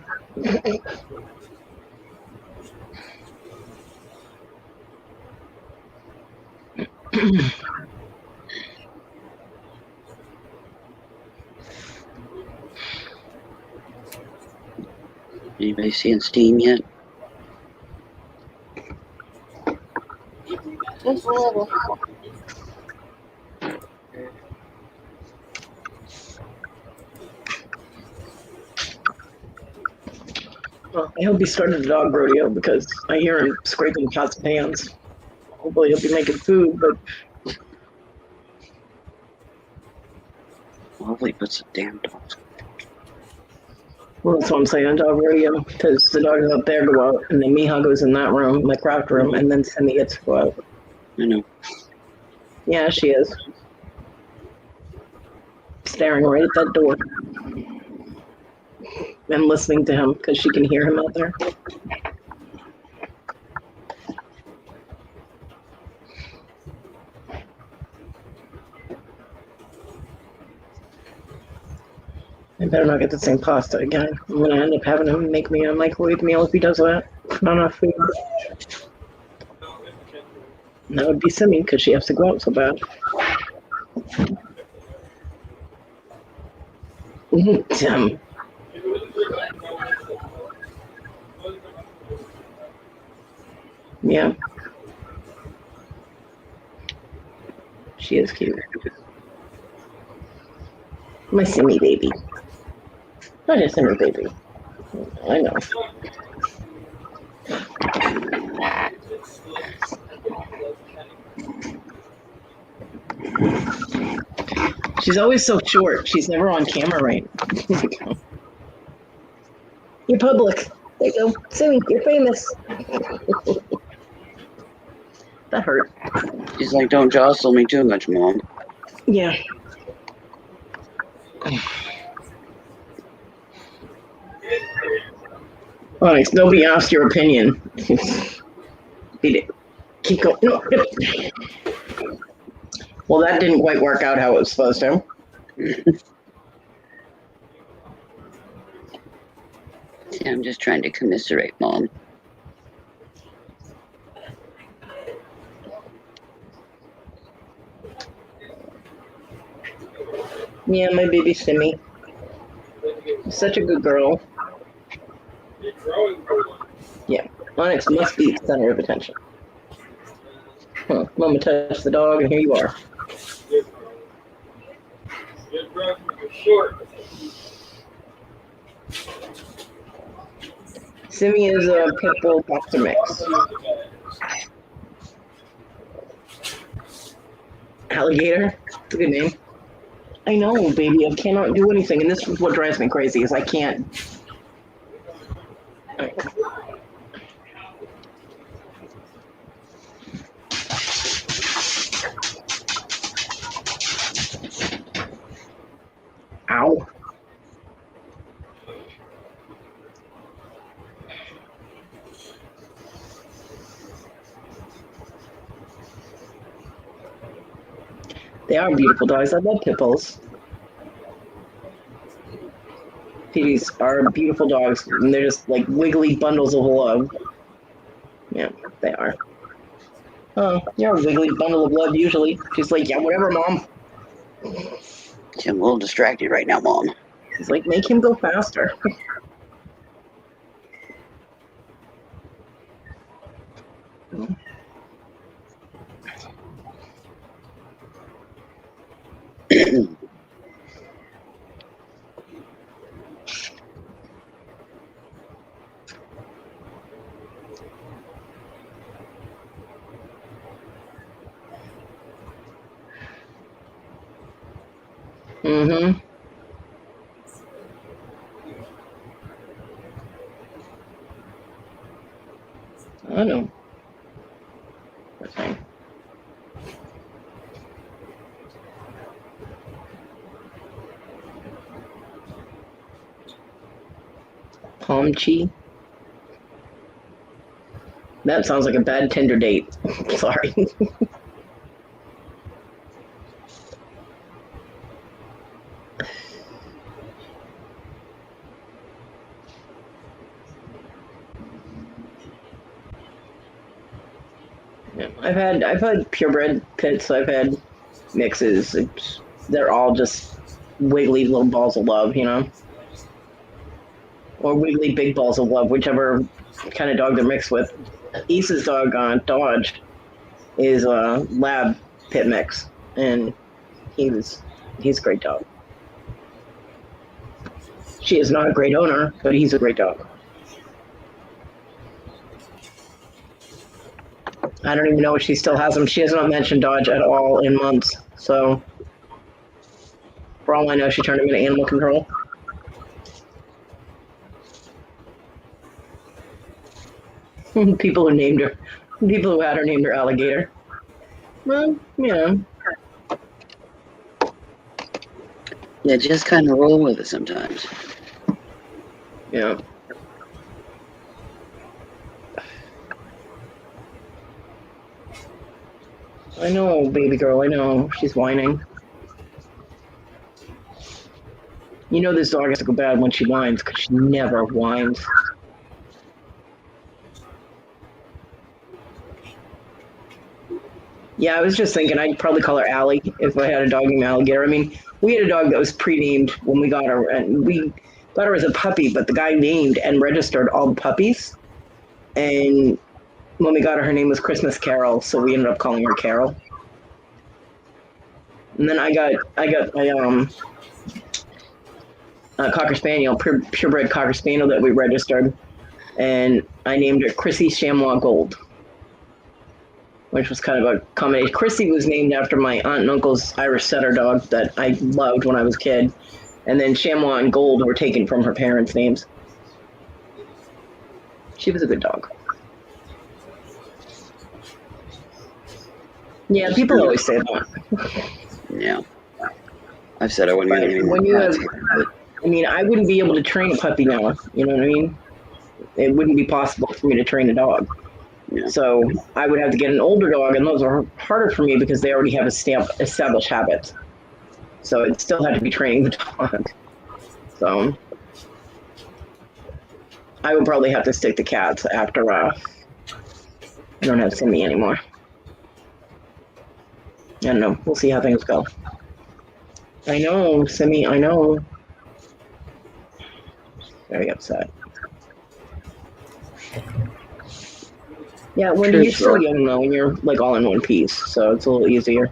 Speaker 6: Anybody seeing Steam yet?
Speaker 1: Just a little.
Speaker 2: Well, I hope he started a dog rodeo because I hear him scraping pots and pans. Hopefully he'll be making food, but
Speaker 6: Well, hopefully he puts the damn dogs.
Speaker 2: well, that's what I'm saying, dog rodeo, because the dogs up there go out, and then Miha goes in that room, my craft room, and then Cindy gets to go out.
Speaker 6: I know.
Speaker 2: Yeah, she is. Staring right at that door. And listening to him, because she can hear him out there. I better not get the same pasta again. I'm going to end up having him make me a microwave meal if he does that. Not enough food. And that would be Simi, because she has to go out so bad. Damn. Yeah. She is cute. My Simi baby. Not a Simi baby. I know. She's always so short. She's never on camera right. You're public. There you go. Simi, you're famous. That hurt.
Speaker 6: He's like, don't jostle me too much, Mom.
Speaker 2: Yeah. Onyx, nobody asked your opinion. Beat it. Keep going. No. Well, that didn't quite work out how it was supposed to.
Speaker 6: See, I'm just trying to commiserate, Mom.
Speaker 2: Yeah, my baby Simi. Such a good girl. Yeah, Onyx must be the center of attention. Huh. Mama touched the dog, and here you are. Simi is a pit bull boxer mix. Alligator? That's a good name. I know, baby. I cannot do anything, and this is what drives me crazy. Is I can't. Ow. They are beautiful dogs. I love pit bulls. These are beautiful dogs, and they're just like wiggly bundles of love. Yeah, they are. Oh, you're a wiggly bundle of love usually. She's like, yeah, whatever, Mom.
Speaker 6: See, I'm a little distracted right now, Mom.
Speaker 2: She's like, make him go faster. Mm-hmm. I know. That's fine. Pomchi. That sounds like a bad Tinder date. Sorry. Yeah, I've had purebred pits. I've had mixes. They're all just wiggly little balls of love, you know, or wiggly big balls of love, whichever kind of dog they're mixed with. Issa's dog, Dodge, is a lab pit mix, and he's a great dog. She is not a great owner, but he's a great dog. I don't even know if she still has him. She has not mentioned Dodge at all in months. So, for all I know, she turned him into animal control. People who had her named her Alligator. Well, yeah.
Speaker 6: Yeah, just kind of roll with it sometimes.
Speaker 2: Yeah. I know, baby girl, I know. She's whining. You know this dog has to go bad when she whines, because she never whines. Yeah, I was just thinking I'd probably call her Allie if I had a dog named Alligator. I mean, we had a dog that was pre-named when we got her, and we got her as a puppy, but the guy named and registered all the puppies. And when we got her name was Christmas Carol, so we ended up calling her Carol. And then I got a Cocker Spaniel, purebred Cocker Spaniel that we registered, and I named her Chrissy Chamois Gold, which was kind of a combination. Chrissy was named after my aunt and uncle's Irish setter dog that I loved when I was a kid, and then Chamois and Gold were taken from her parents' names. She was a good dog. Yeah, people always say that.
Speaker 6: Yeah. I've said I wouldn't get any more cats.
Speaker 2: I mean, I wouldn't be able to train a puppy now. You know what I mean? It wouldn't be possible for me to train a dog.
Speaker 6: Yeah.
Speaker 2: So I would have to get an older dog, and those are harder for me because they already have established habits. So it still had to be training the dog. So I would probably have to stick to cats after I don't have Simmy anymore. I don't know. We'll see how things go. I know, Simmy, I know. Very upset. Yeah, when you're so young though, and you're like all in one piece, so it's a little easier.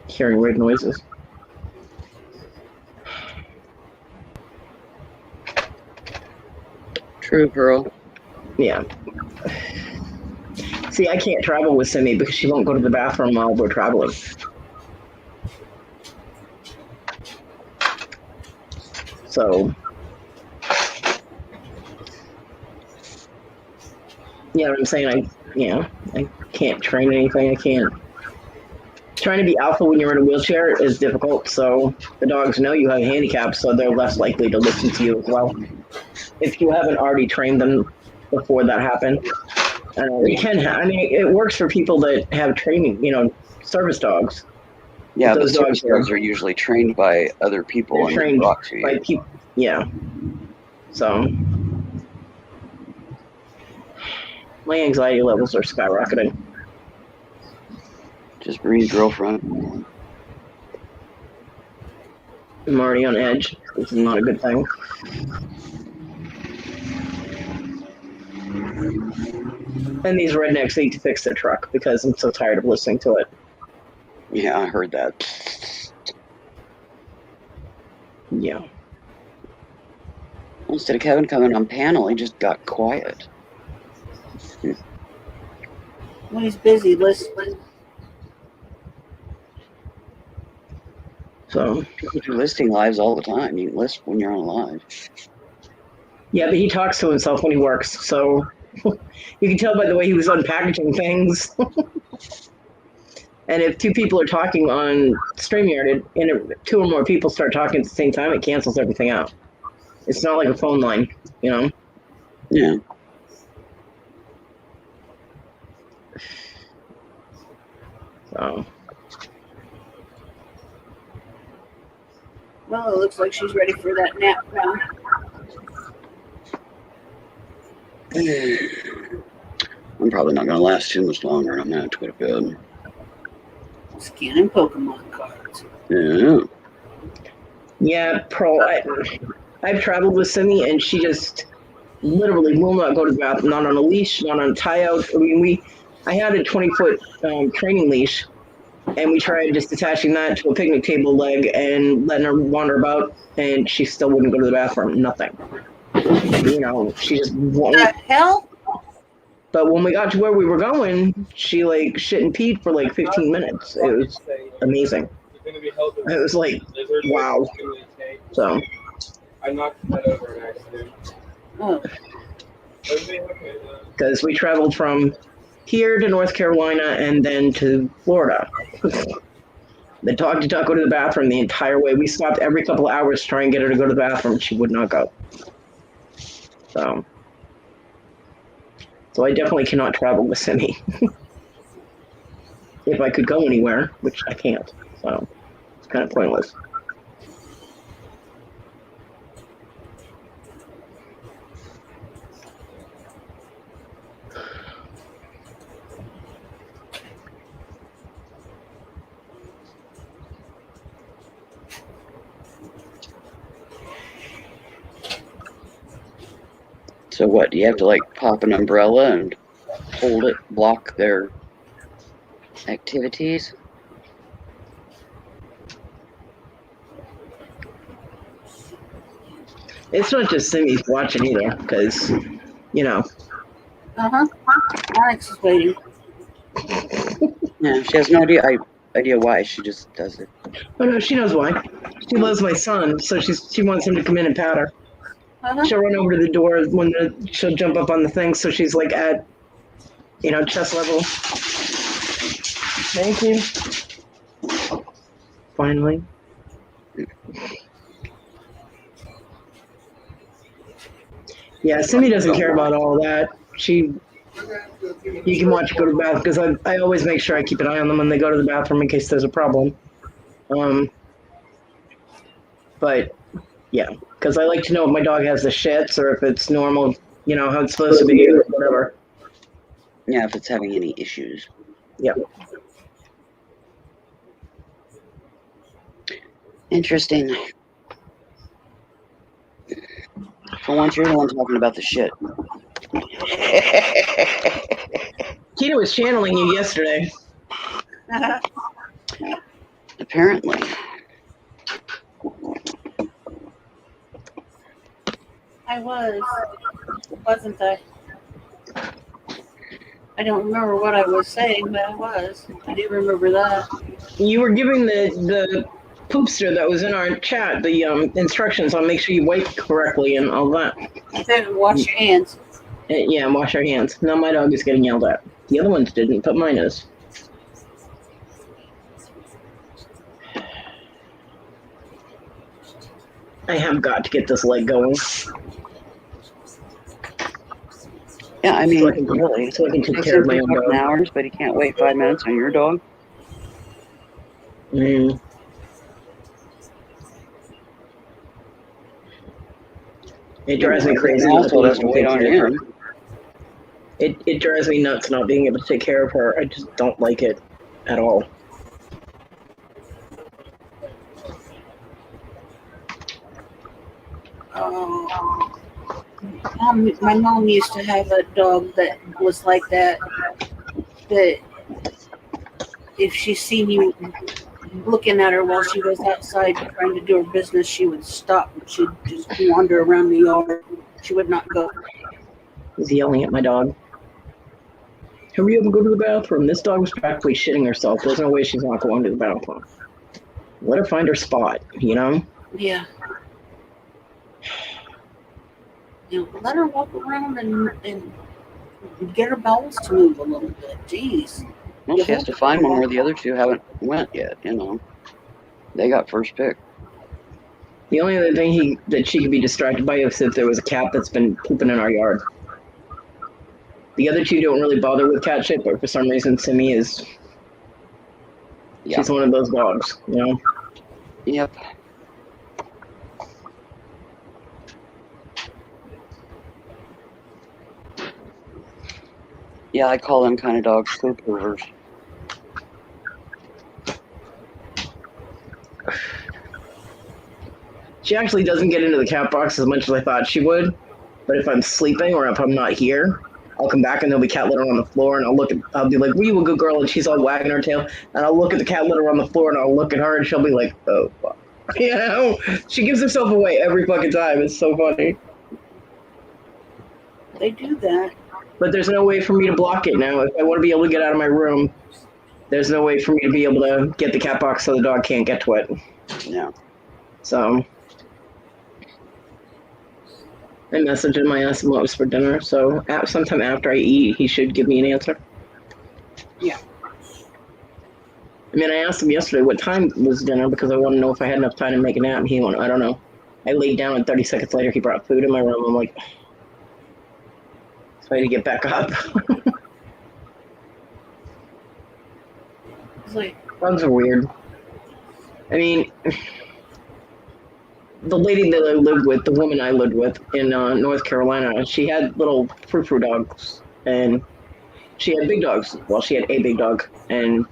Speaker 2: Hearing weird noises.
Speaker 6: True, Pearl.
Speaker 2: Yeah. See, I can't travel with Simmy because she won't go to the bathroom while we're traveling. So, yeah, what I'm saying, I can't train anything. I can't. Trying to be alpha when you're in a wheelchair is difficult, so the dogs know you have a handicap, so they're less likely to listen to you as well. If you haven't already trained them before that happened, you can. I mean, it works for people that have training, service dogs.
Speaker 6: Yeah, but service dogs are usually trained by other people and
Speaker 2: trained
Speaker 6: brought to you.
Speaker 2: by people. Yeah. So my anxiety levels are skyrocketing.
Speaker 6: Just breathe, girlfriend.
Speaker 2: I'm already on edge. This is not a good thing. And these rednecks need to fix their truck because I'm so tired of listening to it.
Speaker 6: Yeah, I heard that.
Speaker 2: Yeah.
Speaker 6: Instead of Kevin coming on panel, he just got quiet.
Speaker 1: When he's busy listening.
Speaker 2: So
Speaker 6: people do listing lives all the time. You can list when you're on live.
Speaker 2: Yeah, but he talks to himself when he works, so you can tell by the way he was unpackaging things. And if two people are talking on StreamYard, and if two or more people start talking at the same time, it cancels everything out. It's not like a phone line, you know?
Speaker 6: Yeah.
Speaker 2: So,
Speaker 1: Well, it looks like she's ready for that nap now.
Speaker 6: I'm probably not going to last too much longer. I'm going to have to go to bed.
Speaker 1: Scanning Pokemon cards.
Speaker 6: Yeah.
Speaker 2: yeah, Pearl, I've traveled with Simi, and she just literally will not go to the bathroom, not on a leash, not on a tie-out. I mean, I had a 20-foot training leash, and we tried just attaching that to a picnic table leg and letting her wander about, and she still wouldn't go to the bathroom. Nothing. You know, she just won't.
Speaker 1: The hell?
Speaker 2: But when we got to where we were going, she like shit and peed for like 15 minutes. It was amazing. It was like, wow. So,
Speaker 5: I knocked that over an accident.
Speaker 1: Oh,
Speaker 2: because we traveled from here to North Carolina and then to Florida. The dog did not go to the bathroom the entire way. We stopped every couple of hours to try and get her to go to the bathroom. She would not go. So I definitely cannot travel with Simi. If I could go anywhere, which I can't. So it's kind of pointless.
Speaker 6: So what? Do you have to like pop an umbrella and hold it, block their activities?
Speaker 2: It's not just Simi's watching either, because, you know.
Speaker 1: uh-huh. Alex is waiting.
Speaker 6: Yeah, she has no idea why. She just does it.
Speaker 2: Oh no, she knows why. She loves my son, so she wants him to come in and pat her.
Speaker 1: Uh-huh.
Speaker 2: She'll run over to the door when she'll jump up on the thing, so she's like at, chest level. Thank you. Finally. Yeah, Simi doesn't care about all that. You can watch her go to the bathroom, because I always make sure I keep an eye on them when they go to the bathroom in case there's a problem. But yeah, because I like to know if my dog has the shits or if it's normal, how it's supposed to be or whatever.
Speaker 6: Yeah, if it's having any issues.
Speaker 2: Yep.
Speaker 6: Interesting. For once, you're the one talking about the shit.
Speaker 2: Tina was channeling you yesterday.
Speaker 6: Apparently.
Speaker 1: I wasn't I? I don't remember what I was saying, but I was. I do remember that.
Speaker 2: You were giving the poopster that was in our chat the instructions on make sure you wipe correctly and all that.
Speaker 1: I said wash your hands.
Speaker 2: Yeah, wash your hands. Now my dog is getting yelled at. The other ones didn't, but mine is. I have got to get this leg going.
Speaker 6: Yeah, I mean,
Speaker 2: So I can-
Speaker 6: really.
Speaker 2: so I can take
Speaker 6: Takes
Speaker 2: care of
Speaker 6: him
Speaker 2: my own dog.
Speaker 6: hours, but he can't wait 5 minutes on your dog.
Speaker 2: Mm. It drives me crazy. not
Speaker 6: Also
Speaker 2: being
Speaker 6: has to
Speaker 2: able
Speaker 6: wait
Speaker 2: take
Speaker 6: on
Speaker 2: care of her.
Speaker 6: him.
Speaker 2: It drives me nuts not being able to take care of her. I just don't like it at all.
Speaker 1: My mom used to have a dog that was like that. That if she seen you looking at her while she was outside trying to do her business, she would stop and she'd just wander around the yard. She would not go.
Speaker 2: He's yelling at my dog. Hurry up and go to the bathroom. This dog was practically shitting herself. There's no way she's not going to the bathroom. Let her find her spot,
Speaker 1: Yeah. Let her walk around and get her bowels to move a little bit. Jeez.
Speaker 6: Well, she has to find one where the other two haven't went yet, you know. They got first pick.
Speaker 2: The only other thing that she could be distracted by is if there was a cat that's been pooping in our yard. The other two don't really bother with cat shit, but for some reason, Simi is.
Speaker 6: Yeah.
Speaker 2: She's one of those dogs, you know?
Speaker 6: Yep. Yeah, I call them kind of dogs poop hoovers.
Speaker 2: She actually doesn't get into the cat box as much as I thought she would. But if I'm sleeping or if I'm not here, I'll come back and there'll be cat litter on the floor, and I'll be like, "Were you a good girl?" And she's all wagging her tail, and I'll look at the cat litter on the floor, and I'll look at her, and she'll be like, "Oh, fuck." You know, she gives herself away every fucking time. It's so funny.
Speaker 1: They do that.
Speaker 2: But there's no way for me to block it now. If I want to be able to get out of my room, there's no way for me to be able to get the cat box so the dog can't get to it.
Speaker 6: Yeah.
Speaker 2: So I messaged him. I asked him what was for dinner. So sometime after I eat, he should give me an answer.
Speaker 1: Yeah.
Speaker 2: I mean, I asked him yesterday what time was dinner because I want to know if I had enough time to make a nap. He went, I don't know. I laid down, and 30 seconds later, he brought food in my room. I'm like, so I had to get back up.
Speaker 1: It's like,
Speaker 2: Dogs are weird. I mean, the lady that I lived with, the woman I lived with in North Carolina, she had little frou-frou dogs, and she had big dogs. Well, she had a big dog, and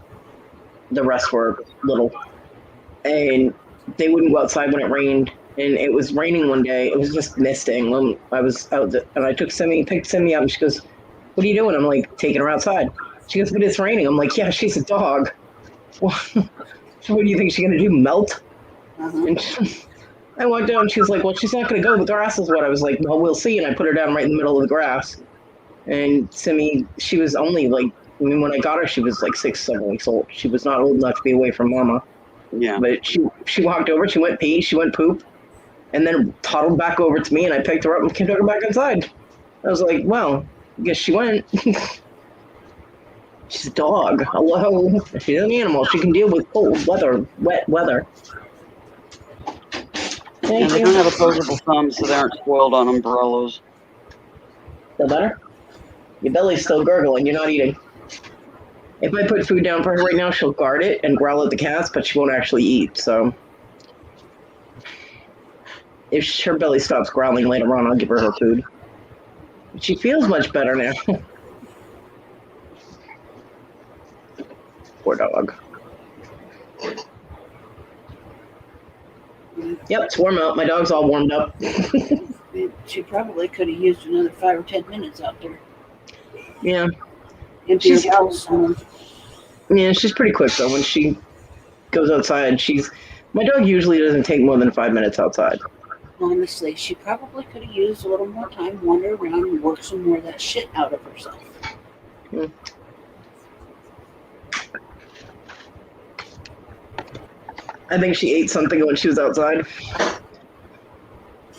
Speaker 2: the rest were little. And they wouldn't go outside when it rained, and it was raining one day. It was just misting. I was out, and I picked Simi up, and she goes, "What are you doing?" I'm like, "Taking her outside." She goes, "But it's raining." I'm like, "Yeah, she's a dog. Well, what do you think she's gonna do? Melt?" And I walked down, and she was like, "Well, she's not gonna go. The grass is wet." I was like, "Well, we'll see." And I put her down right in the middle of the grass. And Simi, she was only like, I mean, when I got her, she was like 6, 7 weeks old. She was not old enough to be away from mama.
Speaker 6: Yeah.
Speaker 2: But she walked over, she went pee, she went poop, and then toddled back over to me, and I picked her up and took her back inside. I was like, well, I guess she went. She's a dog. Hello. She's an animal. She can deal with cold weather, wet weather.
Speaker 6: And
Speaker 2: Thank
Speaker 6: they
Speaker 2: you.
Speaker 6: don't have opposable thumbs, so they aren't spoiled on umbrellas.
Speaker 2: Feel better? Your belly's still gurgling. You're not eating. If I put food down for her right now, she'll guard it and growl at the cats, but she won't actually eat. So if her belly stops growling later on, I'll give her food. She feels much better now. Poor dog. Yep, it's warm out. My dog's all warmed up.
Speaker 1: she probably could have used another 5 or 10 minutes out there.
Speaker 2: Yeah.
Speaker 1: Empty her house.
Speaker 2: Yeah, she's pretty quick though. When she goes outside, my dog usually doesn't take more than 5 minutes outside.
Speaker 1: Honestly, she probably could have used a little more time, wander around and work some more of that shit out of herself.
Speaker 2: Hmm. I think she ate something when she was outside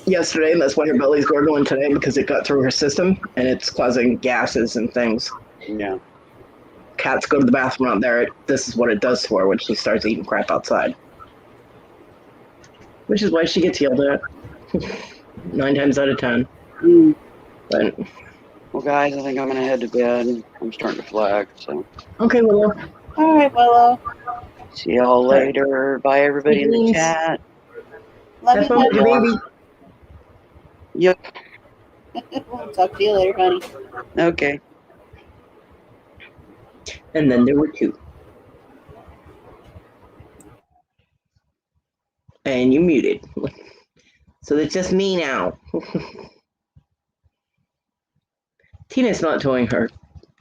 Speaker 2: yesterday, and that's why her belly's gurgling today, because it got through her system and it's causing gases and things.
Speaker 6: Yeah.
Speaker 2: Cats go to the bathroom out there. This is what it does to her when she starts eating crap outside. Which is why she gets yelled at 9 times out of 10. But
Speaker 6: Well, guys, I think I'm going to head to bed. I'm starting to flag, so.
Speaker 2: okay, Willow.
Speaker 1: All right, Willow.
Speaker 6: See y'all later. Bye, everybody in the
Speaker 2: Thanks.
Speaker 6: chat.
Speaker 1: Love
Speaker 2: Have fun with
Speaker 1: you,
Speaker 2: your baby.
Speaker 6: Yep.
Speaker 1: We'll talk to you later, honey.
Speaker 6: Okay.
Speaker 2: And then there were 2. And you muted. So it's just me now. Tina's not doing her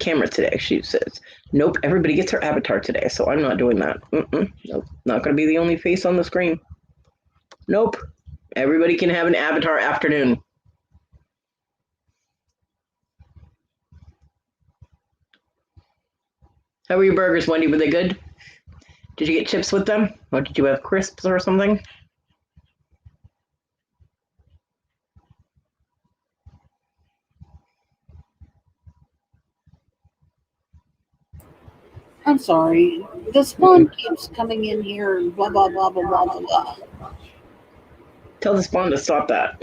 Speaker 2: camera today, she says. Nope, everybody gets her avatar today, so I'm not doing that. Nope, not going to be the only face on the screen. Nope, everybody can have an avatar afternoon. How were your burgers, Wendy? Were they good? Did you get chips with them? Or did you have crisps or something?
Speaker 1: I'm sorry. The spawn keeps coming in here and blah, blah, blah, blah, blah, blah, blah.
Speaker 2: Tell the spawn to stop that.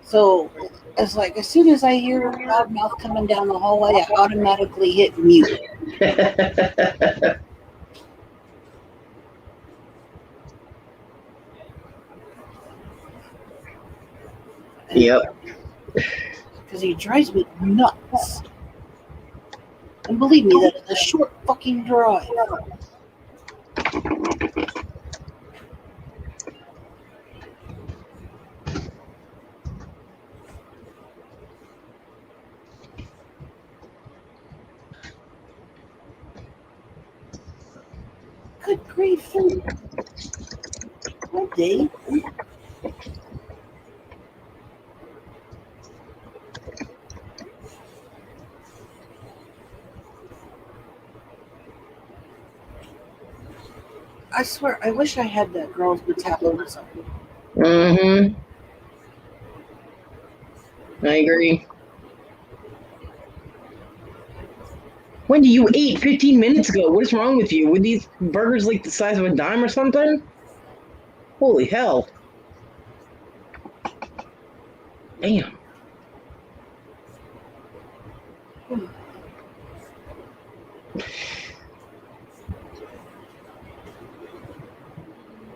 Speaker 1: So it's like as soon as I hear loudmouth coming down the hallway, I automatically hit mute.
Speaker 2: Yep.
Speaker 1: Because he drives me nuts. And believe me, that is a short fucking drive. Good grief. Good day. I swear, I wish I had that girl's metabolism.
Speaker 2: Mm-hmm. I agree. Wendy, you ate 15 minutes ago. What is wrong with you? Were these burgers like the size of a dime or something? Holy hell. Damn.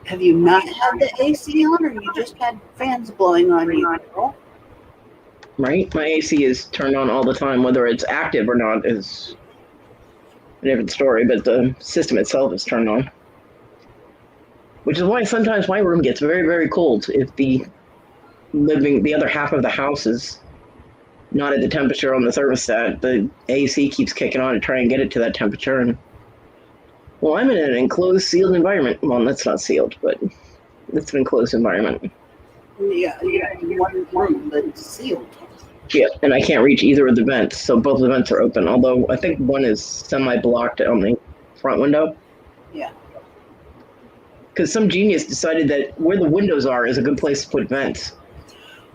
Speaker 1: Have you not had the AC on, or you just had fans blowing on you, girl?
Speaker 2: Right? My AC is turned on all the time. Whether it's active or not is a different story, but the system itself is turned on. Which is why sometimes my room gets very, very cold if the other half of the house is not at the temperature on the thermostat. The AC keeps kicking on to try and get it to that temperature. And well, I'm in an enclosed, sealed environment. Well, that's not sealed, but it's an enclosed environment.
Speaker 1: Yeah, in one room, but it's sealed.
Speaker 2: Yeah, and I can't reach either of the vents, so both the vents are open. Although I think one is semi-blocked on the front window.
Speaker 1: Yeah.
Speaker 2: Because some genius decided that where the windows are is a good place to put vents.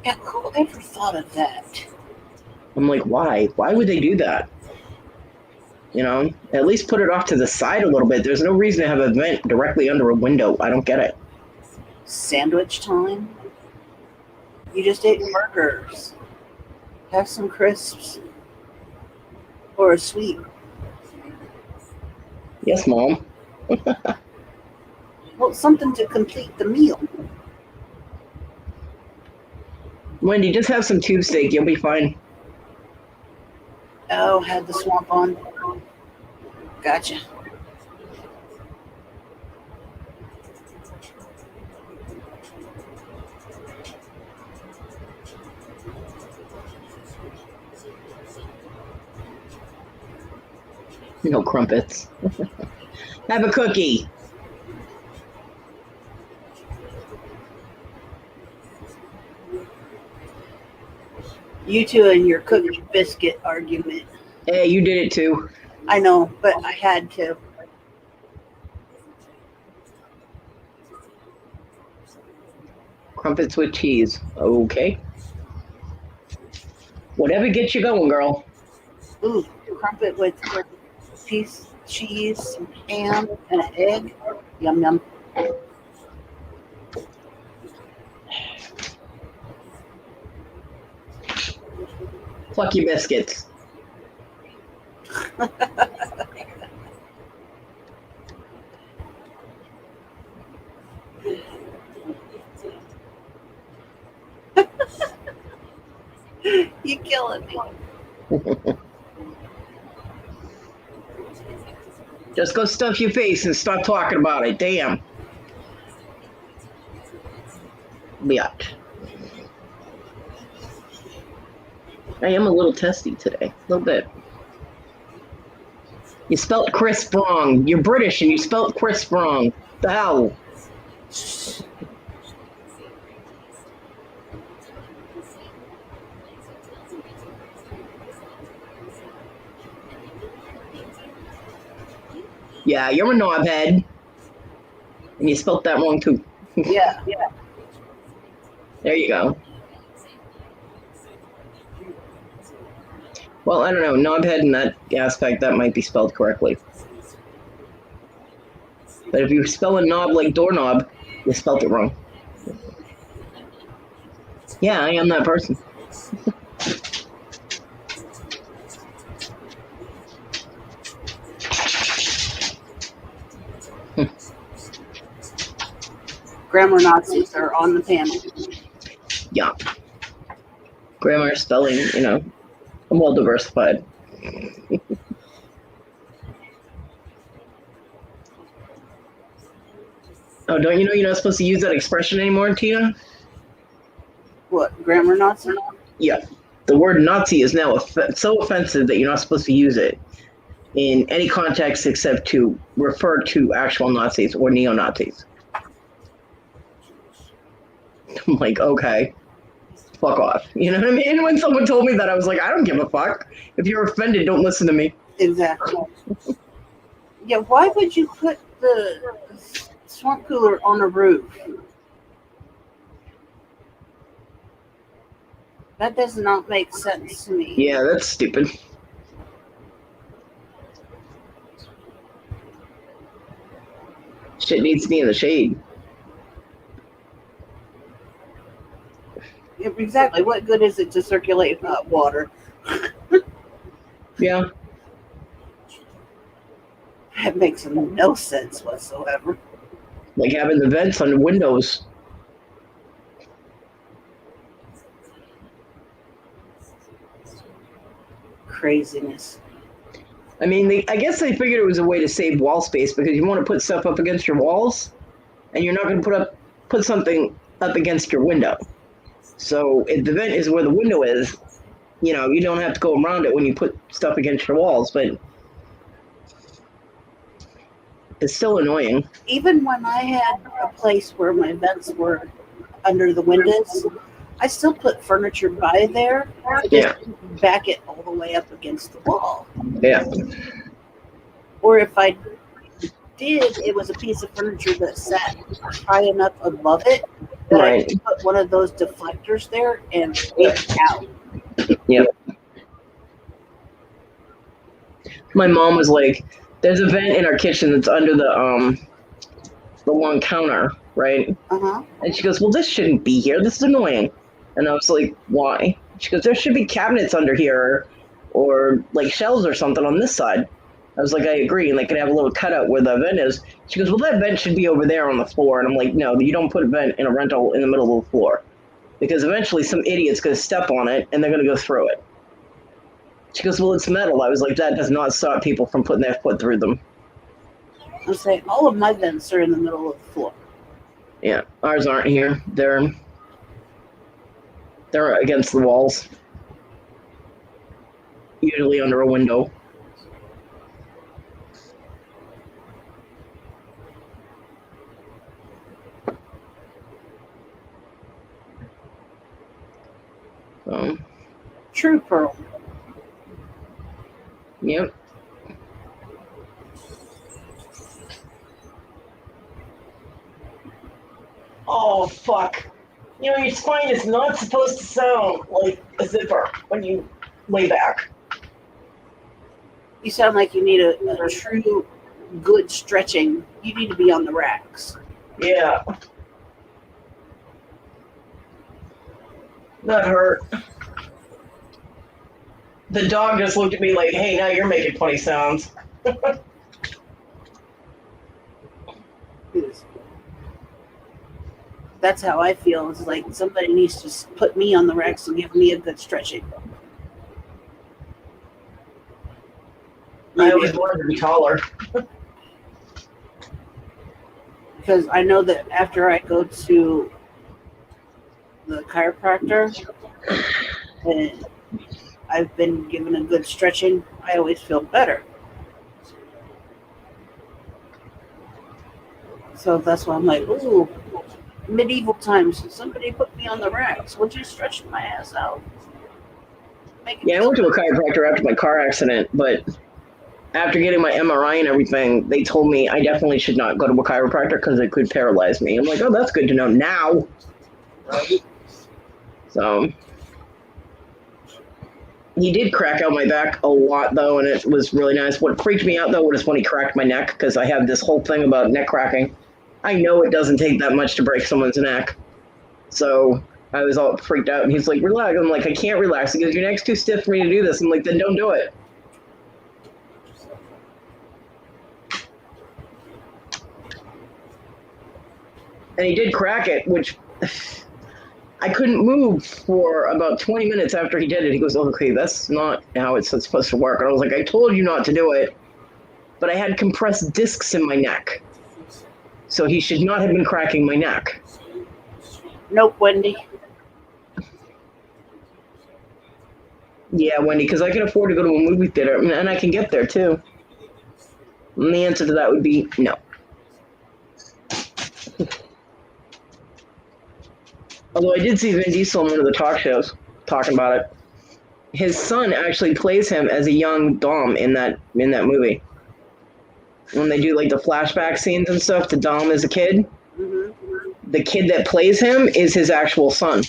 Speaker 1: Yeah, who ever thought of that?
Speaker 2: I'm like, why? Why would they do that? You know, at least put it off to the side a little bit. There's no reason to have a vent directly under a window. I don't get it.
Speaker 1: Sandwich time? You just ate burgers. Have some crisps. Or a sweet.
Speaker 2: Yes, Mom.
Speaker 1: Well, something to complete the meal.
Speaker 2: Wendy, just have some tube steak. You'll be fine.
Speaker 1: Oh, had the swamp on. Gotcha.
Speaker 2: No crumpets. Have a cookie.
Speaker 1: You two and your cookie biscuit argument.
Speaker 2: Hey, you did it too.
Speaker 1: I know, but I had to.
Speaker 2: Crumpets with cheese. Okay. Whatever gets you going, girl.
Speaker 1: Ooh, crumpet with piece cheese, some ham, and an egg. Yum yum.
Speaker 2: Pluck your biscuits.
Speaker 1: You killing me.
Speaker 2: Just go stuff your face and stop talking about it. Damn. Biatch. I am a little testy today. A little bit. You spelt crisp wrong. You're British and you spelt crisp wrong. The hell? Yeah, you're a knobhead. And you spelt that wrong too.
Speaker 1: Yeah.
Speaker 2: There you go. Well, I don't know. Knobhead in that aspect, that might be spelled correctly. But if you spell a knob like doorknob, you spelled it wrong. Yeah, I am that person.
Speaker 1: Grammar Nazis are on the panel.
Speaker 2: Yeah. Grammar, spelling, I'm well diversified. Oh, don't you know you're not supposed to use that expression anymore, Tina?
Speaker 1: What, grammar Nazi?
Speaker 2: Yeah. The word Nazi is now so offensive that you're not supposed to use it in any context except to refer to actual Nazis or neo-Nazis. I'm like, okay, fuck off. You know what I mean? When someone told me that, I was like, I don't give a fuck. If you're offended, don't listen to me.
Speaker 1: Exactly. Yeah, why would you put the swamp cooler on a roof? That does not make sense to me.
Speaker 2: Yeah, that's stupid. Shit needs to be in the shade.
Speaker 1: Yeah, exactly. What good is it to circulate hot water?
Speaker 2: Yeah.
Speaker 1: That makes no sense whatsoever.
Speaker 2: Like having the vents on the windows.
Speaker 1: Craziness.
Speaker 2: I mean, I guess they figured it was a way to save wall space because you want to put stuff up against your walls, and you're not going to put something up against your window. So if the vent is where the window is, you don't have to go around it when you put stuff against your walls, but it's still annoying.
Speaker 1: Even when I had a place where my vents were under the windows, I still put furniture by there to just back it all the way up against the wall.
Speaker 2: Yeah.
Speaker 1: Or if I did, it was a piece of furniture that sat high enough above it that I could put one of those deflectors there and take it out.
Speaker 2: Yep. My mom was like, there's a vent in our kitchen that's under the long counter, right?
Speaker 1: Uh-huh.
Speaker 2: And she goes, well, this shouldn't be here. This is annoying. And I was like, why? She goes, there should be cabinets under here or like shelves or something on this side. I was like, I agree. And they could have a little cutout where the vent is. She goes, well, that vent should be over there on the floor. And I'm like, no, you don't put a vent in a rental in the middle of the floor because eventually some idiot's going to step on it and they're going to go through it. She goes, well, it's metal. I was like, that does not stop people from putting their foot through them.
Speaker 1: I'm saying all of my vents are in the middle of the floor.
Speaker 2: Yeah, ours aren't here. They're against the walls. Usually under a window.
Speaker 1: True Pearl.
Speaker 2: Yep. Oh, fuck. Your spine is not supposed to sound like a zipper when you lay back.
Speaker 1: You sound like you need a true good stretching. You need to be on the racks.
Speaker 2: Yeah. That hurt. The dog just looked at me like, hey, now you're making funny sounds.
Speaker 1: That's how I feel. It's like somebody needs to put me on the racks and give me a good stretching.
Speaker 2: I always wanted to be taller.
Speaker 1: Because I know that after I go to the chiropractor and I've been given a good stretching, I always feel better. So that's why I'm like, ooh, medieval times, somebody put me on the racks. Would you stretch my ass out?
Speaker 2: Yeah, I went to a chiropractor after my car accident, but after getting my MRI and everything, they told me I definitely should not go to a chiropractor because it could paralyze me. I'm like, oh, that's good to know now. So, He did crack out my back a lot, though, and it was really nice. What freaked me out, though, was when he cracked my neck, because I have this whole thing about neck cracking. I know it doesn't take that much to break someone's neck. So I was all freaked out, and he's like, relax. I'm like, I can't relax because your neck's too stiff for me to do this. I'm like, then don't do it. And he did crack it, which I couldn't move for about 20 minutes after he did it. He goes, oh, okay, that's not how it's supposed to work. And I was like, I told you not to do it, but I had compressed discs in my neck. So he should not have been cracking my neck.
Speaker 1: Nope, Wendy.
Speaker 2: Yeah, Wendy, because I can afford to go to a movie theater, and I can get there, too. And the answer to that would be no. Although I did see Vin Diesel on one of the talk shows talking about it. His son actually plays him as a young Dom in that movie. When they do like the flashback scenes and stuff to Dom as a kid, the kid that plays him is his actual son.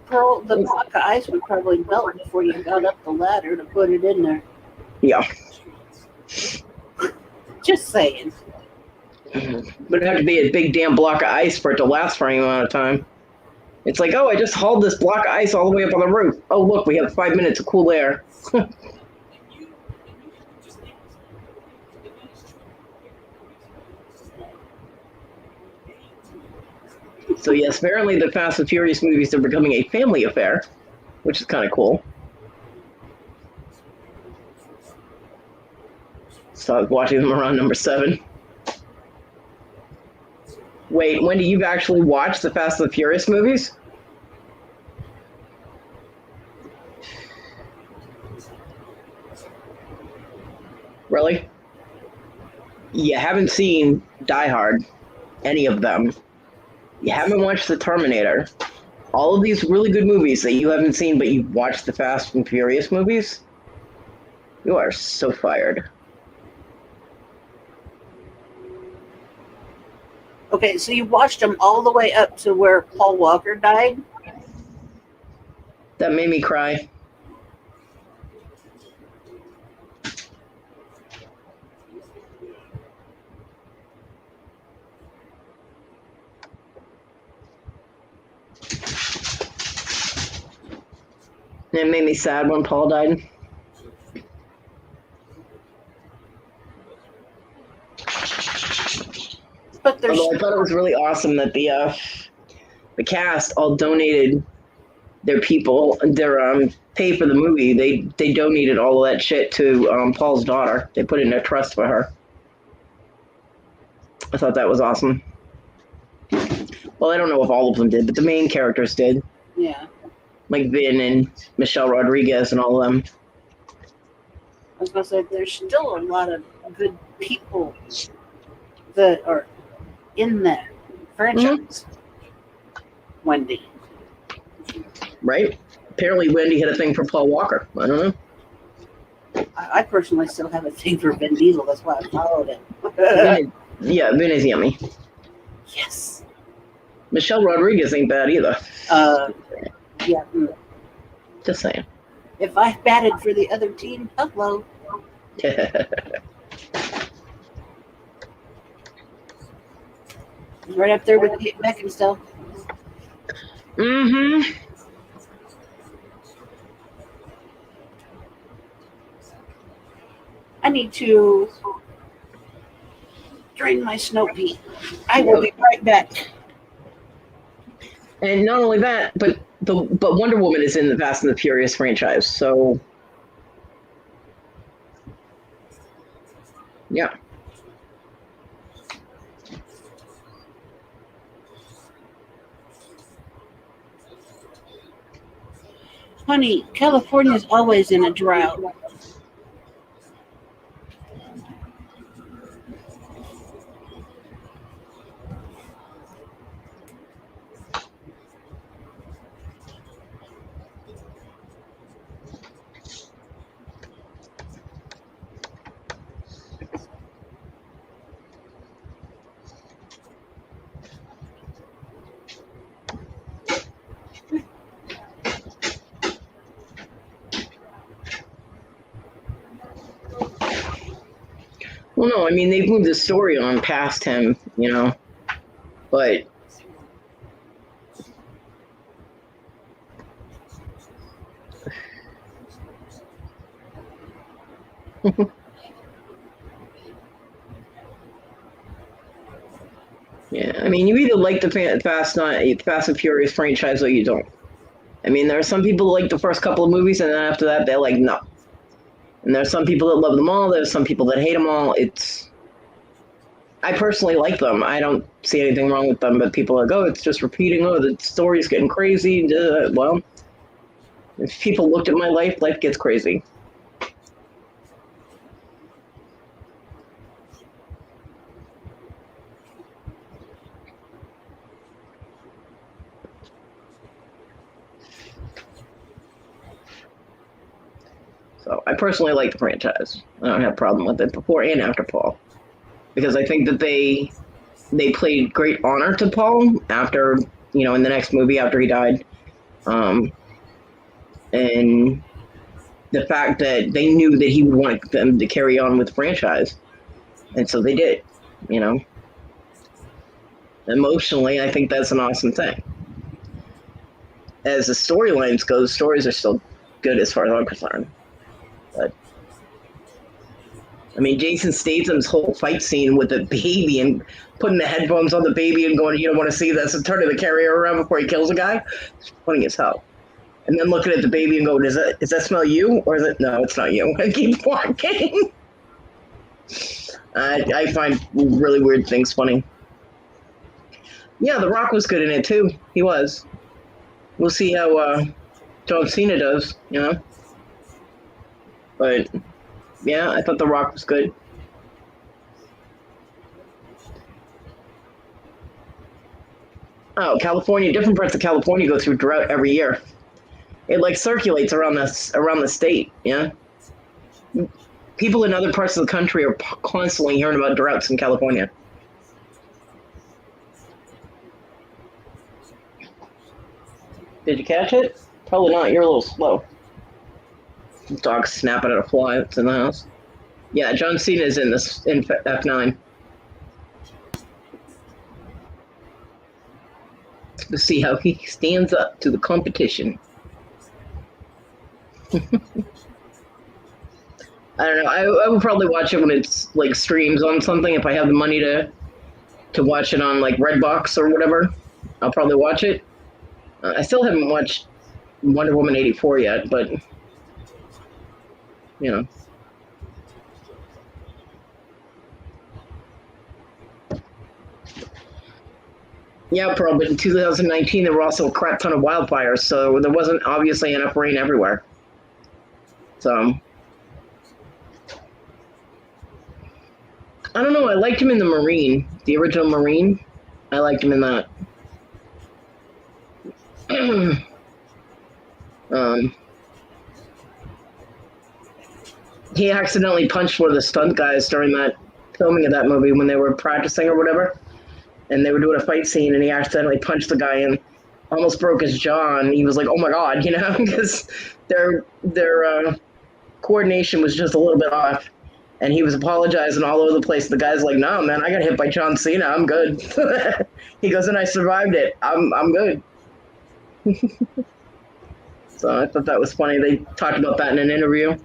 Speaker 1: Pearl, the block of ice would probably melt before you got up the ladder to put it in there.
Speaker 2: Yeah.
Speaker 1: Just saying.
Speaker 2: But it'd have to be a big damn block of ice for it to last for any amount of time. It's like, oh, I just hauled this block of ice all the way up on the roof. Oh, look, we have 5 minutes of cool air. So yes, apparently the Fast and Furious movies are becoming a family affair, which is kind of cool. So I was watching them around number 7. Wait, Wendy, you've actually watched the Fast and the Furious movies? Really? You haven't seen Die Hard, any of them. You haven't watched The Terminator. All of these really good movies that you haven't seen, but you've watched the Fast and Furious movies? You are so fired.
Speaker 1: Okay, so you watched them all the way up to where Paul Walker died?
Speaker 2: That made me cry. And it made me sad when Paul died.
Speaker 1: But there's
Speaker 2: Although I thought it was really awesome that the cast all donated their pay for the movie. They donated all of that shit to Paul's daughter. They put it in a trust for her. I thought that was awesome. Well, I don't know if all of them did, but the main characters did.
Speaker 1: yeah.
Speaker 2: Like Vin and Michelle Rodriguez and all of them.
Speaker 1: I was gonna say there's still a lot of good people that are in that franchise. Wendy.
Speaker 2: Right? Apparently Wendy had a thing for Paul Walker. I don't know.
Speaker 1: I personally still have a thing for Vin Diesel. That's why I followed him.
Speaker 2: Vin is yummy.
Speaker 1: Yes.
Speaker 2: Michelle Rodriguez ain't bad either.
Speaker 1: Yeah.
Speaker 2: Just saying.
Speaker 1: If I batted for the other team, hello. Right up there with Kate Beckinsale.
Speaker 2: Mm-hmm.
Speaker 1: I need to drain my snow pea. I will be right back.
Speaker 2: And not only that, but Wonder Woman is in the Fast and the Furious franchise, so yeah.
Speaker 1: Honey, California's always in a drought.
Speaker 2: Well, no, I mean they've moved the story on past him, you know, but yeah, I mean you either like the Fast and Furious franchise or you don't. I mean, there are some people who like the first couple of movies, and then after that, they're like, no. And there's some people that love them all. There's some people that hate them all. I personally like them. I don't see anything wrong with them, but people are like, oh, it's just repeating. Oh, the story's getting crazy. Well, if people looked at my life, life gets crazy. So I personally like the franchise. I don't have a problem with it before and after Paul, because I think that they played great honor to Paul after, you know, in the next movie after he died, and the fact that they knew that he would want them to carry on with the franchise, and so they did. You know, emotionally, I think that's an awesome thing. As the storylines go, the stories are still good as far as I'm concerned. But I mean, Jason Statham's whole fight scene with the baby and putting the headphones on the baby and going, "You don't want to see this," and turning the carrier around before he kills a guy. It's funny as hell. And then looking at the baby and going, "Is that smell you, or is it? No, it's not you." And keep walking. I find really weird things funny. Yeah, The Rock was good in it too. He was. We'll see how John Cena does, you know. But yeah, I thought The Rock was good. Oh, California! Different parts of California go through drought every year. It like circulates around the state. Yeah. People in other parts of the country are constantly hearing about droughts in California. Did you catch it? Probably not. You're a little slow. Dog's snapping at a fly that's in the house. Yeah, John Cena's in F9. Let's see how he stands up to the competition. I don't know. I would probably watch it when it's like streams on something. If I have the money to watch it on like Redbox or whatever, I'll probably watch it. I still haven't watched Wonder Woman 84 yet, but you know. Yeah, Pearl, but in 2019 there were also a crap ton of wildfires, so there wasn't obviously enough rain everywhere. So I don't know. I liked him in the Marine, the original Marine. I liked him in that. He accidentally punched one of the stunt guys during that filming of that movie when they were practicing or whatever, and they were doing a fight scene, and he accidentally punched the guy and almost broke his jaw, and he was like, "Oh my god," you know, because their coordination was just a little bit off. And he was apologizing all over the place. The guy's like, "No, man, I got hit by John Cena. I'm good." He goes, "And I survived it. I'm good." So I thought that was funny. They talked about that in an interview.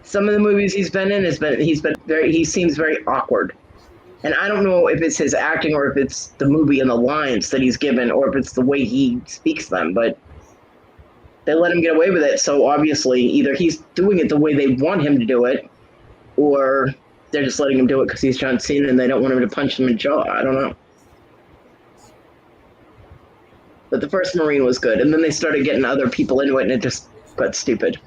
Speaker 2: Some of the movies he's been in he seems very awkward. And I don't know if it's his acting or if it's the movie and the lines that he's given or if it's the way he speaks them, but they let him get away with it. So obviously either he's doing it the way they want him to do it or they're just letting him do it because he's John Cena and they don't want him to punch him in the jaw. I don't know. But the first Marine was good. And then they started getting other people into it and it just got stupid.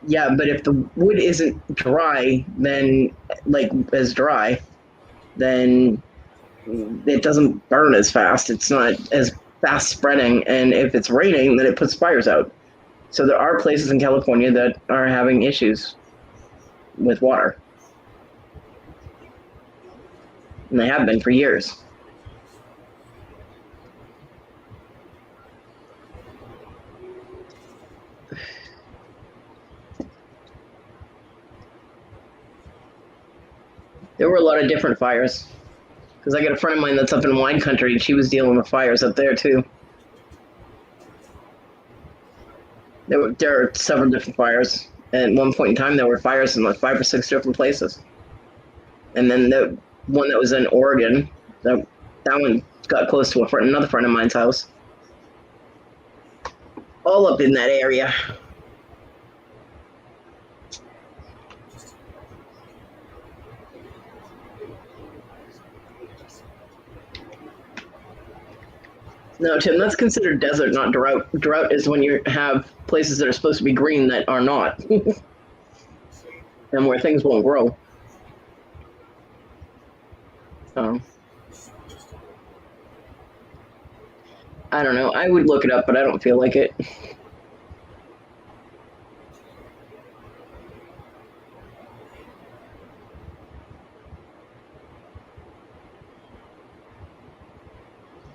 Speaker 2: Yeah, but if the wood isn't dry, then like as dry, then it doesn't burn as fast. It's not as fast spreading, and if it's raining, then it puts fires out. So there are places in California that are having issues with water. And they have been for years. There were a lot of different fires. Because I got a friend of mine that's up in wine country, and she was dealing with fires up there, too. There are several different fires. At one point in time, there were fires in like 5 or 6 different places. And then the one that was in Oregon, that one got close to another friend of mine's house. All up in that area. No, Tim, that's considered desert, not drought. Drought is when you have places that are supposed to be green that are not. And where things won't grow. I don't know. I would look it up, but I don't feel like it.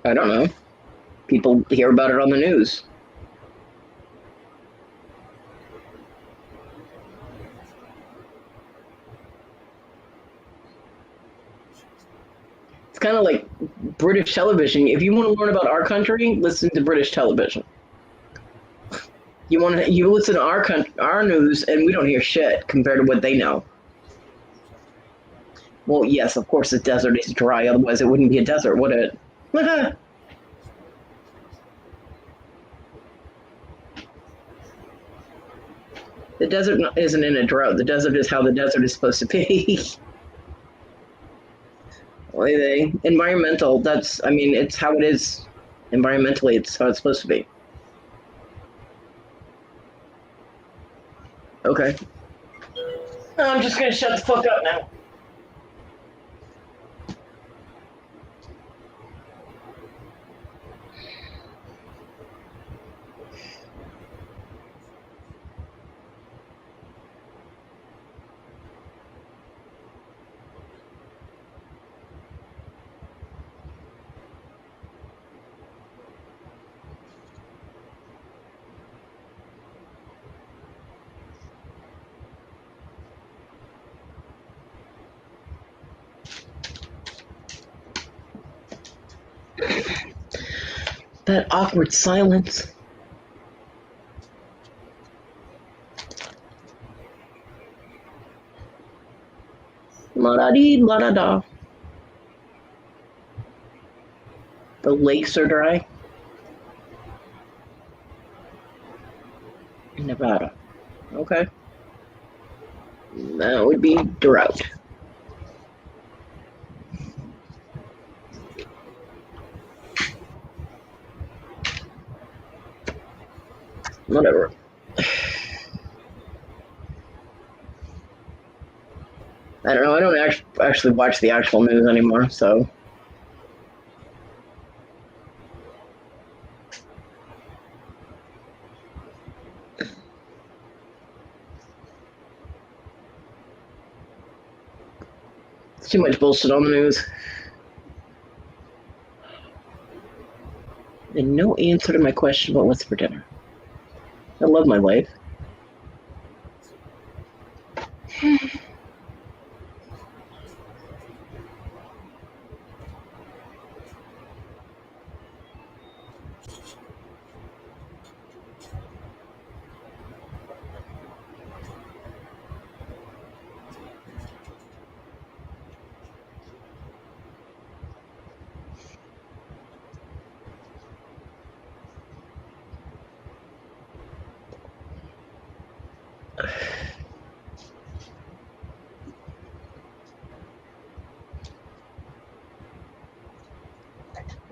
Speaker 2: I don't know. People hear about it on the news. It's kind of like British television. If you want to learn about our country, listen to British television. You listen to our news, and we don't hear shit compared to what they know. Well, yes, of course the desert is dry. Otherwise, it wouldn't be a desert, would it? The desert isn't in a drought. The desert is how the desert is supposed to be. Environmental, it's how it is. Environmentally, it's how it's supposed to be. Okay. I'm just gonna shut the fuck up now. That awkward silence. La-da-dee, la-da-da. The lakes are dry. In Nevada. Okay. That would be drought. Whatever. I don't know. I don't actually watch the actual news anymore, so. It's too much bullshit on the news. And no answer to my question about what's for dinner. I love my life.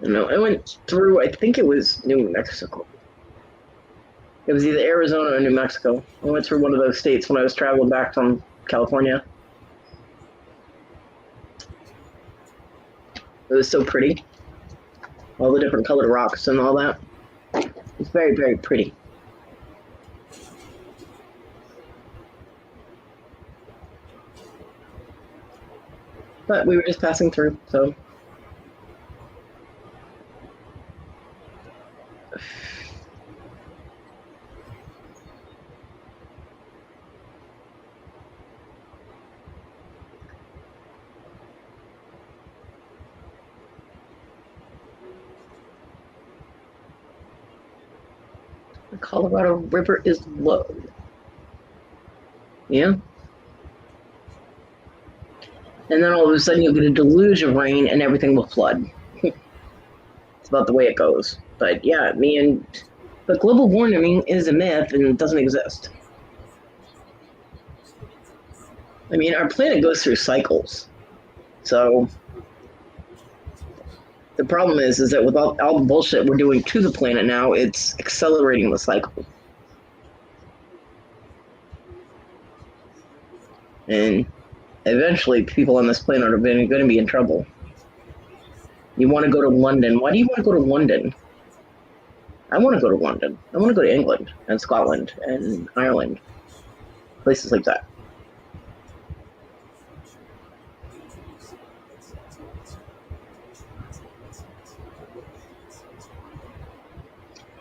Speaker 2: No, I went through, I think it was New Mexico. It was either Arizona or New Mexico. I went through one of those states when I was traveling back from California. It was so pretty. All the different colored rocks and all that. It's very, very pretty. but we were just passing through, so. The Colorado River is low. Yeah. And then all of a sudden you'll get a deluge of rain and everything will flood. It's about the way it goes. But yeah, but global warming is a myth and it doesn't exist. I mean, our planet goes through cycles. So the problem is that with all the bullshit we're doing to the planet now, it's accelerating the cycle. And eventually people on this planet are going to be in trouble. You want to go to London. Why do you want to go to London? I want to go to London. I want to go to England and Scotland and Ireland. Places like that.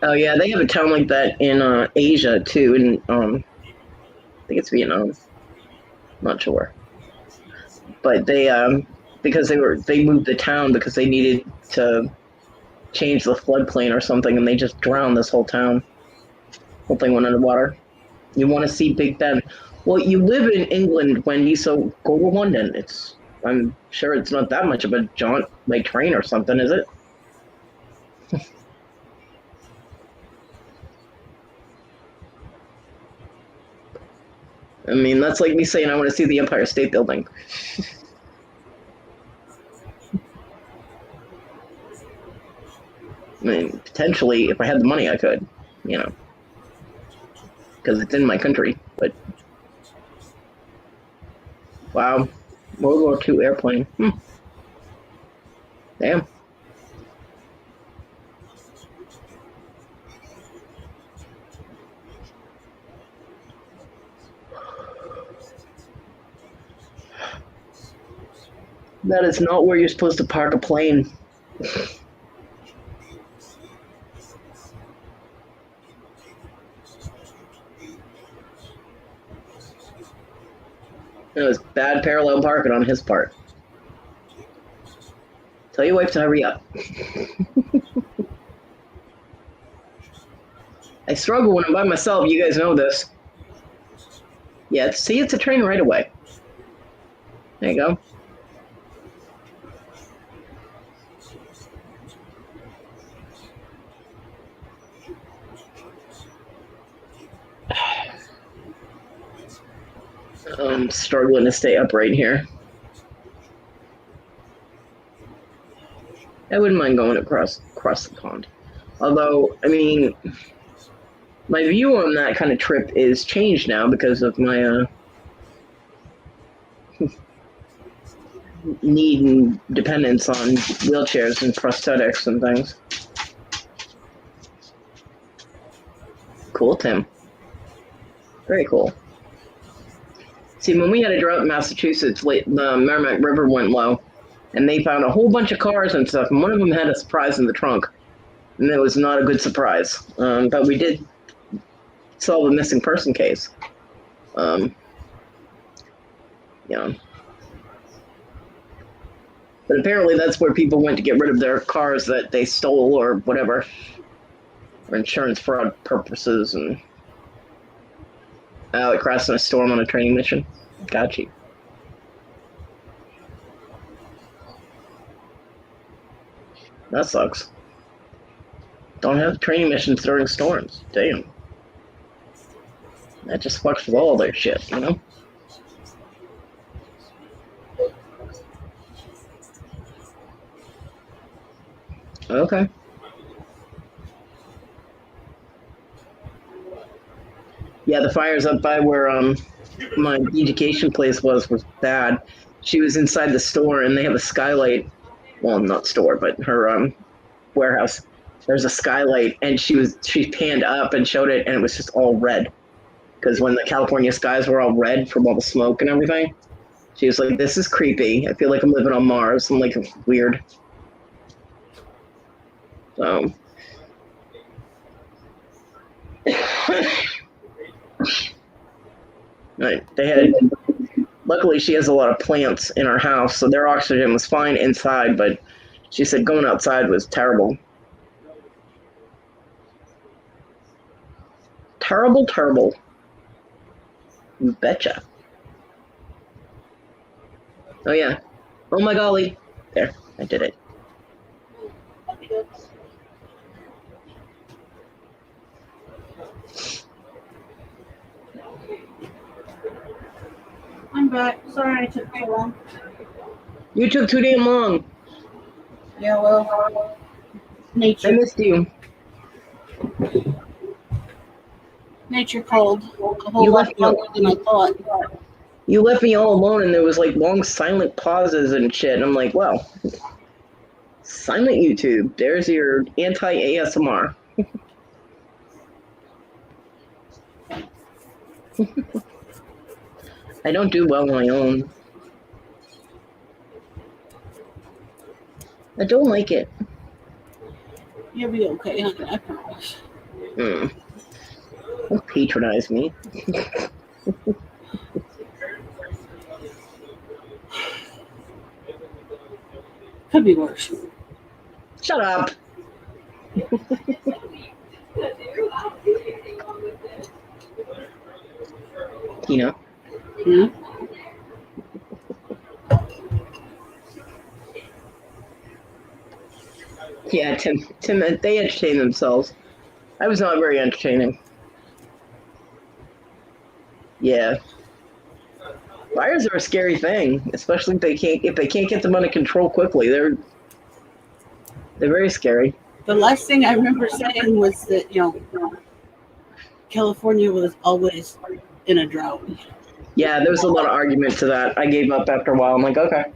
Speaker 2: Oh yeah, they have a town like that in Asia too, and I think it's Vietnam. Not sure, but they because they moved the town because they needed to change the floodplain or something, and they just drowned this whole town. Whole thing went underwater. You want to see Big Ben? Well, you live in England, Wendy, so go to London. I'm sure it's not that much of a jaunt by train or something, is it? I mean, that's like me saying I want to see the Empire State Building. I mean, potentially, if I had the money, I could, because it's in my country. But wow, World War II airplane. Damn. That is not where you're supposed to park a plane. It was bad parallel parking on his part. Tell your wife to hurry up. I struggle when I'm by myself. You guys know this. Yeah, it's a train right away. There you go. I'm struggling to stay upright here. I wouldn't mind going across the pond. Although, I mean, my view on that kind of trip is changed now because of my need and dependence on wheelchairs and prosthetics and things. Cool, Tim. Very cool. See, when we had a drought in Massachusetts, the Merrimack River went low, and they found a whole bunch of cars and stuff, and one of them had a surprise in the trunk, and it was not a good surprise. But we did solve a missing person case. Yeah. But apparently that's where people went to get rid of their cars that they stole or whatever, for insurance fraud purposes, and it crashed in a storm on a training mission. Got you. That sucks. Don't have training missions during storms. Damn. That just fucks with all their shit, Okay. Yeah, the fires up by where my education place was bad. She was inside the store, and they have a skylight. Well, not store, but her warehouse. There's a skylight, and she panned up and showed it, and it was just all red. Because when the California skies were all red from all the smoke and everything, She was like, "This is creepy. I feel like I'm living on Mars." I'm like, weird. So. Right. They had. Luckily, she has a lot of plants in her house, so their oxygen was fine inside. But she said going outside was terrible. Terrible, terrible. You betcha. Oh yeah. Oh my golly. There, I did it.
Speaker 1: I'm back. Sorry I took so long.
Speaker 2: You took too damn long.
Speaker 1: Yeah, well,
Speaker 2: I
Speaker 1: nature
Speaker 2: missed you.
Speaker 1: called a whole
Speaker 2: You
Speaker 1: lot
Speaker 2: left me.
Speaker 1: longer than I thought.
Speaker 2: You left me all alone, and there was like long silent pauses and shit. And I'm like, well, silent YouTube. There's your anti-ASMR. I don't do well on my own. I don't like it.
Speaker 1: You'll be okay, honey, I promise.
Speaker 2: Don't patronize me.
Speaker 1: Could be worse.
Speaker 2: Shut up. Tina.
Speaker 1: Hmm?
Speaker 2: Yeah, Tim, they entertain themselves. I was not very entertaining. Yeah. Fires are a scary thing, especially if they can't get them under control quickly. They're very scary.
Speaker 1: The last thing I remember saying was that, California was always in a drought.
Speaker 2: Yeah, there was a lot of argument to that. I gave up after a while. I'm like, okay.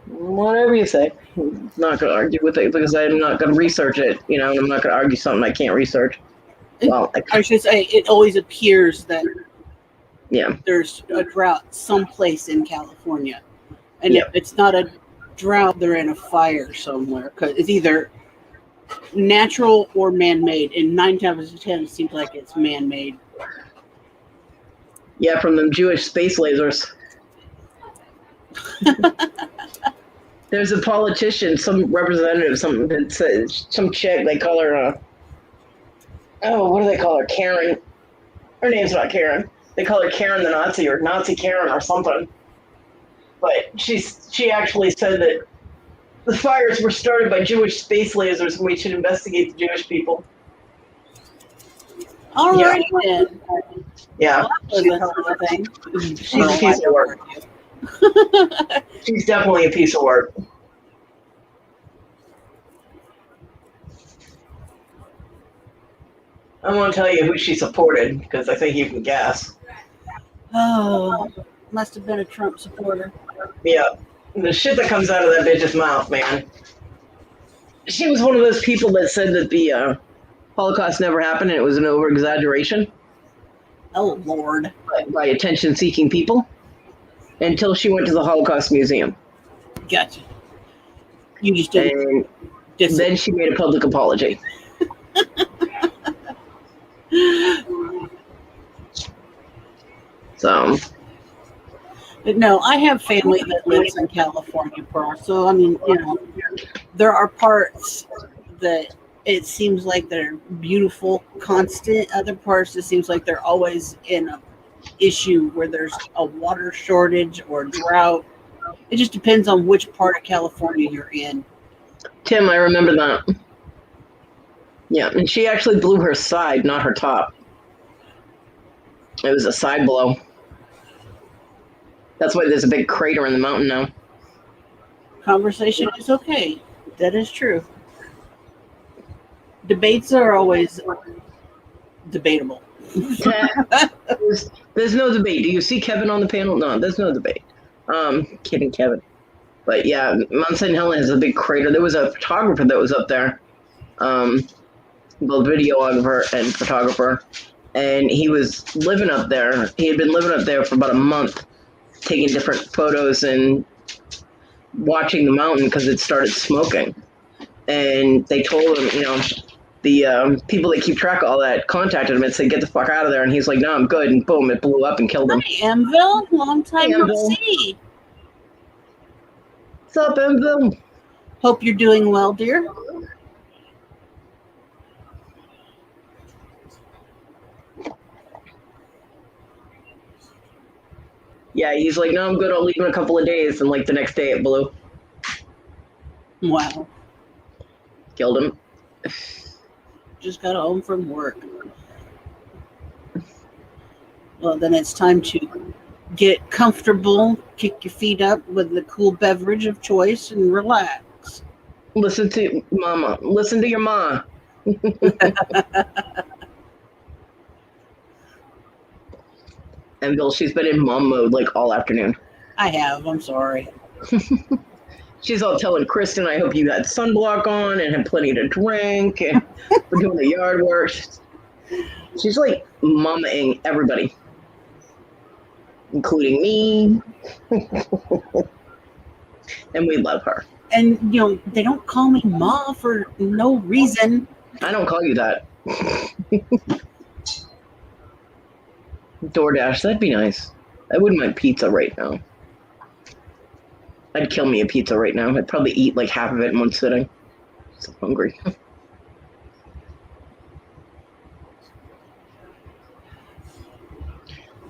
Speaker 2: Whatever you say. I'm not going to argue with it because I'm not going to research it, and I'm not going to argue something I can't research. Well,
Speaker 1: I should say it always appears that
Speaker 2: yeah.
Speaker 1: there's a drought someplace in California. And
Speaker 2: Yep.
Speaker 1: if it's not a drought, they're in a fire somewhere. Because it's either natural or man-made. And 9 times out of 10, it seems like it's man-made.
Speaker 2: Yeah, from them Jewish space lasers. There's a politician, some representative, some chick, they call her, what do they call her? Karen. Her name's not Karen. They call her Karen the Nazi or Nazi Karen or something. But she actually said that the fires were started by Jewish space lasers and we should investigate the Jewish people.
Speaker 1: All right, then.
Speaker 2: Yeah.
Speaker 1: Well, that was a thing.
Speaker 2: She's a piece of work. She's definitely a piece of work. I won't tell you who she supported because I think you can guess.
Speaker 1: Oh, must have been a Trump supporter.
Speaker 2: Yeah. The shit that comes out of that bitch's mouth, man. She was one of those people that said that the Holocaust never happened and it was an over-exaggeration.
Speaker 1: Oh, Lord.
Speaker 2: By attention-seeking people. Until she went to the Holocaust Museum.
Speaker 1: Gotcha. You just didn't.
Speaker 2: And then she made a public apology. So.
Speaker 1: But no, I have family that lives in California, Pearl. So, I mean, there are parts that it seems like they're beautiful, constant. Other parts, it seems like they're always in an issue where there's a water shortage or drought. It just depends on which part of California you're in.
Speaker 2: Tim, I remember that. Yeah, and she actually blew her side, not her top. It was a side blow. That's why there's a big crater in the mountain now.
Speaker 1: Conversation is okay. That is true. Debates are always debatable.
Speaker 2: There's no debate. Do you see Kevin on the panel? No, there's no debate. Kidding, Kevin. But yeah, Mount St. Helens has a big crater. There was a photographer that was up there, both videographer and photographer, and he was living up there. He had been living up there for about a month, taking different photos and watching the mountain because it started smoking. And they told him, the people that keep track of all that contacted him and said, "Get the fuck out of there." And he's like, "No, I'm good." And boom, it blew up and killed him.
Speaker 1: Hi, Anvil. Long time
Speaker 2: Hey,
Speaker 1: no
Speaker 2: Anvil.
Speaker 1: see.
Speaker 2: What's up, Envil?
Speaker 1: Hope you're doing well, dear.
Speaker 2: Yeah, he's like, "No, I'm good. I'll leave in a couple of days." And like the next day, it blew,
Speaker 1: Wow.
Speaker 2: killed him.
Speaker 1: Just got home from work. Well, then it's time to get comfortable, kick your feet up with the cool beverage of choice, and relax.
Speaker 2: Listen to Mama. Listen to your ma. Envil, she's been in mom mode like all afternoon.
Speaker 1: I have. I'm sorry.
Speaker 2: She's all telling Kristen, "I hope you had sunblock on and had plenty to drink, and we're doing the yard work." She's like mama-ing everybody, including me. And we love her.
Speaker 1: And, they don't call me Ma for no reason.
Speaker 2: I don't call you that. DoorDash, that'd be nice. I wouldn't mind pizza right now. I'd kill me a pizza right now. I'd probably eat like half of it in one sitting. So hungry.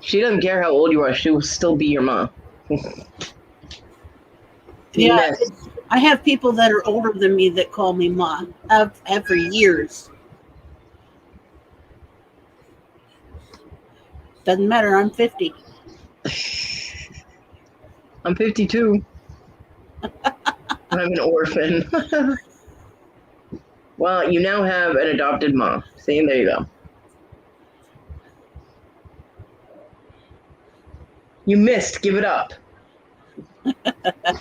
Speaker 2: She doesn't care how old you are. She will still be your mom.
Speaker 1: Yeah,
Speaker 2: Yes.
Speaker 1: I have people that are older than me that call me Ma. I've had for years. Doesn't matter. I'm 50.
Speaker 2: I'm 52. I'm an orphan. Well, you now have an adopted mom. See, there you go. You missed. Give it up.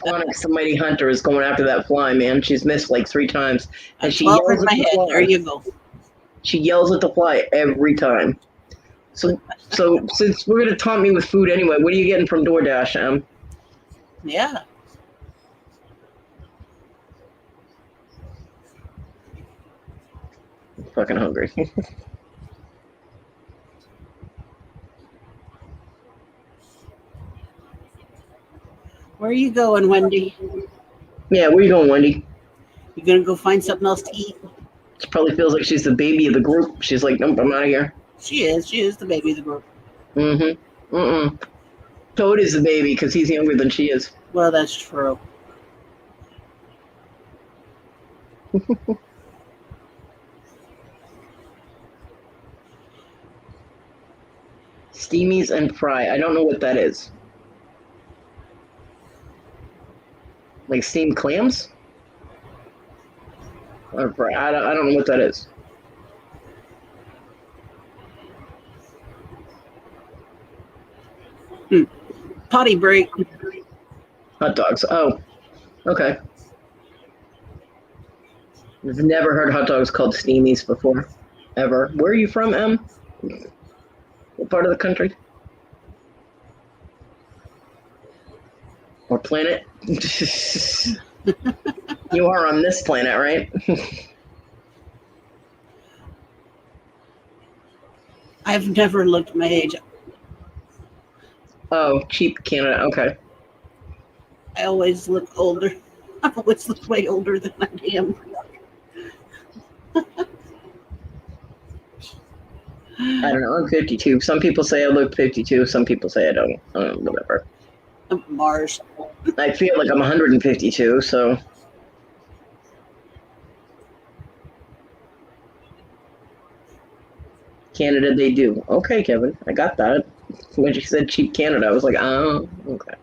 Speaker 2: Onyx, the mighty hunter, is going after that fly, man. She's missed like 3 times. And she
Speaker 1: 12
Speaker 2: yells
Speaker 1: in my
Speaker 2: at the
Speaker 1: head.
Speaker 2: fly.
Speaker 1: There you go.
Speaker 2: She yells at the fly every time. So since we're gonna taunt me with food anyway, what are you getting from DoorDash, Em?
Speaker 1: Yeah.
Speaker 2: I'm fucking hungry.
Speaker 1: Where are you going, Wendy?
Speaker 2: Yeah, where you going, Wendy?
Speaker 1: You gonna go find something else to eat?
Speaker 2: She probably feels like she's the baby of the group. She's like, "Nope, I'm out of here."
Speaker 1: She is. She is the baby of the group.
Speaker 2: Mm-hmm. Toad is the baby because he's younger than she is.
Speaker 1: Well, that's true.
Speaker 2: Steamies and fry. I don't know what that is. Like steamed clams? Or fry? I don't know what that is.
Speaker 1: Potty break.
Speaker 2: Hot dogs. Oh, okay. I've never heard hot dogs called steamies before, ever. Where are you from, Em? What part of the country? Or planet? You are on this planet, right?
Speaker 1: I've never looked my age.
Speaker 2: Oh, cheap Canada. Okay.
Speaker 1: I always look older. I always look way older than I am.
Speaker 2: I don't know. I'm 52. Some people say I look 52. Some people say I don't. Whatever.
Speaker 1: Mars.
Speaker 2: I feel like I'm 152, so. Canada, they do. Okay, Kevin. I got that. When you said cheap Canada, I was like, oh, okay.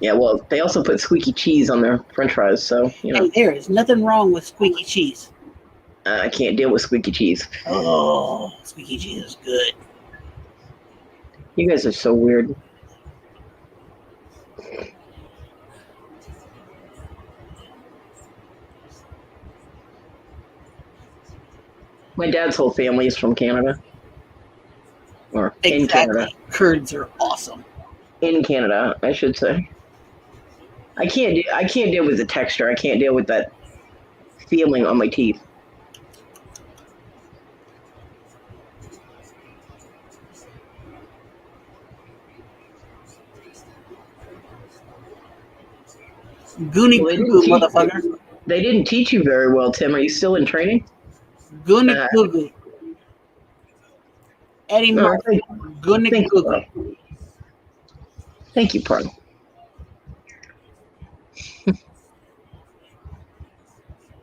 Speaker 2: Yeah, well, they also put squeaky cheese on their french fries, so, you know.
Speaker 1: Hey, there is nothing wrong with squeaky cheese.
Speaker 2: I can't deal with squeaky cheese.
Speaker 1: Oh, squeaky cheese is good.
Speaker 2: You guys are so weird. My dad's whole family is from Canada. Or in Canada.
Speaker 1: Exactly. Curds are awesome.
Speaker 2: In Canada, I should say. I can't deal with the texture. I can't deal with that feeling on my teeth.
Speaker 1: Goonie
Speaker 2: Well,
Speaker 1: Goo Goo, motherfucker.
Speaker 2: They didn't teach you very well, Tim. Are you still in training?
Speaker 1: Goonie Goo Goo. Eddie
Speaker 2: No,
Speaker 1: Murphy. Goonie
Speaker 2: thank
Speaker 1: Goo
Speaker 2: you,
Speaker 1: Goo.
Speaker 2: Pearl. Thank you, Pearl.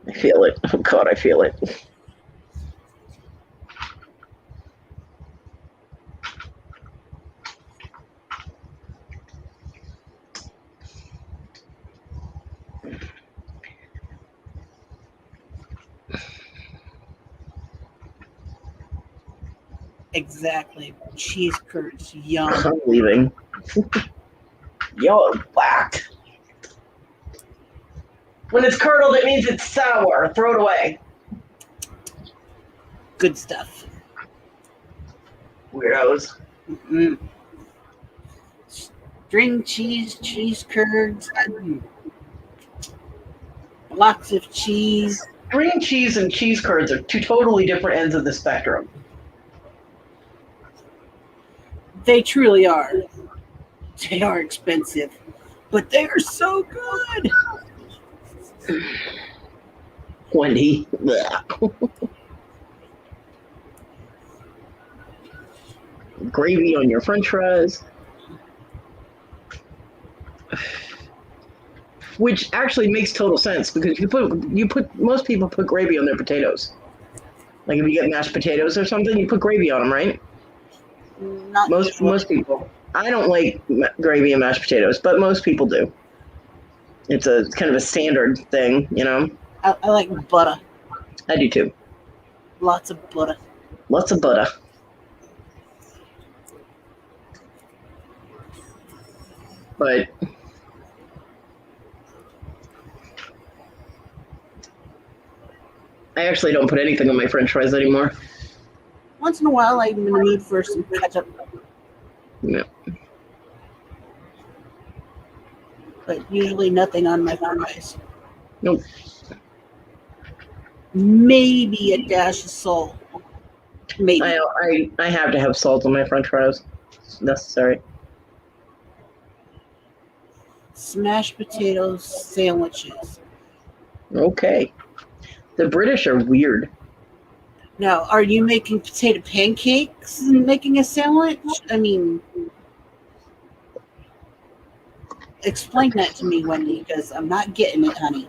Speaker 2: I feel it. Oh, God, I feel it.
Speaker 1: Exactly. Cheese curds. Yum.
Speaker 2: I'm leaving. Yo, whacked. When it's curdled, it means it's sour. Throw it away.
Speaker 1: Good stuff.
Speaker 2: Weirdos.
Speaker 1: Mm-mm. String cheese, cheese curds, blocks of cheese.
Speaker 2: String cheese and cheese curds are two totally different ends of the spectrum.
Speaker 1: They truly are. They are expensive, but they are so good.
Speaker 2: Wendy. Blech. Gravy on your French fries. Which actually makes total sense because most people put gravy on their potatoes. Like if you get mashed potatoes or something, you put gravy on them, right?
Speaker 1: Not
Speaker 2: Most people. I don't like gravy and mashed potatoes, but most people do. It's kind of a standard thing, you know.
Speaker 1: I like butter.
Speaker 2: I do too.
Speaker 1: Lots of butter.
Speaker 2: Lots of butter. But I actually don't put anything on my French fries anymore.
Speaker 1: Once in a while, I'm in the mood for some ketchup.
Speaker 2: Yeah.
Speaker 1: But usually nothing on my fries.
Speaker 2: Nope.
Speaker 1: Maybe a dash of salt. Maybe.
Speaker 2: I have to have salt on my French fries. It's necessary.
Speaker 1: Smashed potatoes sandwiches.
Speaker 2: Okay. The British are weird.
Speaker 1: Now, are you making potato pancakes and making a sandwich? I mean, explain that to me, Wendy, because I'm not getting it, honey.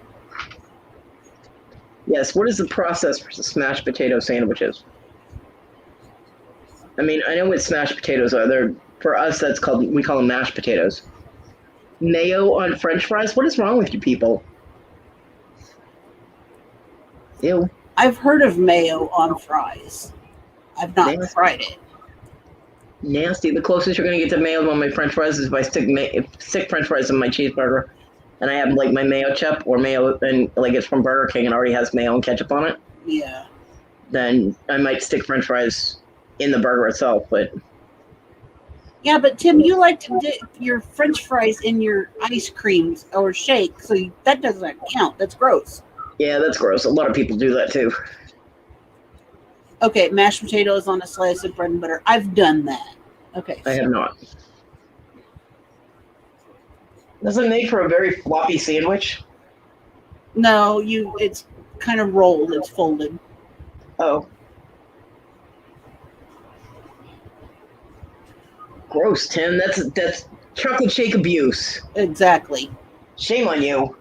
Speaker 2: Yes, what is the process for smashed potato sandwiches? I mean, I know what smashed potatoes are. For us, we call them mashed potatoes. Mayo on French fries? What is wrong with you people? Ew.
Speaker 1: I've heard of mayo on fries. I've not tried it.
Speaker 2: Nasty. The closest you're going to get to mayo on my French fries is if I stick French fries in my cheeseburger, and I have like my mayo chip or mayo, and like it's from Burger King and already has mayo and ketchup on it.
Speaker 1: Yeah.
Speaker 2: Then I might stick French fries in the burger itself, but.
Speaker 1: Yeah, but Tim, you like to dip your French fries in your ice creams or shake, so that doesn't count. That's gross.
Speaker 2: Yeah, that's gross. A lot of people do that too.
Speaker 1: Okay, mashed potatoes on a slice of bread and butter. I've done that. Okay.
Speaker 2: I have not. Doesn't it make for a very floppy sandwich?
Speaker 1: No, it's kind of rolled. It's folded.
Speaker 2: Oh. Gross, Tim. That's chocolate shake abuse.
Speaker 1: Exactly.
Speaker 2: Shame on you.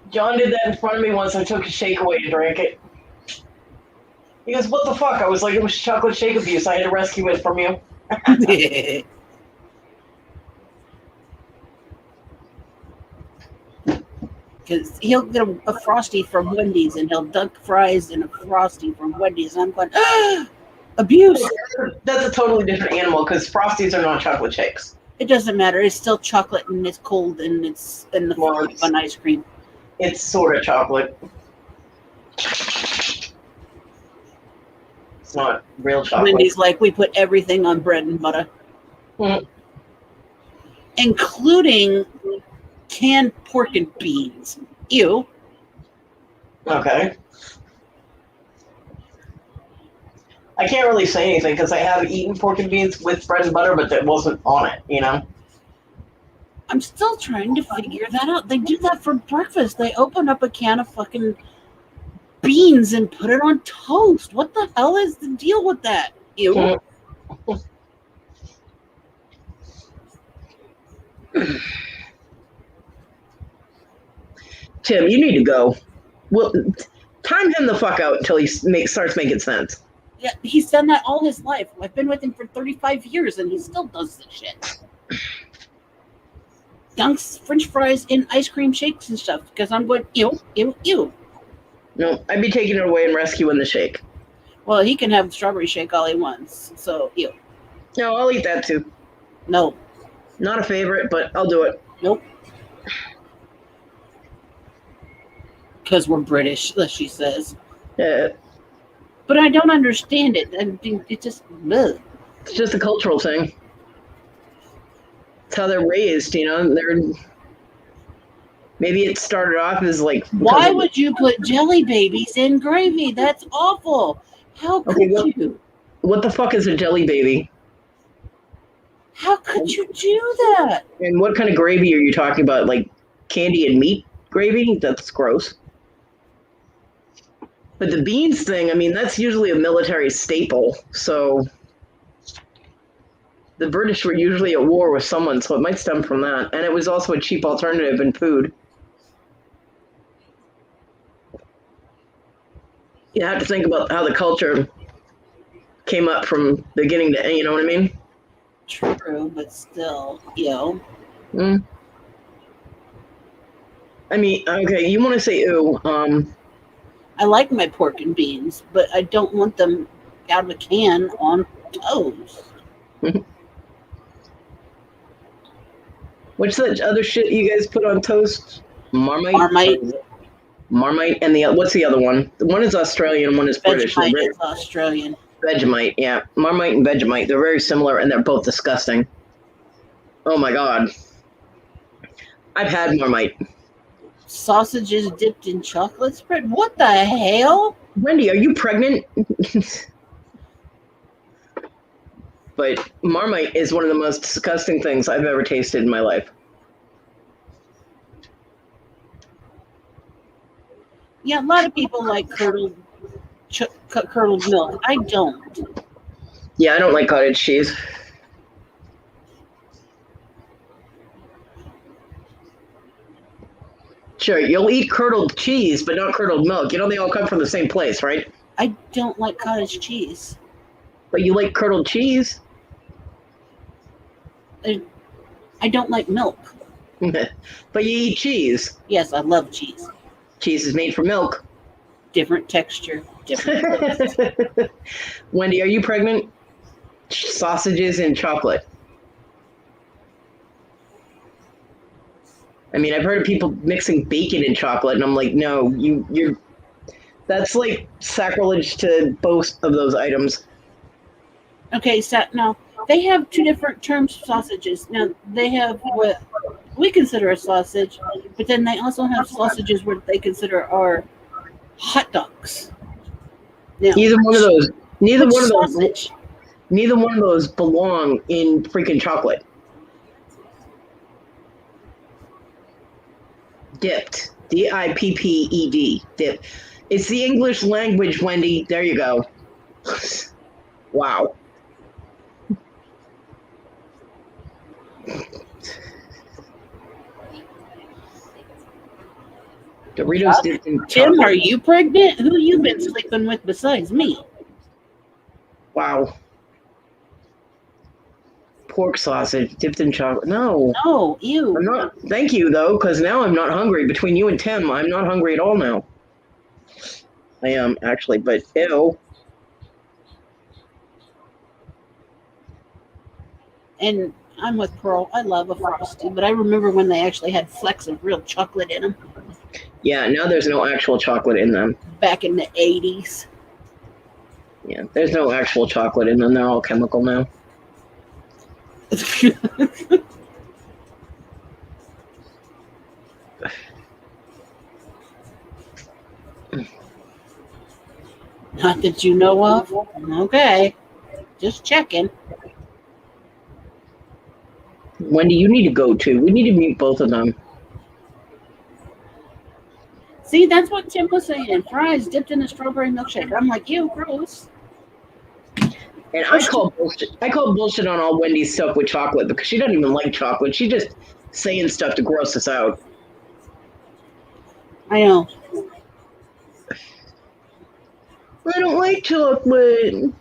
Speaker 2: John did that in front of me once. I took a shake away to drink it. He goes, "What the fuck?" I was like, "It was chocolate shake abuse. I had to rescue it from you."
Speaker 1: Because he'll get a Frosty from Wendy's and he'll dunk fries in a Frosty from Wendy's. And I'm going, abuse.
Speaker 2: That's a totally different animal because Frosties are not chocolate shakes.
Speaker 1: It doesn't matter. It's still chocolate and it's cold and it's in the form of an ice cream.
Speaker 2: It's sort of chocolate. not real chocolate.
Speaker 1: Wendy's like, we put everything on bread and butter, including canned pork and beans. Ew.
Speaker 2: Okay. I can't really say anything because I have eaten pork and beans with bread and butter, but that wasn't on it, you know?
Speaker 1: I'm still trying to figure that out. They do that for breakfast. They open up a can of fucking beans and put it on toast. What the hell is the deal with that? Ew.
Speaker 2: Tim, you need to go. Well, time him the fuck out until he starts making sense.
Speaker 1: Yeah, he's done that all his life. I've been with him for 35 years and he still does this shit. Dunks French fries in ice cream shakes and stuff because I'm going, ew, ew, ew.
Speaker 2: No, I'd be taking it away and rescuing the shake.
Speaker 1: Well, he can have the strawberry shake all he wants, so ew.
Speaker 2: No, I'll eat that too.
Speaker 1: No.
Speaker 2: Not a favorite, but I'll do it.
Speaker 1: Nope. Because we're British, as she says. But I don't understand it. I mean, it just, ugh.
Speaker 2: It's just a cultural thing. It's how they're raised, you know. Maybe it started off as like.
Speaker 1: Why would you put jelly babies in gravy? That's awful. How could you?
Speaker 2: What the fuck is a jelly baby?
Speaker 1: How could you do that?
Speaker 2: And what kind of gravy are you talking about? Like candy and meat gravy? That's gross. But the beans thing, I mean, that's usually a military staple. So the British were usually at war with someone, so it might stem from that. And it was also a cheap alternative in food. You have to think about how the culture came up from beginning to end, you know what I mean?
Speaker 1: True, but still, you know.
Speaker 2: I mean, okay, you want to say ew.
Speaker 1: I like my pork and beans, but I don't want them out of a can on toast.
Speaker 2: What's that other shit you guys put on toast? Marmite? Marmite, and what's the other one? One is Australian, one is British.
Speaker 1: Vegemite is Australian.
Speaker 2: Vegemite, yeah. Marmite and Vegemite, they're very similar, and they're both disgusting. Oh my god. I've had Marmite.
Speaker 1: Sausages dipped in chocolate spread? What the hell?
Speaker 2: Wendy, are you pregnant? But Marmite is one of the most disgusting things I've ever tasted in my life.
Speaker 1: Yeah, a lot of people like curdled milk. I don't.
Speaker 2: Yeah, I don't like cottage cheese. Sure, you'll eat curdled cheese, but not curdled milk. You know they all come from the same place, right?
Speaker 1: I don't like cottage cheese.
Speaker 2: But you like curdled cheese?
Speaker 1: I don't like milk.
Speaker 2: But you eat cheese.
Speaker 1: Yes, I love cheese.
Speaker 2: Cheese is made from milk.
Speaker 1: Different texture, different taste.
Speaker 2: Wendy, are you pregnant? Sausages and chocolate. I mean, I've heard of people mixing bacon and chocolate, and I'm like, no, you're. That's like sacrilege to both of those items.
Speaker 1: Okay, so now they have two different terms for sausages. Now they have what we consider a sausage, but then they also have sausages where they consider are hot dogs. Now,
Speaker 2: Neither one of those.
Speaker 1: Sausage?
Speaker 2: Neither one of those belong in freaking chocolate. Dipped. D-I-P-P-E-D. Dip. It's the English language, Wendy. There you go. Wow. Doritos dipped in
Speaker 1: Tim,
Speaker 2: chocolate.
Speaker 1: are you pregnant? Who you been sleeping with besides me?
Speaker 2: Wow. Pork sausage dipped in chocolate. No.
Speaker 1: No, ew.
Speaker 2: I'm not. Thank you, though, because now I'm not hungry. Between you and Tim, I'm not hungry at all now. I am, actually, but ew.
Speaker 1: And I'm with Pearl. I love a Frosty, but I remember when they actually had flecks of real chocolate in them
Speaker 2: Yeah, now there's no actual chocolate in them.
Speaker 1: back in the 80s.
Speaker 2: Yeah, there's no actual chocolate in them. They're all chemical now.
Speaker 1: Not that you know of. Okay, just checking.
Speaker 2: Wendy, you need to go too. We need to meet both of them.
Speaker 1: See, that's what Tim was saying. Fries dipped in a strawberry milkshake. I'm like, ew, gross.
Speaker 2: And I call bullshit. I call bullshit on all Wendy's stuff with chocolate because she doesn't even like chocolate. She's just saying stuff to gross us out.
Speaker 1: I know.
Speaker 2: I don't like chocolate.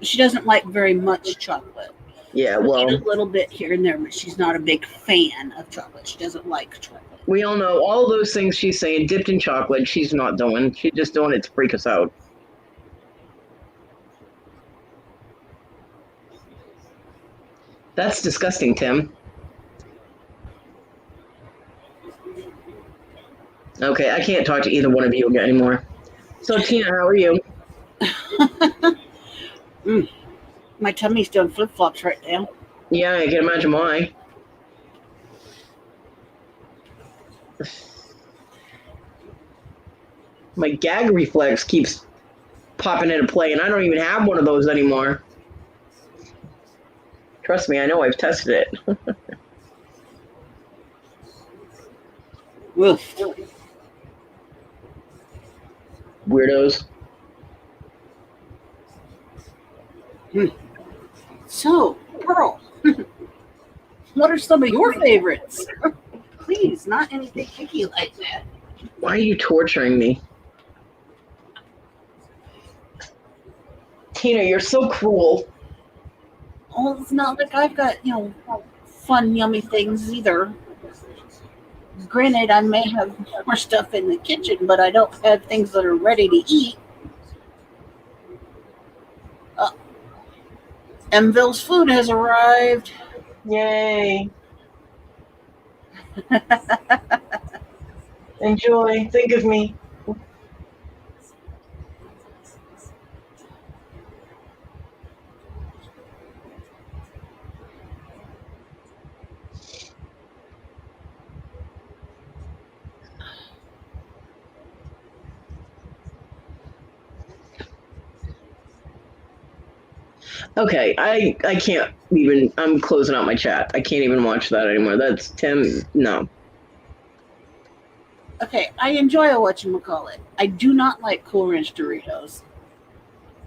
Speaker 1: She doesn't like very much chocolate.
Speaker 2: Yeah,
Speaker 1: She'll
Speaker 2: well,
Speaker 1: eat a little bit here and there, but she's not a big fan of chocolate. She doesn't like chocolate.
Speaker 2: we all know all those things she's saying dipped in chocolate. She's not doing. She's just doing it to freak us out. That's disgusting, Tim. Okay, I can't talk to either one of you anymore. So, Tina, how are you?
Speaker 1: My tummy's doing flip-flops right now.
Speaker 2: Yeah, I can imagine why. My gag reflex keeps popping into play, and I don't even have one of those anymore. Trust me, I know I've tested it.
Speaker 1: Woof.
Speaker 2: Weirdos.
Speaker 1: So, Pearl, what are some of your favorites? Please, not anything picky like that.
Speaker 2: Why are you torturing me? Tina, you're so cruel.
Speaker 1: Oh, it's not like I've got, fun, yummy things either. Granted, I may have more stuff in the kitchen, but I don't have things that are ready to eat. Mville's food has arrived.
Speaker 2: Yay. Enjoy. Think of me. Okay, I can't even. I'm closing out my chat. I can't even watch that anymore. That's Tim. No.
Speaker 1: Okay, I enjoy a whatchamacallit. I do not like Cool Ranch Doritos.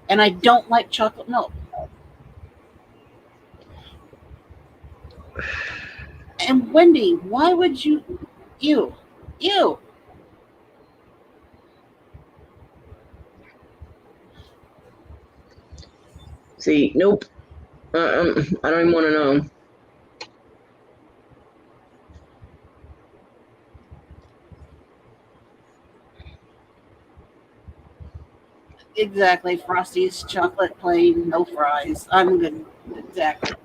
Speaker 1: And I don't like chocolate milk. And Wendy, why would you? Ew.
Speaker 2: See, nope. I don't even want to know.
Speaker 1: Exactly. Frosty's chocolate plain, no fries. I'm good. Exactly.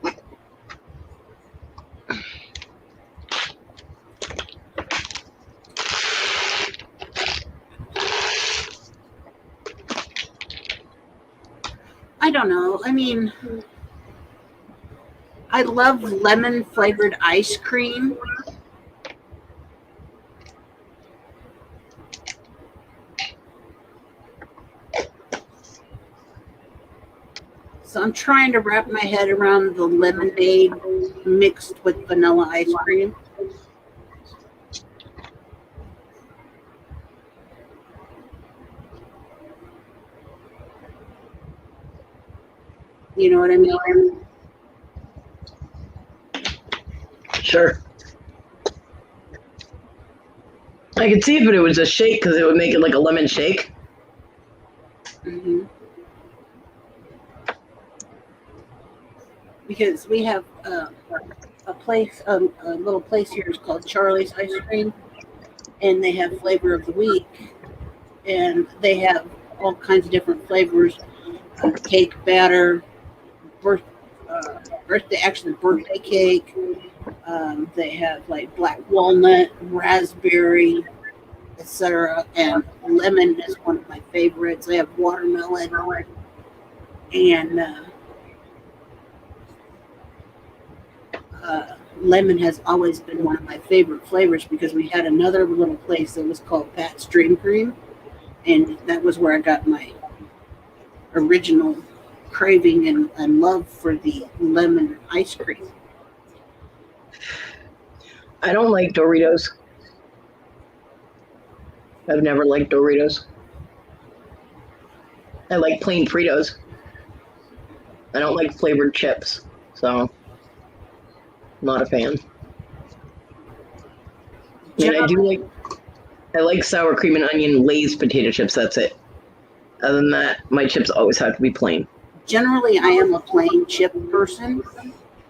Speaker 1: I don't know. I mean, I love lemon flavored ice cream. So I'm trying to wrap my head around the lemonade mixed with vanilla ice cream. You know what I mean?
Speaker 2: Sure. I could see if it was a shake because it would make it like a lemon shake.
Speaker 1: Mm-hmm. Because we have a place, a little place here is called Charlie's Ice Cream, and they have flavor of the week, and they have all kinds of different flavors, cake batter, birthday cake. They have like black walnut, raspberry, etc. And lemon is one of my favorites. They have watermelon. And lemon has always been one of my favorite flavors because we had another little place that was called Pat's Dream Cream, and that was where I got my original craving and love for the lemon ice cream.
Speaker 2: I don't like Doritos. I've never liked Doritos. I like plain Fritos. I don't like flavored chips, so not a fan. And I like sour cream and onion Lay's potato chips. That's it. Other than that, my chips always have to be plain.
Speaker 1: Generally, I am a plain chip person.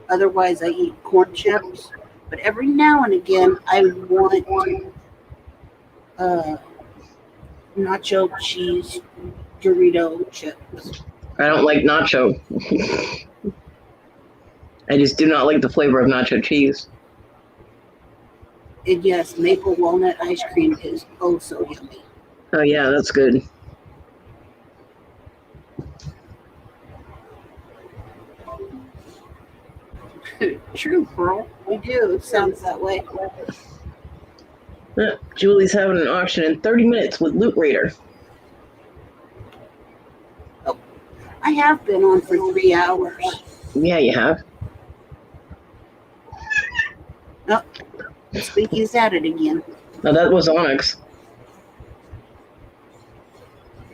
Speaker 1: Otherwise, I eat corn chips. But every now and again, I want nacho cheese Dorito chips.
Speaker 2: I don't like nacho. I just do not like the flavor of nacho cheese.
Speaker 1: And yes, maple walnut ice cream is oh so yummy.
Speaker 2: Oh yeah, that's good.
Speaker 1: True, Pearl. We do. It sounds that way.
Speaker 2: Julie's having an auction in 30 minutes with Loot Raider.
Speaker 1: Oh, I have been on for 3 hours.
Speaker 2: Yeah, you have.
Speaker 1: Oh, Squeaky's at it again.
Speaker 2: No, that was Onyx.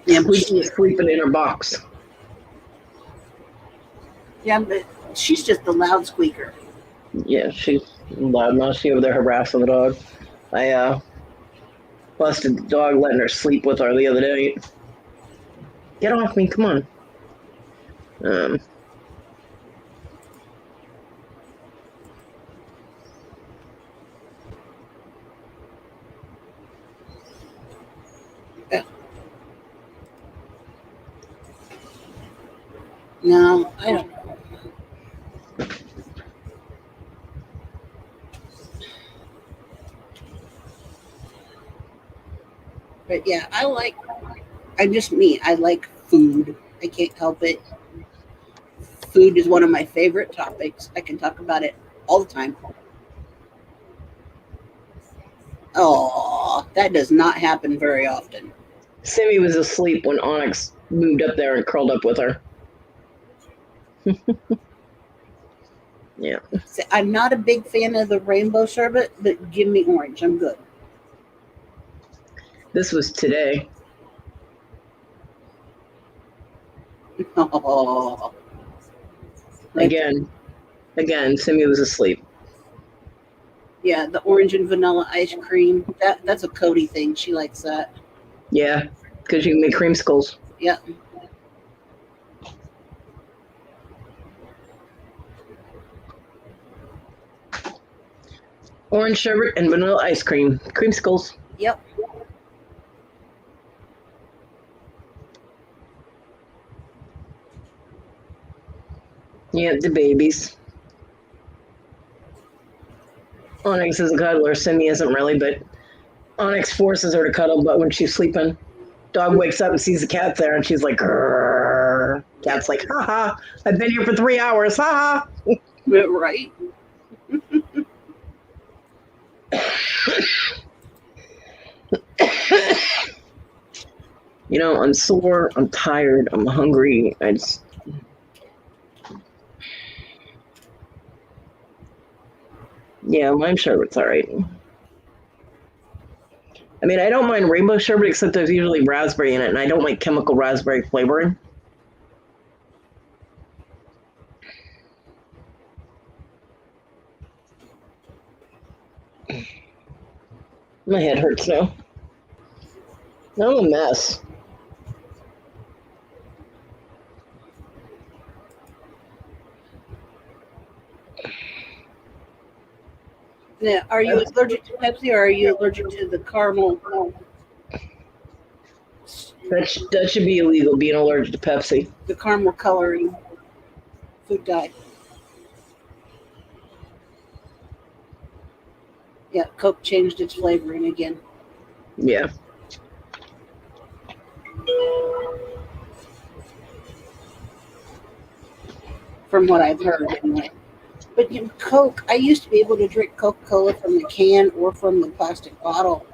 Speaker 1: Yeah,
Speaker 2: Squeaky is sleeping in her box.
Speaker 1: yeah, but she's just a loud squeaker.
Speaker 2: Yeah, she's loud now. She over there harassing the dog. I busted the dog letting her sleep with her the other day. Get off me, come on.
Speaker 1: No, I don't know. But yeah, I like food. I can't help it. Food is one of my favorite topics. I can talk about it all the time. Oh, that does not happen very often.
Speaker 2: Simmy was asleep when Onyx moved up there and curled up with her. Yeah.
Speaker 1: So I'm not a big fan of the rainbow sherbet, but give me orange. I'm good.
Speaker 2: This was today.
Speaker 1: Oh.
Speaker 2: Again, Simmy was asleep.
Speaker 1: Yeah, the orange and vanilla ice cream. That's a Cody thing. She likes that.
Speaker 2: Yeah, because you can make creamsicles.
Speaker 1: Yeah.
Speaker 2: Orange sherbet and vanilla ice cream. Creamsicles.
Speaker 1: Yep.
Speaker 2: Yeah, the babies. Onyx is a cuddler. Simmy isn't really, but Onyx forces her to cuddle, but when she's sleeping, dog wakes up and sees the cat there, and she's like, grrr. Cat's like, haha, I've been here for 3 hours, haha.
Speaker 1: Right.
Speaker 2: You know, I'm sore, I'm tired, I'm hungry. Yeah, lime sherbet's all right. I mean, I don't mind rainbow sherbet, except there's usually raspberry in it, and I don't like chemical raspberry flavoring. My head hurts now. I'm a mess.
Speaker 1: Now, are you allergic to Pepsi or are you allergic to the caramel?
Speaker 2: That should be illegal, being allergic to Pepsi.
Speaker 1: The caramel coloring food dye. Yeah, Coke changed its flavoring again. from what I've heard anyway. But Coke, I used to be able to drink Coca-Cola from the can or from the plastic bottle.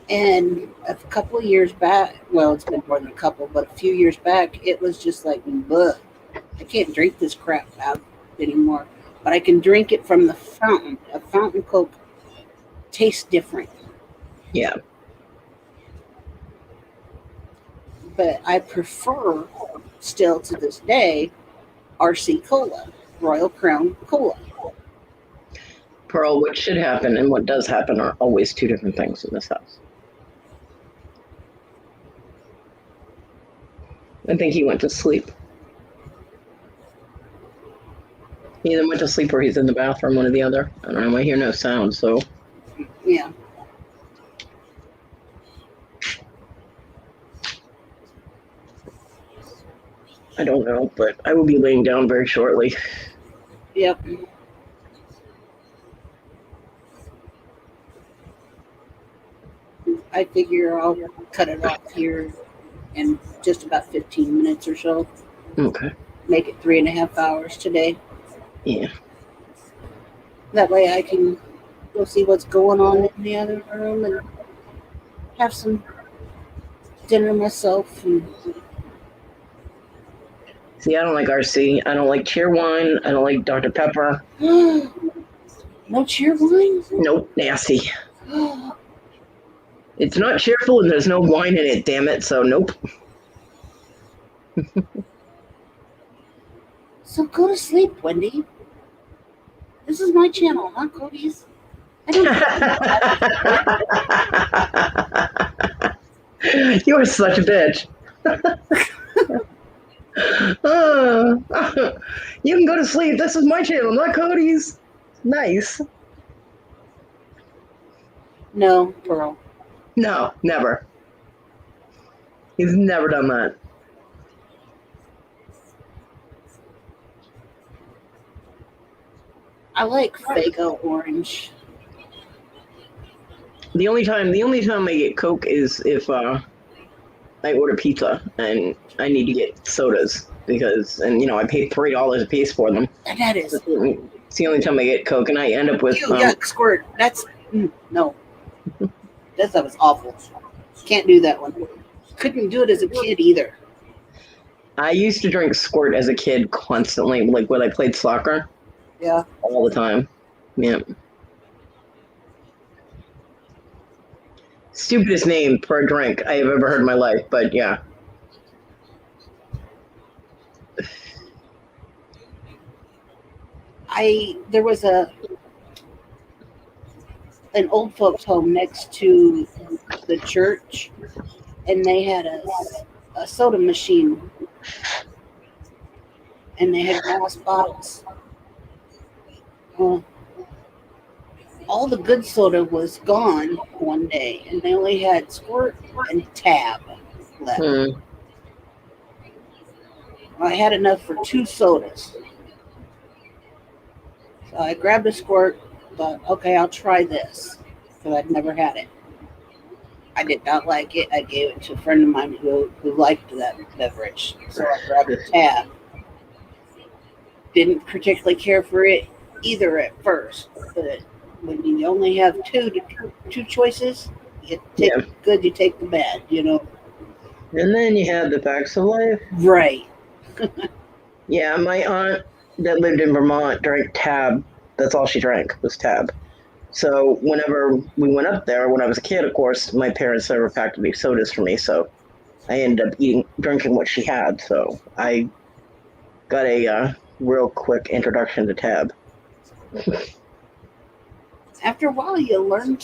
Speaker 1: And a couple of years back, well, it's been more than a couple, but a few years back, it was just like, bleh. I can't drink this crap out anymore. But I can drink it from the fountain. A fountain Coke tastes different.
Speaker 2: Yeah.
Speaker 1: But I prefer, still to this day, RC Cola, Royal Crown Cola.
Speaker 2: Pearl, what should happen and what does happen are always two different things in this house. I think he went to sleep. He either went to sleep or he's in the bathroom, one or the other. I don't know. I hear no sound, so.
Speaker 1: Yeah.
Speaker 2: I don't know, but I will be laying down very shortly.
Speaker 1: Yep. I figure I'll cut it off here in just about 15 minutes or so.
Speaker 2: Okay.
Speaker 1: Make it 3.5 hours today.
Speaker 2: Yeah.
Speaker 1: That way I can go see what's going on in the other room and have some dinner myself. And
Speaker 2: See, I don't like RC. I don't like cheer wine. I don't like Dr. Pepper.
Speaker 1: no cheer wine?
Speaker 2: Nope, nasty. It's not cheerful and there's no wine in it, damn it, so nope.
Speaker 1: So go to sleep, Wendy. This is my channel, not Cody's. I don't
Speaker 2: You are such a bitch. You can go to sleep. This is my channel, not Cody's. Nice.
Speaker 1: No, Pearl.
Speaker 2: No, never. He's never done that.
Speaker 1: I like Faygo orange.
Speaker 2: The only time I get Coke is if I order pizza and I need to get sodas because I pay $3 a piece for them.
Speaker 1: And that is.
Speaker 2: It's the only time I get Coke, and I end up with
Speaker 1: yuck, squirt. That's no. That stuff is awful. Can't do that one. Couldn't do it as a kid either.
Speaker 2: I used to drink Squirt as a kid constantly, like when I played soccer.
Speaker 1: Yeah.
Speaker 2: All the time. Yeah. Stupidest name for a drink I have ever heard in my life, but yeah.
Speaker 1: There was an old folks home next to the church, and they had a soda machine, and they had glass bottles. Well, all the good soda was gone one day, and they only had Squirt and Tab left. Well, I had enough for 2 sodas. So I grabbed a Squirt, thought, okay, I'll try this, because I'd never had it. I did not like it. I gave it to a friend of mine who liked that beverage. So I grabbed a Tab. Didn't particularly care for it either at first, but when you only have two choices, you take the good, you take the bad, And
Speaker 2: then you had the facts of life.
Speaker 1: Right.
Speaker 2: Yeah, my aunt that lived in Vermont drank Tab. That's all she drank was Tab. So whenever we went up there, when I was a kid, of course, my parents never packed any sodas for me, so I ended up drinking what she had. So I got a real quick introduction to Tab.
Speaker 1: After a while, you learn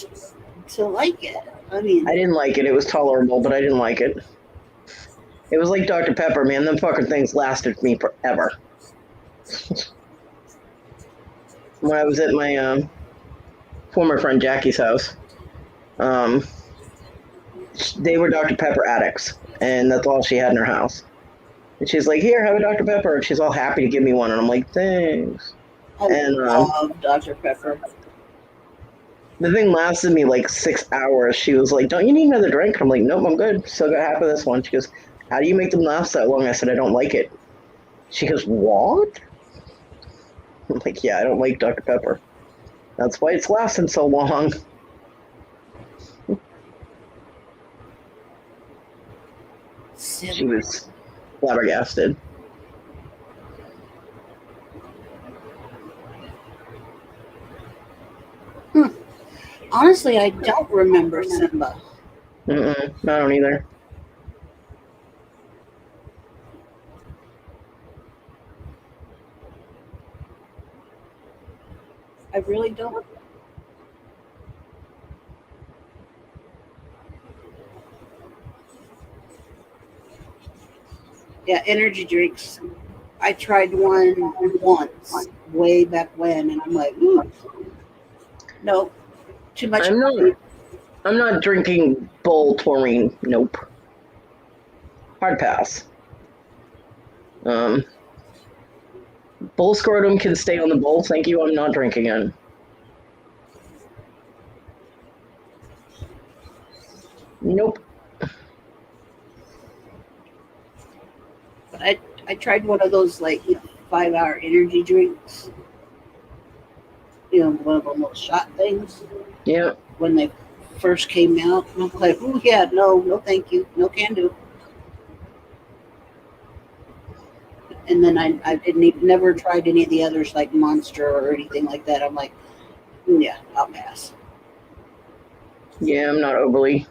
Speaker 1: to like it. I
Speaker 2: didn't like it. It was tolerable, but I didn't like it. It was like Dr. Pepper, man. Them fucking things lasted me forever. When I was at my former friend Jackie's house, they were Dr. Pepper addicts, and that's all she had in her house. And she's like, "Here, have a Dr. Pepper." And she's all happy to give me one, and I'm like, "Thanks."
Speaker 1: I love Dr. Pepper.
Speaker 2: The thing lasted me like 6 hours. She was like, "Don't you need another drink?" I'm like, "Nope, I'm good. Still got half of this one." She goes, "How do you make them last that long?" I said, "I don't like it." She goes, what? I'm like, yeah, I don't like Dr. Pepper. That's why it's lasting so long. She was flabbergasted.
Speaker 1: Honestly, I don't remember Simba.
Speaker 2: I don't either.
Speaker 1: I really don't. Yeah, energy drinks. I tried one once, way back when, and I'm like, ooh, no, too much.
Speaker 2: I'm not drinking bull taurine. Nope. Hard pass. Bull scrotum can stay on the bowl. Thank you. I'm not drinking it. Nope.
Speaker 1: But I tried one of those like 5-hour energy drinks. One of those little shot things.
Speaker 2: Yeah.
Speaker 1: When they first came out, and I'm like, oh yeah, no, thank you, no can do. And then I never tried any of the others like Monster or anything like that. I'm like, yeah, I'll pass.
Speaker 2: Yeah, I'm not overly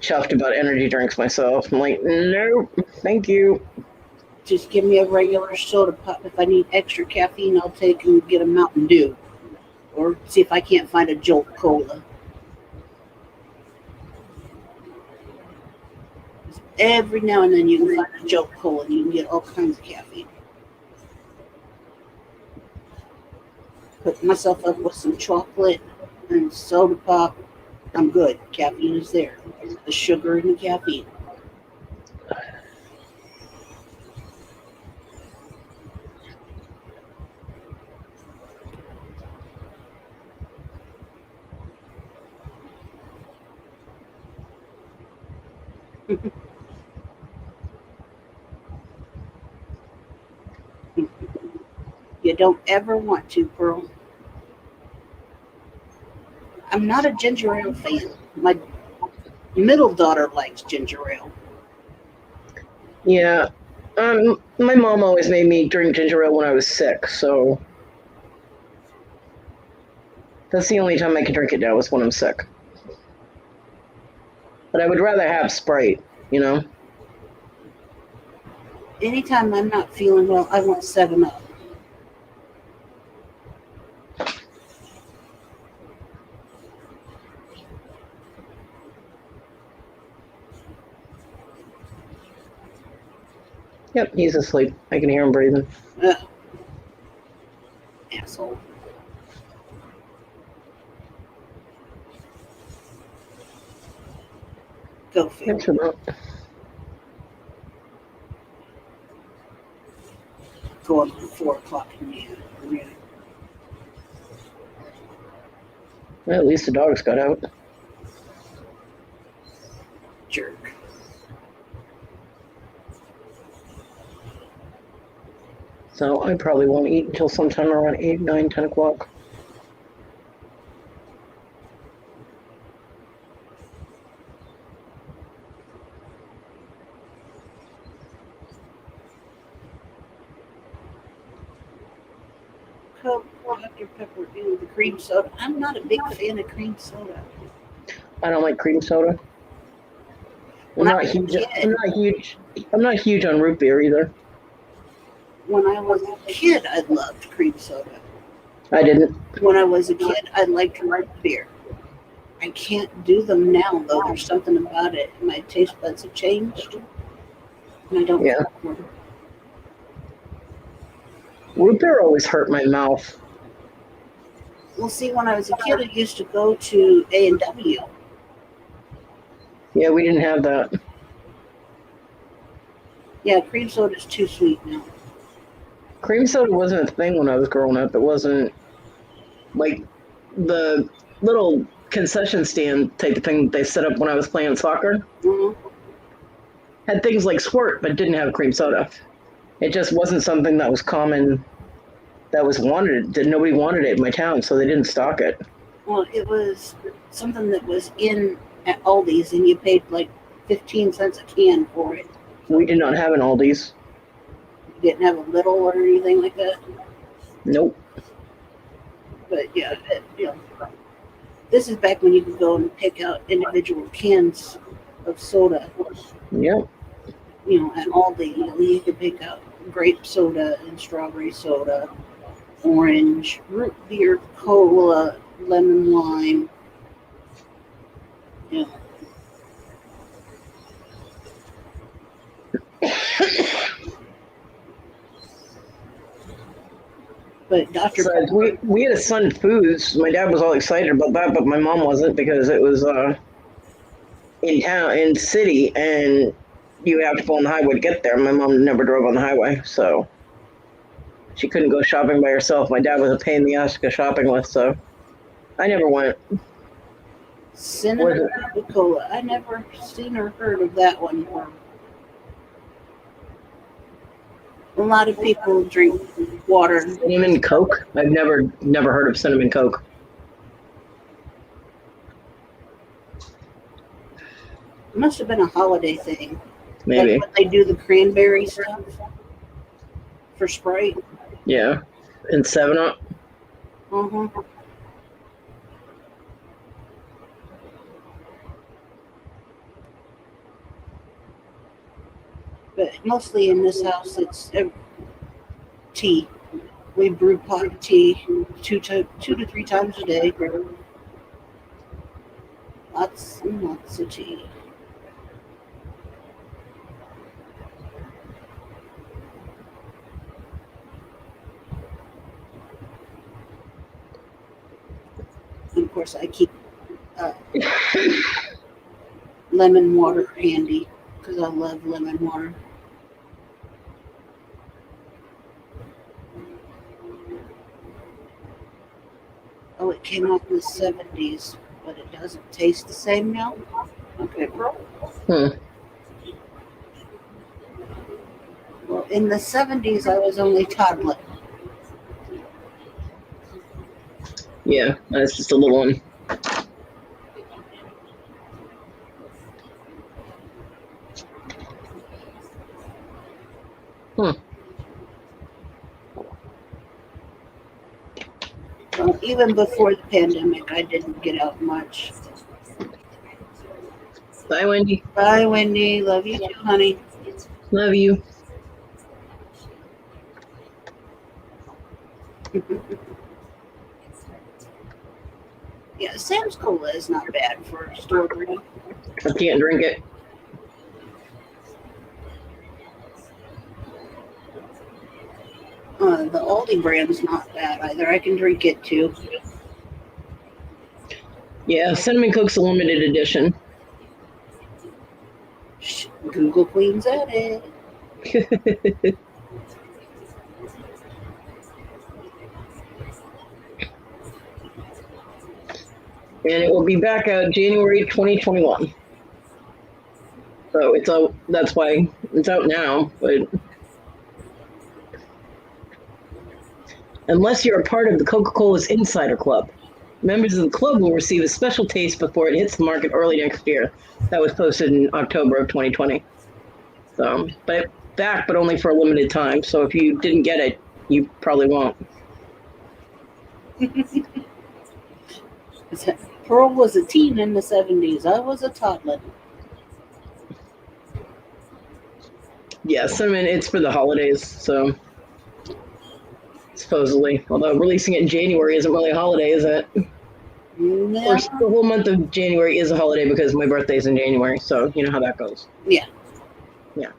Speaker 2: chuffed about energy drinks myself. I'm like, no, thank you.
Speaker 1: Just give me a regular soda pop. If I need extra caffeine, I'll take and get a Mountain Dew, or see if I can't find a Jolt Cola. Every now and then you can find a Jolt Cola and you can get all kinds of caffeine. Put myself up with some chocolate and soda pop. I'm good. Caffeine is there. The sugar and the caffeine. You don't ever want to, Pearl. I'm not a ginger ale fan. My middle daughter likes ginger ale.
Speaker 2: Yeah. My mom always made me drink ginger ale when I was sick, so that's the only time I can drink it now is when I'm sick. But I would rather have Sprite,
Speaker 1: Anytime I'm not feeling well, I want 7-Up.
Speaker 2: Yep, he's asleep. I can hear him breathing.
Speaker 1: Ugh. Asshole. Go figure.
Speaker 2: Thanks for that.
Speaker 1: Going to 4 o'clock in the afternoon.
Speaker 2: Well, at least the dogs got out.
Speaker 1: Jerk.
Speaker 2: So I probably won't eat until sometime around 8, 9, 10 o'clock.
Speaker 1: Coke, Dr. Pepper, the cream soda. I'm not a big fan of cream soda.
Speaker 2: I don't like cream soda. I'm not huge on root beer either.
Speaker 1: When I was a kid, I loved cream soda.
Speaker 2: I didn't.
Speaker 1: When I was a kid, I liked root beer. I can't do them now, though. There's something about it. My taste buds have changed. And I don't
Speaker 2: Yeah.
Speaker 1: like them.
Speaker 2: Root beer always hurt my mouth.
Speaker 1: Well, see, when I was a kid, I used to go to A&W.
Speaker 2: Yeah, we didn't have that.
Speaker 1: Yeah, cream soda is too sweet now.
Speaker 2: Cream soda wasn't a thing when I was growing up. It wasn't like the little concession stand type of thing they set up when I was playing soccer.
Speaker 1: Mm-hmm.
Speaker 2: Had things like Squirt, but didn't have cream soda. It just wasn't something that was common, that was wanted. That nobody wanted it in my town, so they didn't stock it.
Speaker 1: Well, it was something that was in at Aldi's, and you paid like 15 cents a can for it.
Speaker 2: We did not have an Aldi's.
Speaker 1: You didn't have a little or anything like that.
Speaker 2: Nope.
Speaker 1: But yeah, this is back when you could go and pick out individual cans of soda.
Speaker 2: Yep.
Speaker 1: At Aldi, you could pick out grape soda and strawberry soda, orange, root beer, cola, lemon lime. Yeah. But Dr.
Speaker 2: So we had a Sun Foods. My dad was all excited about that, but my mom wasn't because it was in town, in city, and you have to go on the highway to get there. My mom never drove on the highway, so she couldn't go shopping by herself. My dad was a pain in the ass to go shopping with, so I never went.
Speaker 1: Cinnamon Coca-Cola. I never seen or heard of that one. A lot of people drink water.
Speaker 2: Cinnamon Coke? I've never heard of cinnamon Coke.
Speaker 1: It must have been a holiday thing.
Speaker 2: Maybe.
Speaker 1: Like when they do the cranberry stuff for Sprite.
Speaker 2: Yeah. And 7-Up.
Speaker 1: Uh-huh. But mostly in this house, it's tea. We brew pot of tea 2 to 3 times a day. Lots and lots of tea. And of course, I keep lemon water handy because I love lemon water. Oh, it came out in the 70s, but it doesn't taste the same now. Okay, bro. Well, in the 70s, I was only toddler.
Speaker 2: Yeah, that's just a little one.
Speaker 1: Well, even before the pandemic, I didn't get out much.
Speaker 2: Bye, Wendy.
Speaker 1: Bye, Wendy. Love you too, honey.
Speaker 2: Love you.
Speaker 1: Yeah, Sam's Cola is not bad for store brand.
Speaker 2: I can't drink it.
Speaker 1: The Aldi brand's not bad either. I can drink it too.
Speaker 2: Yeah, Cinnamon Coke's a limited edition.
Speaker 1: Google Queen's at it.
Speaker 2: And it will be back out January 2021. So it's out. That's why it's out now. But unless you're a part of the Coca-Cola's Insider Club, members of the club will receive a special taste before it hits the market early next year. That was posted in October of 2020. So, but back, but only for a limited time. So if you didn't get it, you probably won't.
Speaker 1: Pearl was a teen in the 70s. I was a toddler.
Speaker 2: Yeah, cinnamon, it's for the holidays, so supposedly. Although releasing it in January isn't really a holiday, is it?
Speaker 1: No.
Speaker 2: Of course, the whole month of January is a holiday because my birthday's in January, so you know how that goes.
Speaker 1: Yeah.
Speaker 2: Yeah.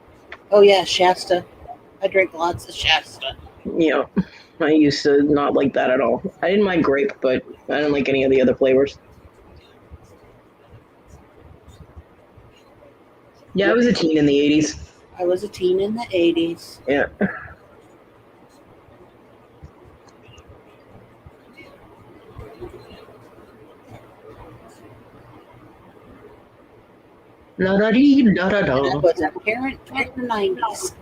Speaker 1: Oh, yeah, Shasta. I drink lots of Shasta.
Speaker 2: You know, I used to not like that at all. I didn't mind grape, but I didn't like any of the other flavors. Yeah, I was a teen in the 80s.
Speaker 1: I was a teen in the 80s.
Speaker 2: Yeah. La da dee da da
Speaker 1: And I
Speaker 2: da.
Speaker 1: was a parent in the 90s.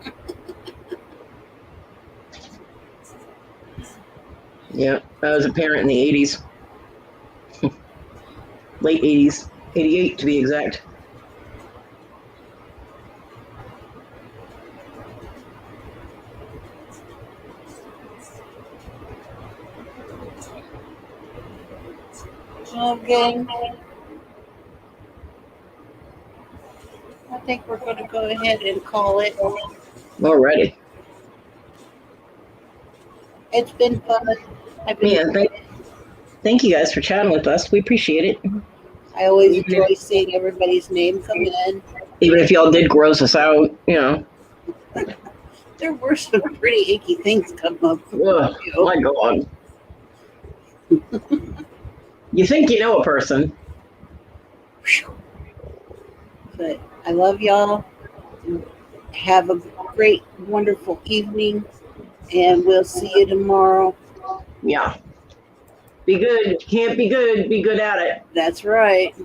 Speaker 2: Yeah, I was a parent in the 80s, late 80s, 88 to be exact.
Speaker 1: Okay. I think we're going to go ahead and call it.
Speaker 2: Alrighty.
Speaker 1: It's been fun. I've been.
Speaker 2: Yeah, thank you guys for chatting with us. We appreciate it.
Speaker 1: I always enjoy seeing everybody's name come in.
Speaker 2: Even if y'all did gross us out, you know.
Speaker 1: There were some pretty icky things come up.
Speaker 2: Ugh, my God. You think you know a person.
Speaker 1: But I love y'all. Have a great, wonderful evening, and we'll see you tomorrow.
Speaker 2: Yeah. Be good. Can't be good. Be good at it.
Speaker 1: That's right.